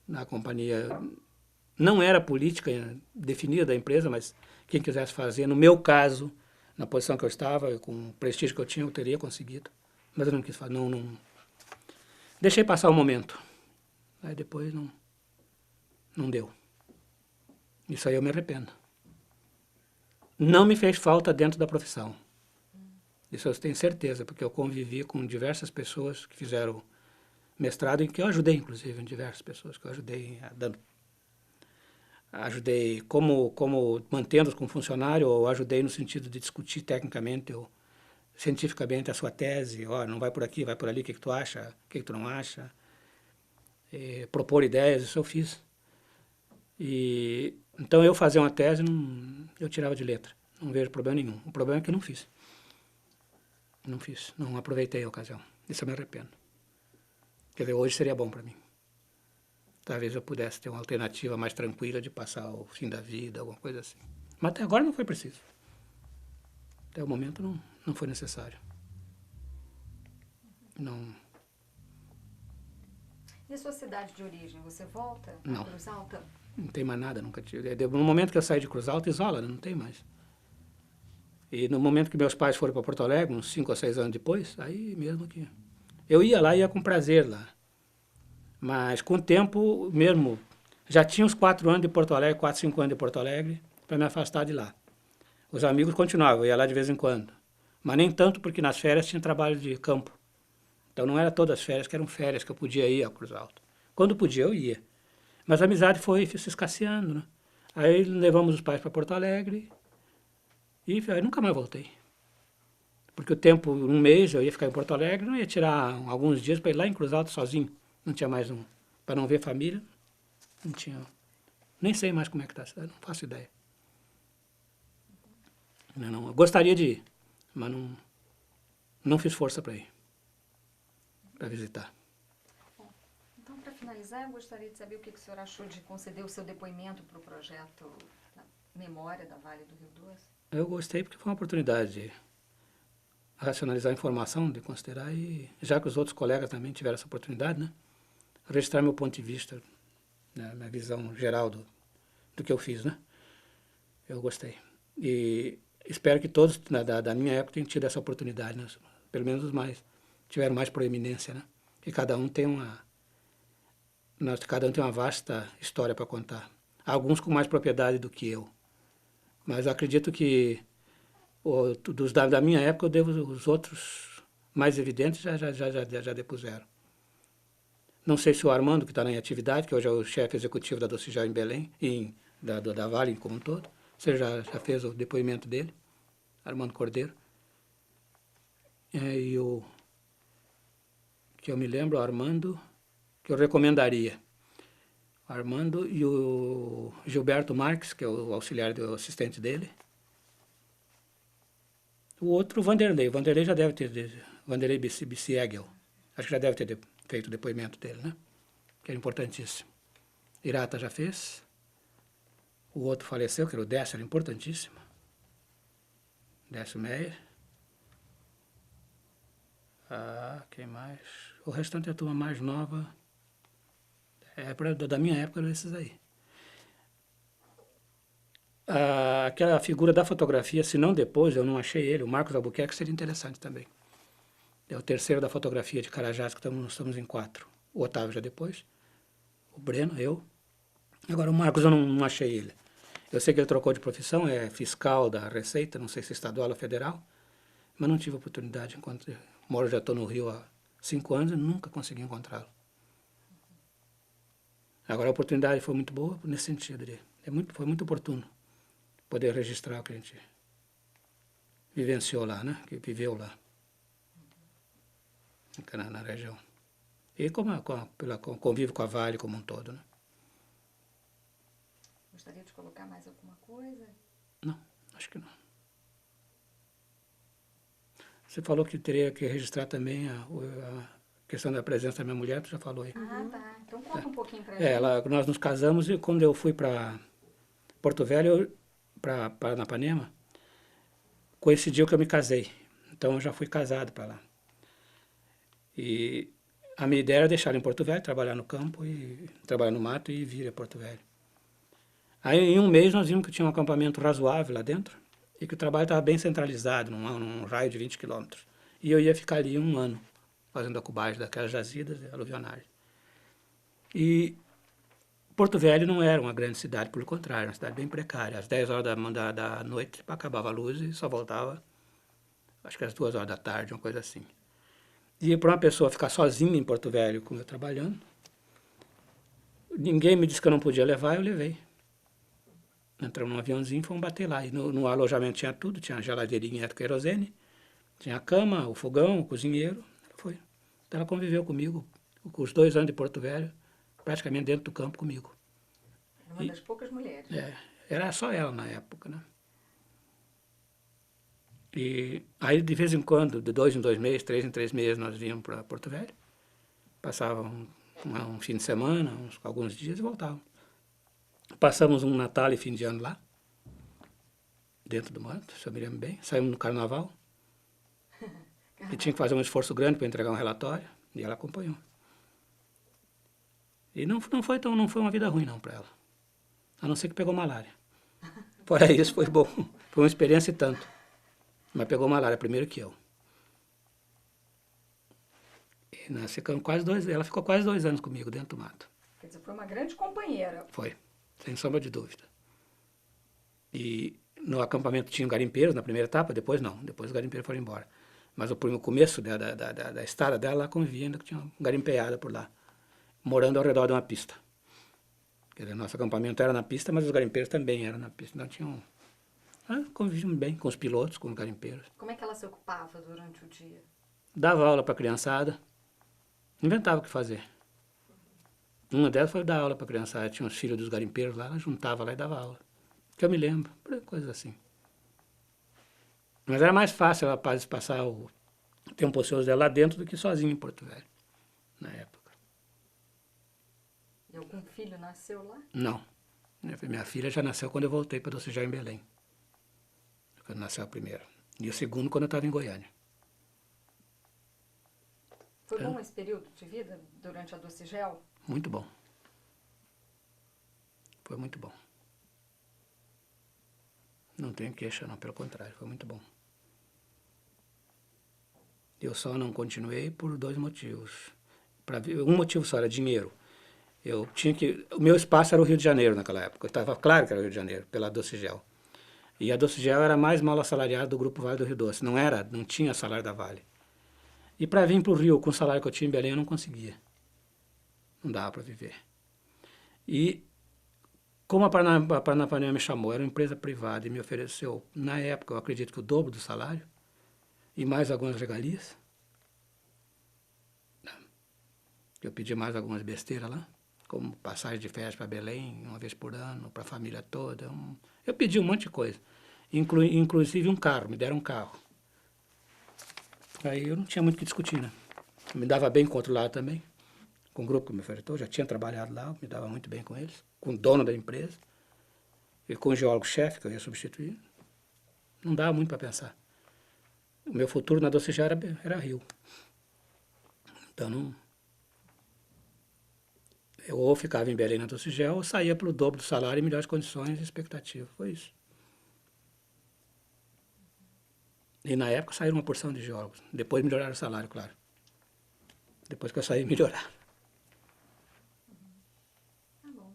Na companhia, não era política definida da empresa, mas quem quisesse fazer, no meu caso, na posição que eu estava, com o prestígio que eu tinha, eu teria conseguido. Mas eu não quis fazer, não. Deixei passar o momento. Aí depois não deu. Isso aí eu me arrependo. Não me fez falta dentro da profissão. Isso eu tenho certeza, porque eu convivi com diversas pessoas que fizeram mestrado, em que eu ajudei, inclusive, em diversas pessoas que eu ajudei dando. Ajudei como mantendo-os como funcionário, ou ajudei no sentido de discutir tecnicamente ou cientificamente a sua tese, não vai por aqui, vai por ali, o que tu acha, o que tu não acha, propor ideias, isso eu fiz. E então eu fazer uma tese, eu tirava de letra, não vejo problema nenhum. O problema é que eu não fiz. Não fiz, não aproveitei a ocasião. Isso eu me arrependo. Quer dizer, hoje seria bom para mim. Talvez eu pudesse ter uma alternativa mais tranquila de passar o fim da vida, alguma coisa assim. Mas até agora não foi preciso. Até o momento não foi necessário. Não. E a sua cidade de origem, você volta Não. a Cruz Alta? Não tem mais nada, nunca tive. No momento que eu saí de Cruz Alta, isola, né? Não tem mais. E no momento que meus pais foram para Porto Alegre, uns 5 ou 6 anos depois, aí mesmo que... Eu ia lá, ia com prazer lá. Mas com o tempo mesmo, já tinha uns 4 anos de Porto Alegre, 4, 5 anos de Porto Alegre, para me afastar de lá. Os amigos continuavam, eu ia lá de vez em quando. Mas nem tanto, porque nas férias tinha trabalho de campo. Então não era todas as férias, que eram férias que eu podia ir a Cruz Alta. Quando podia, eu ia. Mas a amizade foi se escasseando, né? Aí levamos os pais para Porto Alegre e aí nunca mais voltei. Porque o tempo, um mês, eu ia ficar em Porto Alegre, não ia tirar alguns dias para ir lá em Cruz Alta sozinho. Não tinha mais para não ver família, não tinha. Nem sei mais como é que está a cidade, não faço ideia. Não, eu gostaria de ir, mas não fiz força para ir, para visitar. Bom, então, para finalizar, eu gostaria de saber o que o senhor achou de conceder o seu depoimento para o projeto da Memória da Vale do Rio Doce. Eu gostei porque foi uma oportunidade de racionalizar a informação, de considerar, e já que os outros colegas também tiveram essa oportunidade, né, registrar meu ponto de vista, né, minha visão geral do que eu fiz, né. Eu gostei. E espero que todos da minha época tenham tido essa oportunidade, né, pelo menos os mais, tiveram mais proeminência, né, que cada um tem uma vasta história para contar. Alguns com mais propriedade do que eu. Mas eu acredito que da minha época, eu devo os outros mais evidentes já depuseram. Não sei se o Armando, que está em atividade, que hoje é o chefe executivo da Docigel em Belém, da Vale como um todo, você já fez o depoimento dele, Armando Cordeiro. E o que eu me lembro, o Armando, que eu recomendaria. O Armando e o Gilberto Marques, que é o auxiliar do assistente dele. O outro, o Vanderlei. O Vanderlei já deve ter... Vanderlei Biciegel. Acho que já deve ter feito o depoimento dele, né? Que era importantíssimo. Irata já fez. O outro faleceu, que era o Décio, era importantíssimo. Décio Meyer. Quem mais? O restante é a turma mais nova. Da minha época eram esses aí. Aquela figura da fotografia, se não depois, eu não achei ele, o Marcos Albuquerque seria interessante também. É o terceiro da fotografia de Carajás, que nós estamos em 4. O Otávio já depois, o Breno, eu. Agora o Marcos eu não achei ele. Eu sei que ele trocou de profissão, é fiscal da Receita, não sei se estadual ou federal, mas não tive oportunidade de encontrar. Já estou no Rio há 5 anos e nunca consegui encontrá-lo. Agora a oportunidade foi muito boa nesse sentido. Foi muito oportuno poder registrar o que a gente vivenciou lá, né? Que viveu lá, na região. E pelo convívio com a Vale como um todo, né? Gostaria de colocar mais alguma coisa? Não, acho que não. Você falou que teria que registrar também a questão da presença da minha mulher, tu já falou aí. Ah, tá. Então conta um pouquinho pra gente. Nós nos casamos e quando eu fui para Porto Velho, para Paranapanema, coincidiu que eu me casei. Então eu já fui casado para lá. E a minha ideia era deixar em Porto Velho, trabalhar no campo, e trabalhar no mato e vir a Porto Velho. Aí em um mês nós vimos que tinha um acampamento razoável lá dentro e que o trabalho estava bem centralizado, num raio de 20 quilômetros. E eu ia ficar ali 1 ano, fazendo a cubagem daquelas jazidas aluvionais. E Porto Velho não era uma grande cidade, pelo contrário, uma cidade bem precária. Às 10 horas da noite acabava a luz e só voltava, acho que às 2 horas da tarde, uma coisa assim. E para uma pessoa ficar sozinha em Porto Velho, como eu trabalhando, ninguém me disse que eu não podia levar, eu levei. Entramos num aviãozinho e fomos bater lá. E no alojamento tinha tudo, tinha geladeirinha de querosene, tinha a cama, o fogão, o cozinheiro. Foi. Então ela conviveu comigo, com os 2 anos de Porto Velho, praticamente dentro do campo comigo. Uma das poucas mulheres. Era só ela na época, né? E aí, de vez em quando, de 2 em 2 meses, 3 em 3 meses, nós víamos para Porto Velho. Passávamos um fim de semana, alguns dias e voltávamos. Passamos um Natal e fim de ano lá, dentro do mato, se eu me lembro bem. Saímos no Carnaval. E tinha que fazer um esforço grande para entregar um relatório, e ela acompanhou. E não foi uma vida ruim não para ela. A não ser que pegou malária. Fora isso, foi bom. Foi uma experiência e tanto. Mas pegou malária primeiro que eu. E nós ficamos ela ficou quase 2 anos comigo dentro do mato. Quer dizer, foi uma grande companheira. Foi, sem sombra de dúvida. E no acampamento tinham garimpeiros na primeira etapa, depois não. Depois os garimpeiros foram embora. Mas no começo da estada dela, ela convivia ainda que tinha uma garimpeada por lá, morando ao redor de uma pista. Quer dizer, nosso acampamento era na pista, mas os garimpeiros também eram na pista. Então tinham... conviviam bem com os pilotos, com os garimpeiros. Como é que ela se ocupava durante o dia? Dava aula para a criançada, inventava o que fazer. Uma delas foi dar aula para a criançada. Tinha os filhos dos garimpeiros lá, ela juntava lá e dava aula. Que eu me lembro, coisas assim. Mas era mais fácil ela passar o tempo ocioso dela lá dentro do que sozinha em Porto Velho, na época. E algum filho nasceu lá? Não. Minha filha já nasceu quando eu voltei para Docejal em Belém. Quando nasceu a primeira. E o segundo quando eu estava em Goiânia. Foi bom esse período de vida durante a Docejal? Muito bom. Foi muito bom. Não tenho queixa não, pelo contrário, foi muito bom. Eu só não continuei por 2 motivos. Um motivo só era dinheiro. O meu espaço era o Rio de Janeiro naquela época. Estava claro que era o Rio de Janeiro, pela Docejal. E a Docejal era a mais mal assalariada do Grupo Vale do Rio Doce. Não tinha salário da Vale. E para vir para o Rio com o salário que eu tinha em Belém, eu não conseguia. Não dava para viver. E como a Paranapanema me chamou, era uma empresa privada e me ofereceu, na época, eu acredito que o dobro do salário e mais algumas regalias. Eu pedi mais algumas besteiras lá, como passagem de férias para Belém, 1 vez por ano, para a família toda. Eu pedi um monte de coisa, inclusive um carro, me deram um carro. Aí eu não tinha muito o que discutir, né? Eu me dava bem com o outro lado também, com o grupo que me ofereceu, já tinha trabalhado lá, me dava muito bem com eles, com o dono da empresa, e com o geólogo-chefe, que eu ia substituir. Não dava muito para pensar. O meu futuro na Docejal era Rio. Então, eu ou ficava em Belém na Docejal, ou saía pelo dobro do salário em melhores condições e expectativa. Foi isso. E na época saíram uma porção de geólogos. Depois melhoraram o salário, claro. Depois que eu saí, melhoraram. Tá bom.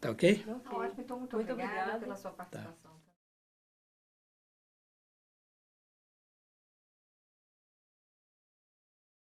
Tá ok? Tá ótimo, então muito Muito obrigada obrigada. pela sua participação.